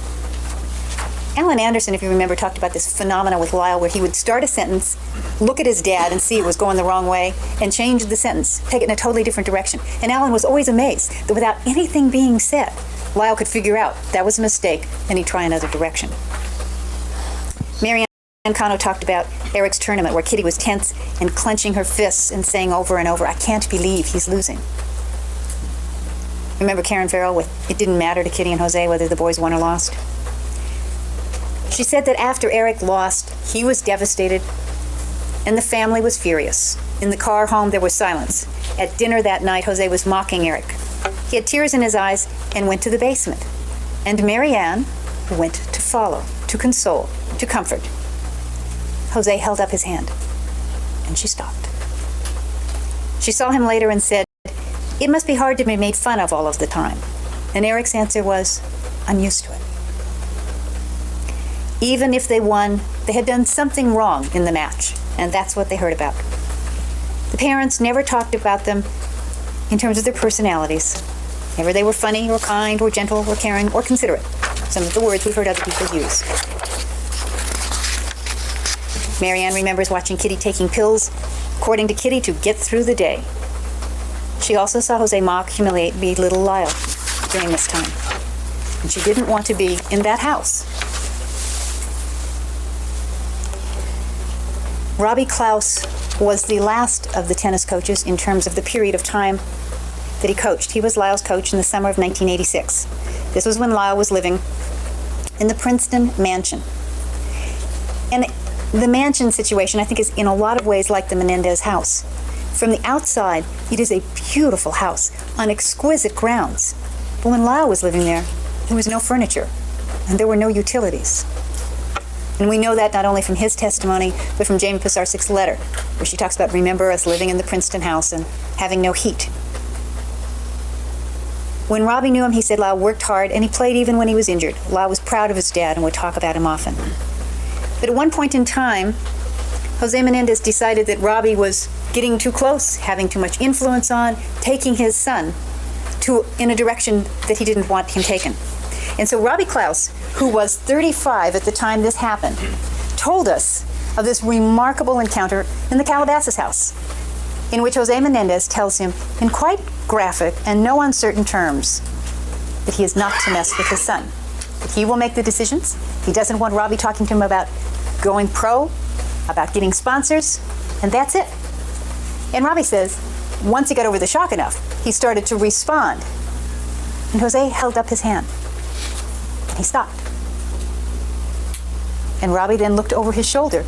Alan Anderson, if you remember, talked about this phenomena with Lyle where he would start a sentence, look at his dad and see it was going the wrong way, and change the sentence, take it in a totally different direction. And Alan was always amazed that without anything being said, Lyle could figure out that was a mistake, and he'd try another direction. Marianne Cano talked about Erik's tournament where Kitty was tense and clenching her fists and saying over and over, I can't believe he's losing. Remember Karen Farrell with, it didn't matter to Kitty and Jose whether the boys won or lost? She said that after Erik lost, he was devastated, and the family was furious. In the car home, there was silence. At dinner that night, Jose was mocking Erik. He had tears in his eyes and went to the basement. And Marianne went to follow, to console, to comfort. Jose held up his hand, and she stopped. She saw him later and said, it must be hard to be made fun of all of the time. And Erik's answer was, I'm used to it. Even if they won, they had done something wrong in the match, and that's what they heard about. The parents never talked about them in terms of their personalities. Never they were funny or kind or gentle or caring or considerate. Some of the words we've heard other people use. Marianne remembers watching Kitty taking pills, according to Kitty, to get through the day. She also saw Jose mock, humiliate, belittle Lyle during this time. And she didn't want to be in that house. Robbie Klaus was the last of the tennis coaches in terms of the period of time that he coached. He was Lyle's coach in the summer of 1986. This was when Lyle was living in the Princeton mansion. And the mansion situation, I think, is in a lot of ways like the Menendez house. From the outside, it is a beautiful house on exquisite grounds. But when Lyle was living there was no furniture, and there were no utilities. And we know that not only from his testimony, but from Jamie Pisarcik's letter, where she talks about, remember us living in the Princeton house and having no heat. When Robbie knew him, he said Lyle worked hard, and he played even when he was injured. Lyle was proud of his dad and would talk about him often. But at one point in time, Jose Menendez decided that Robbie was getting too close, having too much influence on, taking his son in a direction that he didn't want him taken. And so Robbie Klaus, who was 35 at the time this happened, told us of this remarkable encounter in the Calabasas house, in which Jose Menendez tells him in quite graphic and no uncertain terms that he is not to mess with his son. That he will make the decisions. He doesn't want Robbie talking to him about going pro, about getting sponsors, and that's it. And Robbie says, once he got over the shock enough, he started to respond. And Jose held up his hand. And he stopped. And Robbie then looked over his shoulder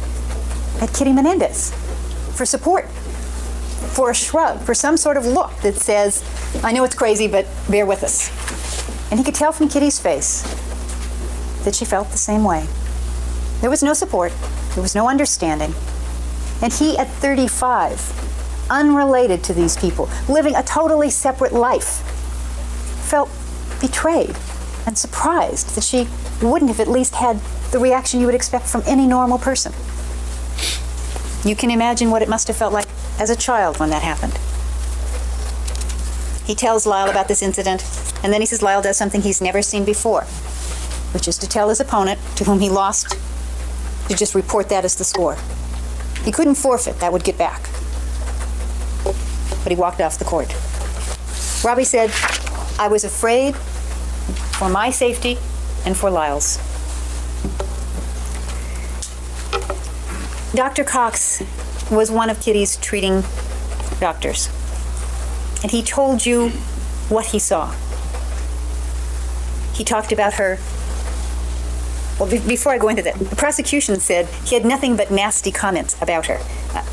at Kitty Menendez for support, for a shrug, for some sort of look that says, I know it's crazy, but bear with us. And he could tell from Kitty's face that she felt the same way. There was no support. There was no understanding. And he, at 35, unrelated to these people, living a totally separate life, felt betrayed and surprised that she wouldn't have at least had the reaction you would expect from any normal person. You can imagine what it must have felt like as a child when that happened. He tells Lyle about this incident, and then he says Lyle does something he's never seen before, which is to tell his opponent, to whom he lost, to just report that as the score. He couldn't forfeit, that would get back. But he walked off the court. Robbie said, I was afraid for my safety and for Lyle's. Dr. Cox was one of Kitty's treating doctors, and he told you what he saw. He talked about her. Well, before I go into that, the prosecution said he had nothing but nasty comments about her.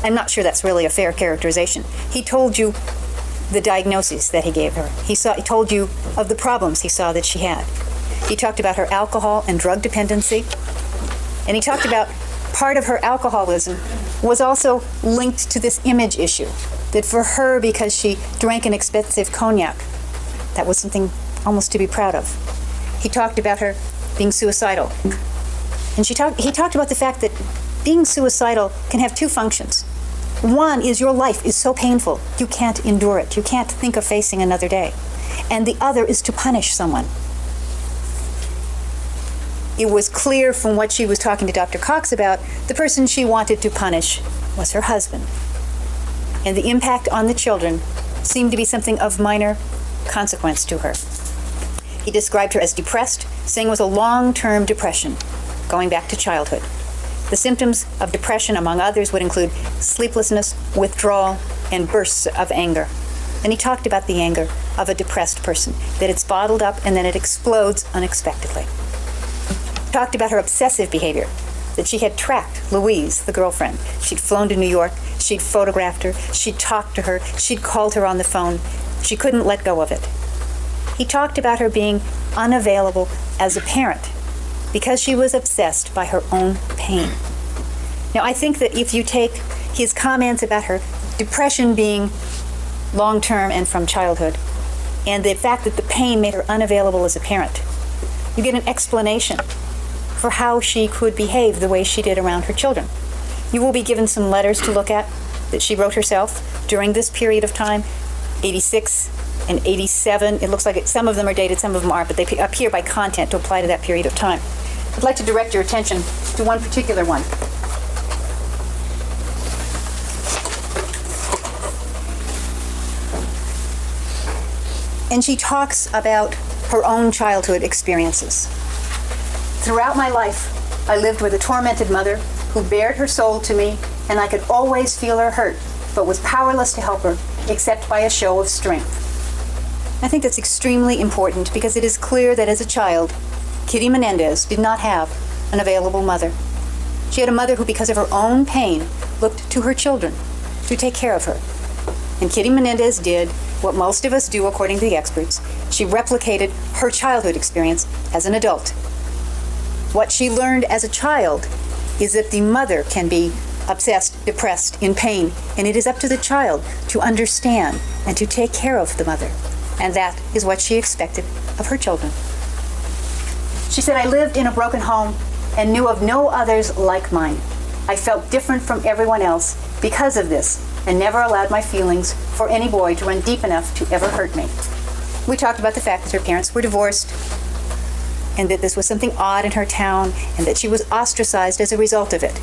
I'm not sure that's really a fair characterization. He told you the diagnoses that he gave her. He told you of the problems he saw that she had. He talked about her alcohol and drug dependency. And he talked about part of her alcoholism was also linked to this image issue. That for her, because she drank an expensive cognac, that was something almost to be proud of. He talked about her being suicidal. And he talked about the fact that being suicidal can have two functions. One is your life is so painful, you can't endure it. You can't think of facing another day. And the other is to punish someone. It was clear from what she was talking to Dr. Cox about, the person she wanted to punish was her husband. And the impact on the children seemed to be something of minor consequence to her. He described her as depressed, saying it was a long-term depression, going back to childhood. The symptoms of depression, among others, would include sleeplessness, withdrawal, and bursts of anger. And he talked about the anger of a depressed person, that it's bottled up and then it explodes unexpectedly. He talked about her obsessive behavior, that she had tracked Louise, the girlfriend. She'd flown to New York, she'd photographed her, she'd talked to her, she'd called her on the phone. She couldn't let go of it. He talked about her being unavailable as a parent because she was obsessed by her own pain. Now, I think that if you take his comments about her depression being long-term and from childhood, and the fact that the pain made her unavailable as a parent, you get an explanation for how she could behave the way she did around her children. You will be given some letters to look at that she wrote herself during this period of time, 86 and 87. It looks like some of them are dated, some of them aren't, but they appear by content to apply to that period of time. I'd like to direct your attention to one particular one. And she talks about her own childhood experiences. Throughout my life, I lived with a tormented mother who bared her soul to me, and I could always feel her hurt, but was powerless to help her, except by a show of strength. I think that's extremely important because it is clear that as a child, Kitty Menendez did not have an available mother. She had a mother who, because of her own pain, looked to her children to take care of her. And Kitty Menendez did what most of us do, according to the experts. She replicated her childhood experience as an adult. What she learned as a child is that the mother can be obsessed, depressed, in pain, and it is up to the child to understand and to take care of the mother. And that is what she expected of her children. She said, I lived in a broken home and knew of no others like mine. I felt different from everyone else because of this, and never allowed my feelings for any boy to run deep enough to ever hurt me. We talked about the fact that her parents were divorced, and that this was something odd in her town, and that she was ostracized as a result of it.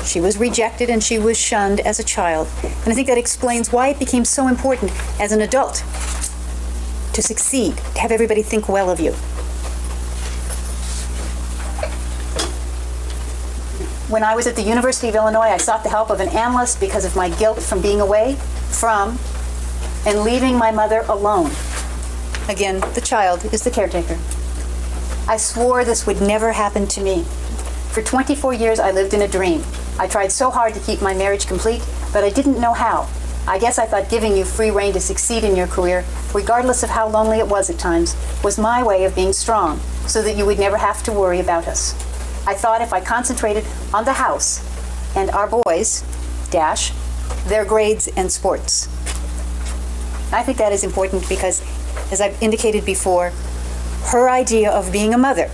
She was rejected and she was shunned as a child. And I think that explains why it became so important as an adult to succeed, to have everybody think well of you. When I was at the University of Illinois, I sought the help of an analyst because of my guilt from being away from and leaving my mother alone. Again, the child is the caretaker. I swore this would never happen to me. For 24 years, I lived in a dream. I tried so hard to keep my marriage complete, but I didn't know how. I guess I thought giving you free rein to succeed in your career, regardless of how lonely it was at times, was my way of being strong, so that you would never have to worry about us. I thought if I concentrated on the house and our boys, dash, their grades and sports. I think that is important because, as I've indicated before, her idea of being a mother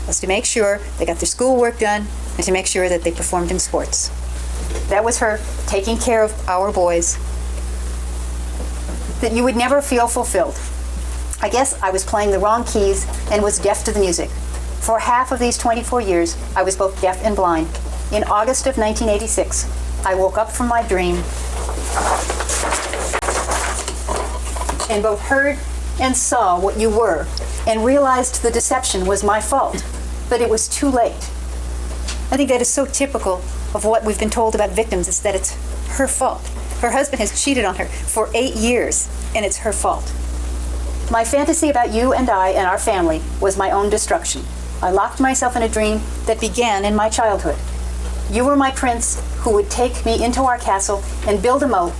was to make sure they got their schoolwork done and to make sure that they performed in sports. That was her taking care of our boys, that you would never feel fulfilled. I guess I was playing the wrong keys and was deaf to the music. For half of these 24 years, I was both deaf and blind. In August of 1986, I woke up from my dream and both heard and saw what you were, and realized the deception was my fault, but it was too late. I think that is so typical of what we've been told about victims, is that it's her fault. Her husband has cheated on her for 8 years, and it's her fault. My fantasy about you and I and our family was my own destruction. I locked myself in a dream that began in my childhood. You were my prince who would take me into our castle and build a moat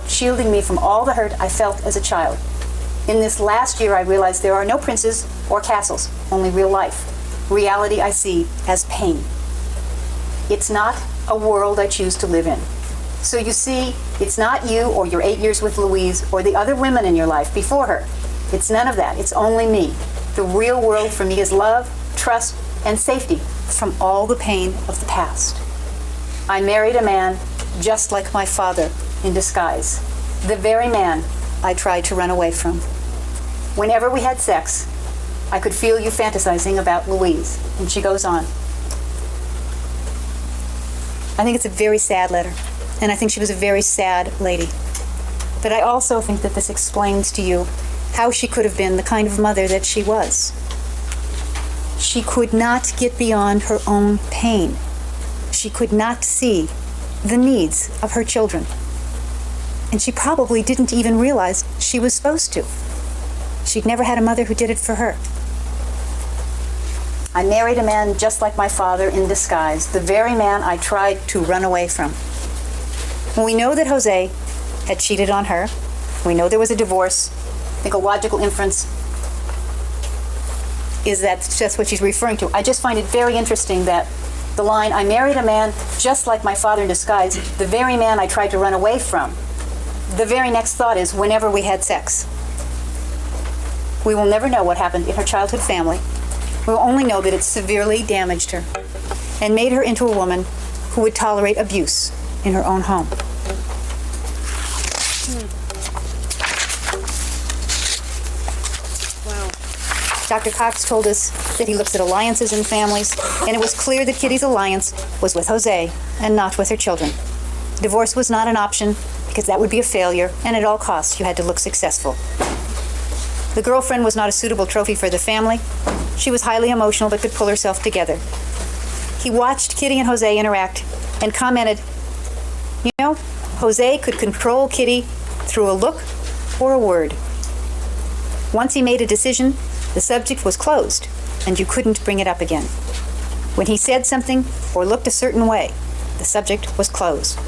shielding me from all the hurt I felt as a child. In this last year, I realized there are no princes or castles, only real life. Reality I see as pain. It's not a world I choose to live in. So you see, it's not you or your 8 years with Louise or the other women in your life before her. It's none of that. It's only me. The real world for me is love, trust, and safety from all the pain of the past. I married a man just like my father in disguise, the very man I tried to run away from. Whenever we had sex, I could feel you fantasizing about Louise. And she goes on. I think it's a very sad letter, and I think she was a very sad lady. But I also think that this explains to you how she could have been the kind of mother that she was. She could not get beyond her own pain. She could not see the needs of her children. And she probably didn't even realize she was supposed to. She'd never had a mother who did it for her. I married a man just like my father in disguise, the very man I tried to run away from. We know that Jose had cheated on her. We know there was a divorce. I think a logical inference is that that's what she's referring to. I just find it very interesting that the line, I married a man just like my father in disguise, the very man I tried to run away from. The very next thought is, whenever we had sex. We will never know what happened in her childhood family. We will only know that it severely damaged her and made her into a woman who would tolerate abuse in her own home. Wow. Dr. Cox told us that he looks at alliances in families, and it was clear that Kitty's alliance was with Jose and not with her children. Divorce was not an option because that would be a failure, and at all costs you had to look successful. The girlfriend was not a suitable trophy for the family. She was highly emotional but could pull herself together. He watched Kitty and Jose interact and commented, you know, Jose could control Kitty through a look or a word. Once he made a decision, the subject was closed and you couldn't bring it up again. When he said something or looked a certain way, the subject was closed.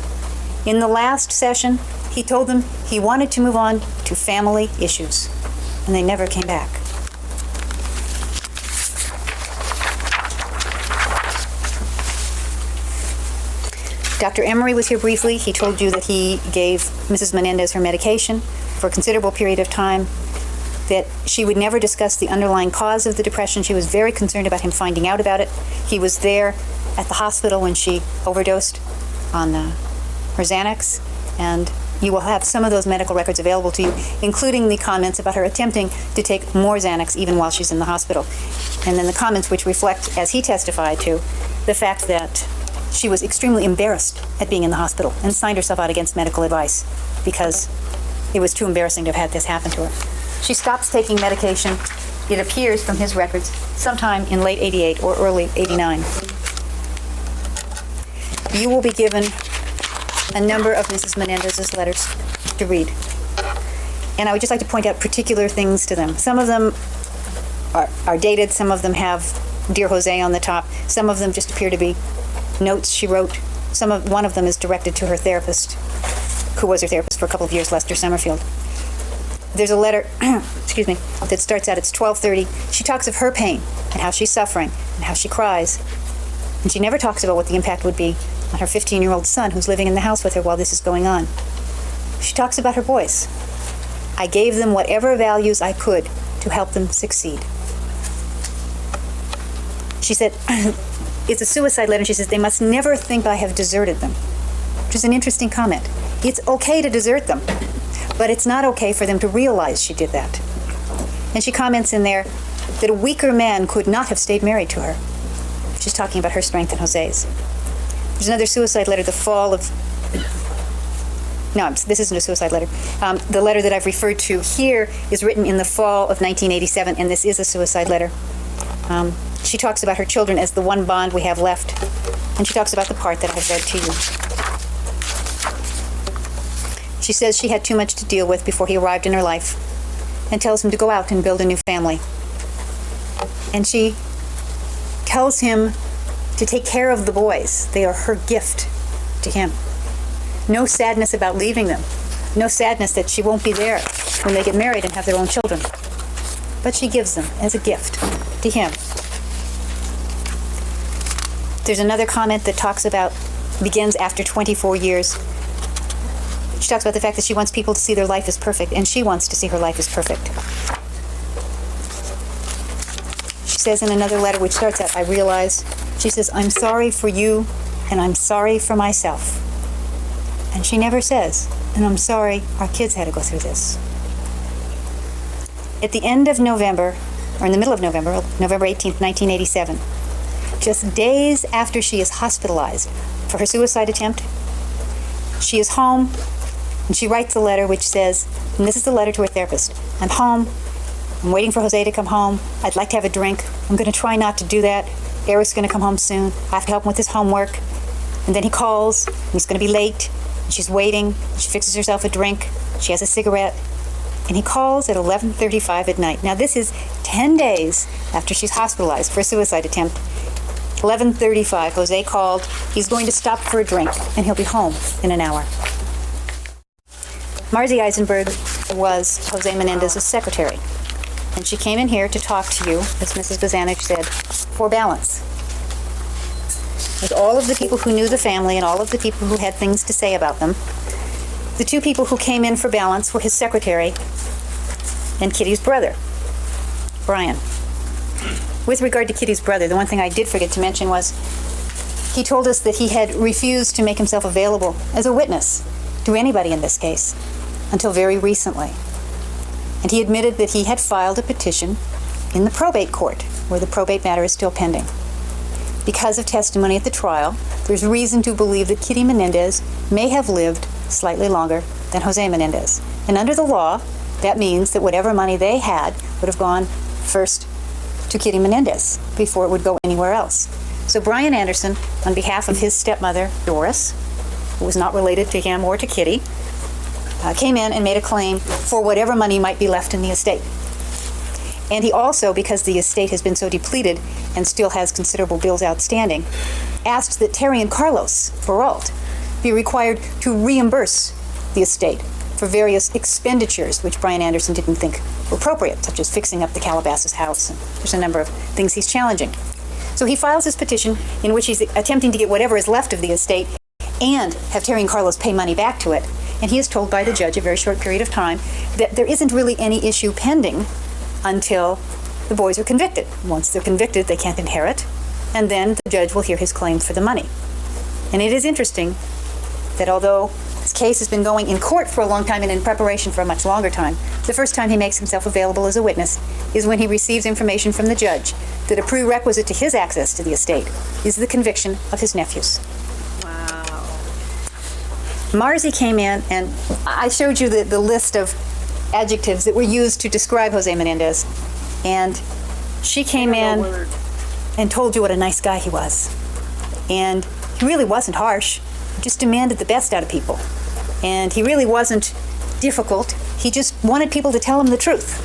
In the last session, he told them he wanted to move on to family issues, and they never came back. Dr. Emery was here briefly. He told you that he gave Mrs. Menendez her medication for a considerable period of time, that she would never discuss the underlying cause of the depression. She was very concerned about him finding out about it. He was there at the hospital when she overdosed on her Xanax, and You will have some of those medical records available to you, including the comments about her attempting to take more Xanax even while she's in the hospital. And then the comments which reflect, as he testified to, the fact that she was extremely embarrassed at being in the hospital and signed herself out against medical advice because it was too embarrassing to have had this happen to her. She stops taking medication, it appears from his records, sometime in late 88 or early 89. You will be given a number of Mrs. Menendez's letters to read. And I would just like to point out particular things to them. Some of them are dated, some of them have Dear Jose on the top, some of them just appear to be notes she wrote. One of them is directed to her therapist, who was her therapist for a couple of years, Lester Summerfield. There's a letter, excuse me, that starts out, it's 12:30. She talks of her pain and how she's suffering and how she cries. And she never talks about what the impact would be on her 15-year-old son who's living in the house with her while this is going on. She talks about her boys. I gave them whatever values I could to help them succeed. She said, it's a suicide letter, and she says, they must never think I have deserted them, which is an interesting comment. It's okay to desert them, but it's not okay for them to realize she did that. And she comments in there that a weaker man could not have stayed married to her. She's talking about her strength and Jose's. There's another suicide letter, the fall of... No, this isn't a suicide letter. The letter that I've referred to here is written in the fall of 1987, and this is a suicide letter. She talks about her children as the one bond we have left, and she talks about the part that I've read to you. She says she had too much to deal with before he arrived in her life, and tells him to go out and build a new family. And she tells him to take care of the boys. They are her gift to him. No sadness about leaving them. No sadness that she won't be there when they get married and have their own children. But she gives them as a gift to him. There's another comment that begins after 24 years. She talks about the fact that she wants people to see their life as perfect, and she wants to see her life as perfect. She says in another letter, which starts out, I realize, she says, I'm sorry for you, and I'm sorry for myself. And she never says, and I'm sorry our kids had to go through this. At the end of November, or in the middle of November, November 18th, 1987, just days after she is hospitalized for her suicide attempt, she is home, and she writes a letter which says, and this is the letter to her therapist, I'm home, I'm waiting for Jose to come home, I'd like to have a drink, I'm going to try not to do that, Eric's going to come home soon, I have to help him with his homework, and then he calls, and he's going to be late, and she's waiting, she fixes herself a drink, she has a cigarette, and he calls at 11:35 at night. Now this is 10 days after she's hospitalized for a suicide attempt. 11:35, Jose called, he's going to stop for a drink, and he'll be home in an hour. Marzi Eisenberg was Jose Menendez's secretary, and she came in here to talk to you, as Mrs. Bazanich said, for balance. With all of the people who knew the family and all of the people who had things to say about them, the two people who came in for balance were his secretary and Kitty's brother, Brian. With regard to Kitty's brother, the one thing I did forget to mention was he told us that he had refused to make himself available as a witness to anybody in this case until very recently. And he admitted that he had filed a petition in the probate court, where the probate matter is still pending. Because of testimony at the trial, there's reason to believe that Kitty Menendez may have lived slightly longer than Jose Menendez. And under the law, that means that whatever money they had would have gone first to Kitty Menendez before it would go anywhere else. So Brian Anderson, on behalf of his stepmother, Doris, who was not related to him or to Kitty, came in and made a claim for whatever money might be left in the estate. And he also, because the estate has been so depleted and still has considerable bills outstanding, asked that Terry and Carlos Peralt be required to reimburse the estate for various expenditures which Brian Anderson didn't think were appropriate, such as fixing up the Calabasas house. And there's a number of things he's challenging. So he files his petition in which he's attempting to get whatever is left of the estate and have Terry and Carlos pay money back to it. And he is told by the judge a very short period of time that there isn't really any issue pending until the boys are convicted. Once they're convicted, they can't inherit, and then the judge will hear his claim for the money. And it is interesting that although His case has been going in court for a long time and in preparation for a much longer time. The first time he makes himself available as a witness is when he receives information from the judge that a prerequisite to his access to the estate is the conviction of his nephews. Wow. Marzi came in, and I showed you the list of adjectives that were used to describe Jose Menendez, and she came in and told you what a nice guy he was. And he really wasn't harsh. He just demanded the best out of people. And he really wasn't difficult. He just wanted people to tell him the truth.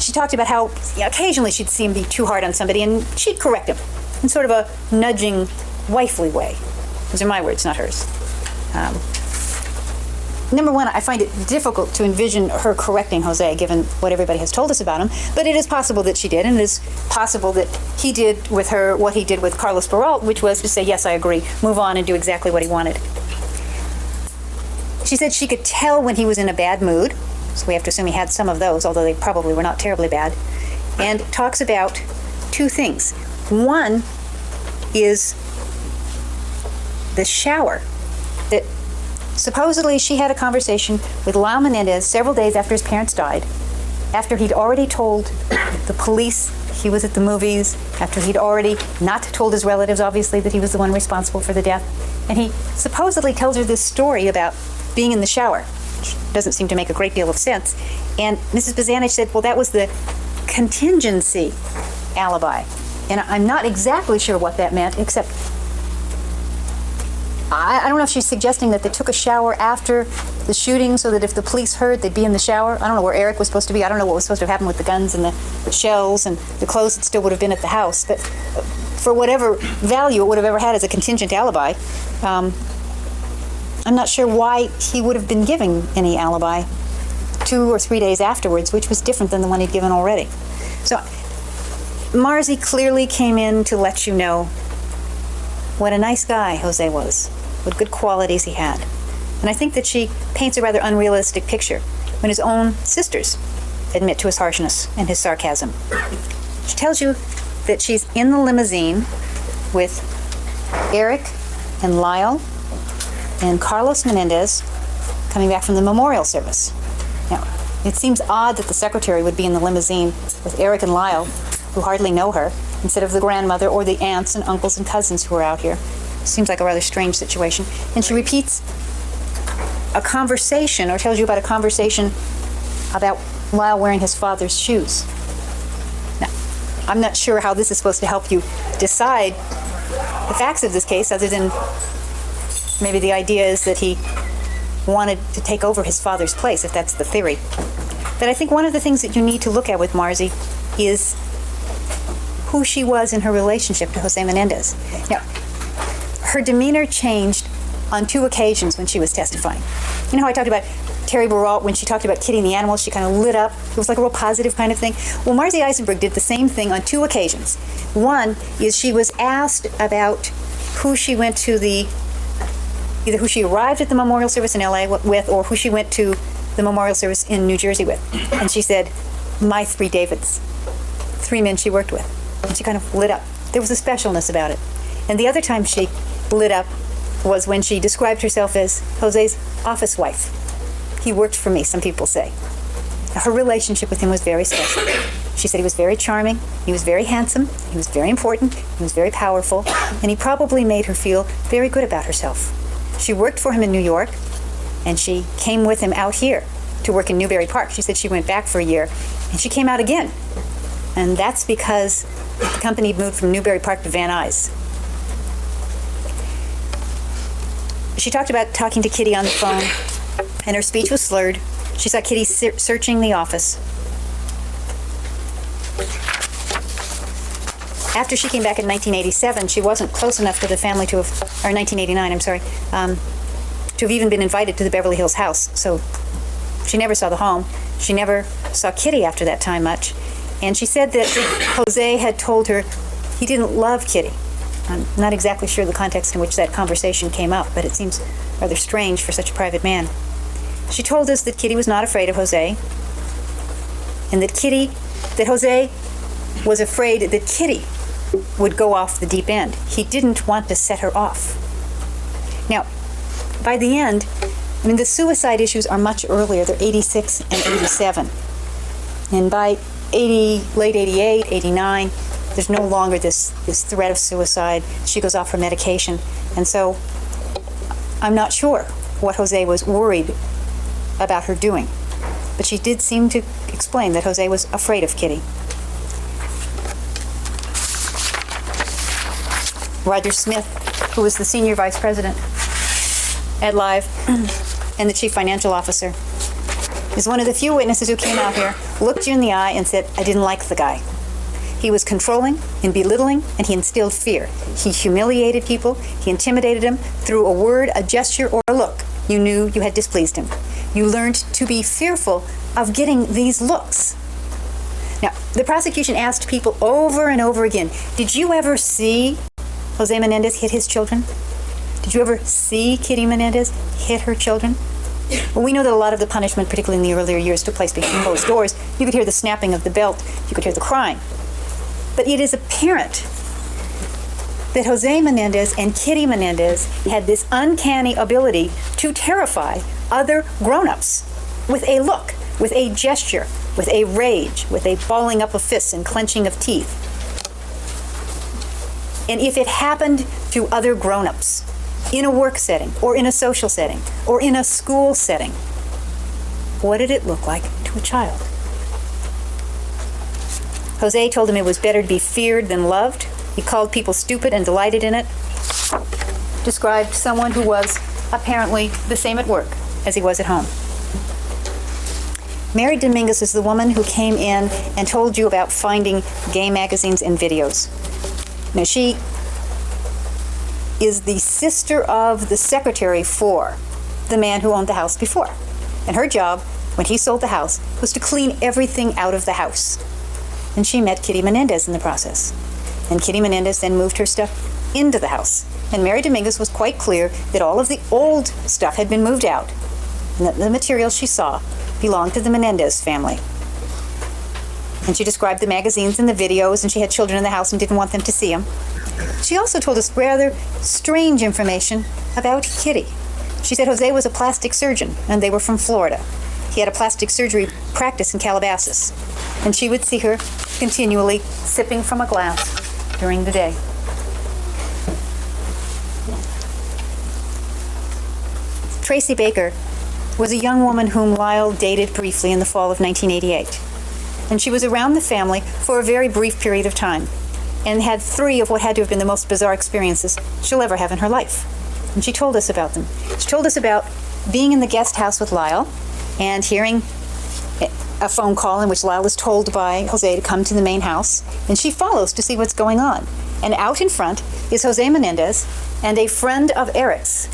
She talked about how occasionally she'd see him be too hard on somebody, and she'd correct him in sort of a nudging, wifely way. Those are my words, not hers. Number one, I find it difficult to envision her correcting Jose, given what everybody has told us about him, but it is possible that she did, and it is possible that he did with her what he did with Carlos Baralt, which was to say, yes, I agree, move on and do exactly what he wanted. She said she could tell when he was in a bad mood, so we have to assume he had some of those, although they probably were not terribly bad, and talks about two things. One is the shower. That supposedly she had a conversation with Lyle Menendez several days after his parents died, after he'd already told the police he was at the movies, after he'd already not told his relatives, obviously, that he was the one responsible for the death. And he supposedly tells her this story about being in the shower, which doesn't seem to make a great deal of sense. And Mrs. Bazanich said, well, that was the contingency alibi. And I'm not exactly sure what that meant, except I don't know if she's suggesting that they took a shower after the shooting so that if the police heard, they'd be in the shower. I don't know where Erik was supposed to be. I don't know what was supposed to happen with the guns and the shells and the clothes that still would have been at the house. But for whatever value it would have ever had as a contingent alibi, I'm not sure why he would have been giving any alibi 2 or 3 days afterwards, which was different than the one he'd given already. So Marzi clearly came in to let you know what a nice guy Jose was, what good qualities he had. And I think that she paints a rather unrealistic picture when his own sisters admit to his harshness and his sarcasm. She tells you that she's in the limousine with Erik and Lyle and Carlos Menendez coming back from the memorial service. Now, it seems odd that the secretary would be in the limousine with Erik and Lyle, who hardly know her, instead of the grandmother or the aunts and uncles and cousins who are out here. Seems like a rather strange situation. And she repeats a conversation, or tells you about a conversation about Lyle wearing his father's shoes. Now, I'm not sure how this is supposed to help you decide the facts of this case, other than maybe the idea is that he wanted to take over his father's place, if that's the theory. But I think one of the things that you need to look at with Marzi is who she was in her relationship to Jose Menendez. Now, her demeanor changed on 2 occasions when she was testifying. You know how I talked about Terry Baralt, when she talked about Kitty and the animals, she kind of lit up. It was like a real positive kind of thing. Well, Marzi Eisenberg did the same thing on 2 occasions. One is she was asked about who she went to either who she arrived at the memorial service in LA with, or who she went to the memorial service in New Jersey with. And she said, my 3 Davids, 3 men she worked with. And she kind of lit up. There was a specialness about it. And the other time she lit up was when she described herself as Jose's office wife. He worked for me, some people say. Her relationship with him was very special. She said he was very charming, he was very handsome, he was very important, he was very powerful, and he probably made her feel very good about herself. She worked for him in New York, and she came with him out here to work in Newbury Park. She said she went back for a year, and she came out again. And that's because the company moved from Newbury Park to Van Nuys. She talked about talking to Kitty on the phone, and her speech was slurred. She saw Kitty searching the office. After she came back in 1987, she wasn't close enough to the family to have, or 1989, I'm sorry, to have even been invited to the Beverly Hills house. So she never saw the home. She never saw Kitty after that time much. And she said that Jose had told her he didn't love Kitty. I'm not exactly sure the context in which that conversation came up, but it seems rather strange for such a private man. She told us that Kitty was not afraid of Jose, and that Jose was afraid that Kitty would go off the deep end. He didn't want to set her off. Now, by the end, I mean, the suicide issues are much earlier. They're 86 and 87. And by late 88, 89, there's no longer this threat of suicide. She goes off her medication. And so I'm not sure what Jose was worried about her doing. But she did seem to explain that Jose was afraid of Kitty. Roger Smith, who was the senior vice president at Live and the chief financial officer, is one of the few witnesses who came out here, looked you in the eye and said, I didn't like the guy. He was controlling and belittling, and he instilled fear. He humiliated people. He intimidated them through a word, a gesture, or a look. You knew you had displeased him. You learned to be fearful of getting these looks. Now, the prosecution asked people over and over again, did you ever see Jose Menendez hit his children? Did you ever see Kitty Menendez hit her children? Well, we know that a lot of the punishment, particularly in the earlier years, took place behind closed doors. You could hear the snapping of the belt. You could hear the crying. But it is apparent that Jose Menendez and Kitty Menendez had this uncanny ability to terrify other grown-ups with a look, with a gesture, with a rage, with a balling up of fists and clenching of teeth. And if it happened to other grown-ups in a work setting, or in a social setting, or in a school setting, what did it look like to a child? Jose told him it was better to be feared than loved. He called people stupid and delighted in it. Described someone who was apparently the same at work as he was at home. Mary Dominguez is the woman who came in and told you about finding gay magazines and videos. Now, she is the sister of the secretary for the man who owned the house before. And her job, when he sold the house, was to clean everything out of the house. And she met Kitty Menendez in the process. And Kitty Menendez then moved her stuff into the house. And Mary Dominguez was quite clear that all of the old stuff had been moved out, and that the materials she saw belonged to the Menendez family. And she described the magazines and the videos, and she had children in the house and didn't want them to see them. She also told us rather strange information about Kitty. She said Jose was a plastic surgeon, and they were from Florida. He had a plastic surgery practice in Calabasas, and she would see her continually sipping from a glass during the day. Tracy Baker was a young woman whom Lyle dated briefly in the fall of 1988. And she was around the family for a very brief period of time and had 3 of what had to have been the most bizarre experiences she'll ever have in her life. And she told us about them. She told us about being in the guest house with Lyle and hearing a phone call in which Lyle is told by Jose to come to the main house, and she follows to see what's going on. And out in front is Jose Menendez and a friend of Erik's.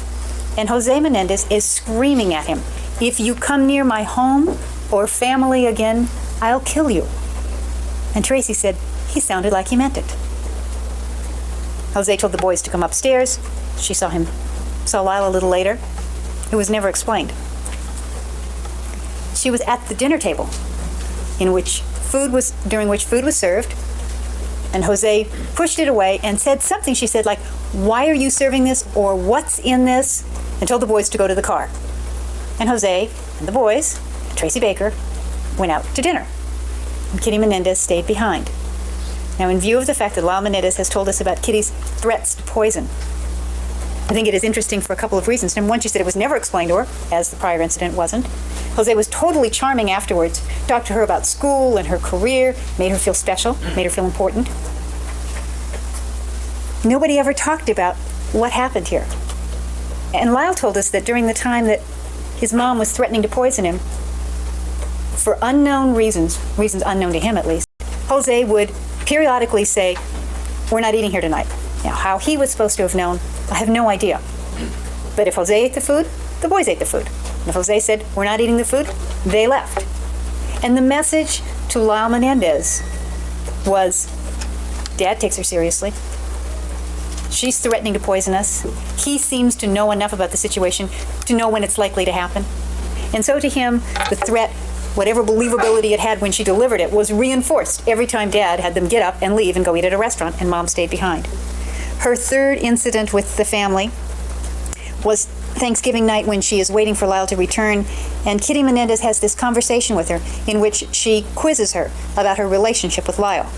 And Jose Menendez is screaming at him, "If you come near my home or family again, I'll kill you." And Tracy said he sounded like he meant it. Jose told the boys to come upstairs. She saw Lyle a little later. It was never explained. She was at the dinner table during which food was served, and Jose pushed it away and said something. She said, like, "Why are you serving this?" or "What's in this?" and told the boys to go to the car. And Jose and the boys, Tracy Baker, went out to dinner. And Kitty Menendez stayed behind. Now, in view of the fact that Lyle Menendez has told us about Kitty's threats to poison, I think it is interesting for a couple of reasons. Number one, she said it was never explained to her, as the prior incident wasn't. Jose was totally charming afterwards, talked to her about school and her career, made her feel special, made her feel important. Nobody ever talked about what happened here. And Lyle told us that during the time that his mom was threatening to poison him, for unknown reasons unknown to him at least, Jose would periodically say, "We're not eating here tonight." Now, how he was supposed to have known, I have no idea. But if Jose ate the food, the boys ate the food. And if Jose said, "We're not eating the food," they left. And the message to Lyle Menendez was, Dad takes her seriously. She's threatening to poison us. He seems to know enough about the situation to know when it's likely to happen. And so to him, the threat, whatever believability it had when she delivered it, was reinforced every time Dad had them get up and leave and go eat at a restaurant, and Mom stayed behind. Her third incident with the family was Thanksgiving night when she is waiting for Lyle to return, and Kitty Menendez has this conversation with her in which she quizzes her about her relationship with Lyle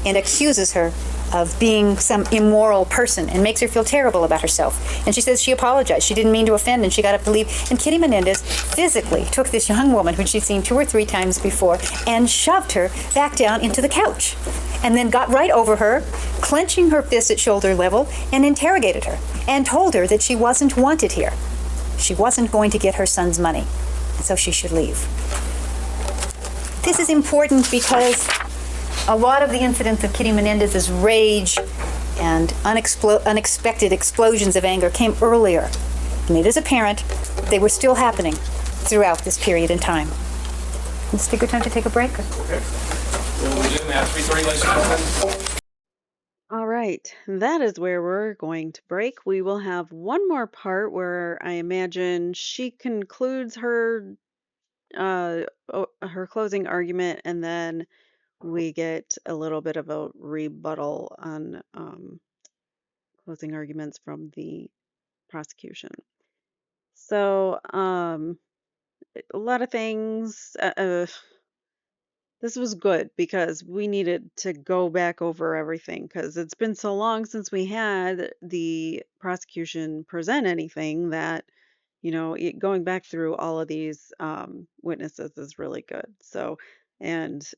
and accuses her of being some immoral person and makes her feel terrible about herself. And she says she apologized. She didn't mean to offend, and she got up to leave. And Kitty Menendez physically took this young woman, who she'd seen 2 or 3 times before, and shoved her back down into the couch. And then got right over her, clenching her fists at shoulder level, and interrogated her, and told her that she wasn't wanted here. She wasn't going to get her son's money, and so she should leave. This is important because a lot of the incidents of Kitty Menendez's rage and unexpected explosions of anger came earlier. And it is apparent they were still happening throughout this period in time. Let's take a time to take a break. Okay. We'll resume at 3:30, ladies and gentlemen. All right, that is where we're going to break. We will have one more part where I imagine she concludes her her closing argument, and then we get a little bit of a rebuttal on closing arguments from the prosecution. So, a lot of things. This was good because we needed to go back over everything because it's been so long since we had the prosecution present anything that, going back through all of these witnesses is really good. So, and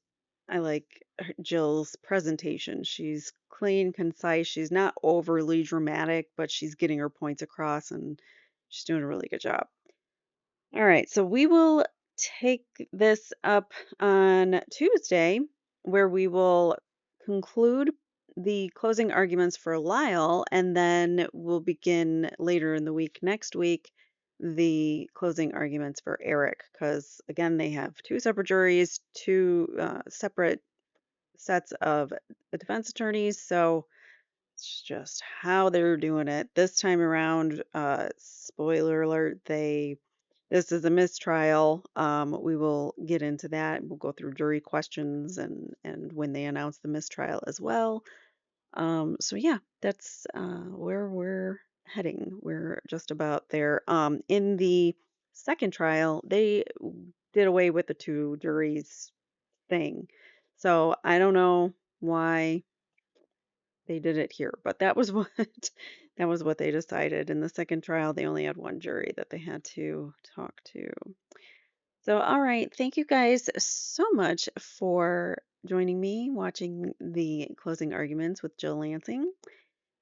I like Jill's presentation. She's clean, concise. She's not overly dramatic, but she's getting her points across and she's doing a really good job. All right, so we will take this up on Tuesday, where we will conclude the closing arguments for Lyle, and then we'll begin later in the week, next week, the closing arguments for Erik, because again, they have 2 separate juries, 2 separate sets of defense attorneys, so it's just how they're doing it this time around. Spoiler alert, this is a mistrial. We will get into that. We'll go through jury questions and when they announce the mistrial as well. So yeah, that's where we're heading. We're just about there. In the second trial, they did away with the 2 juries thing. So I don't know why they did it here, but that was what that was what they decided. In the second trial, they only had 1 jury that they had to talk to. So, all right. Thank you guys so much for joining me watching the closing arguments with Jill Lansing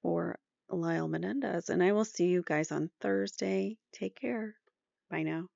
for Lyle Menendez. And I will see you guys on Thursday. Take care. Bye now.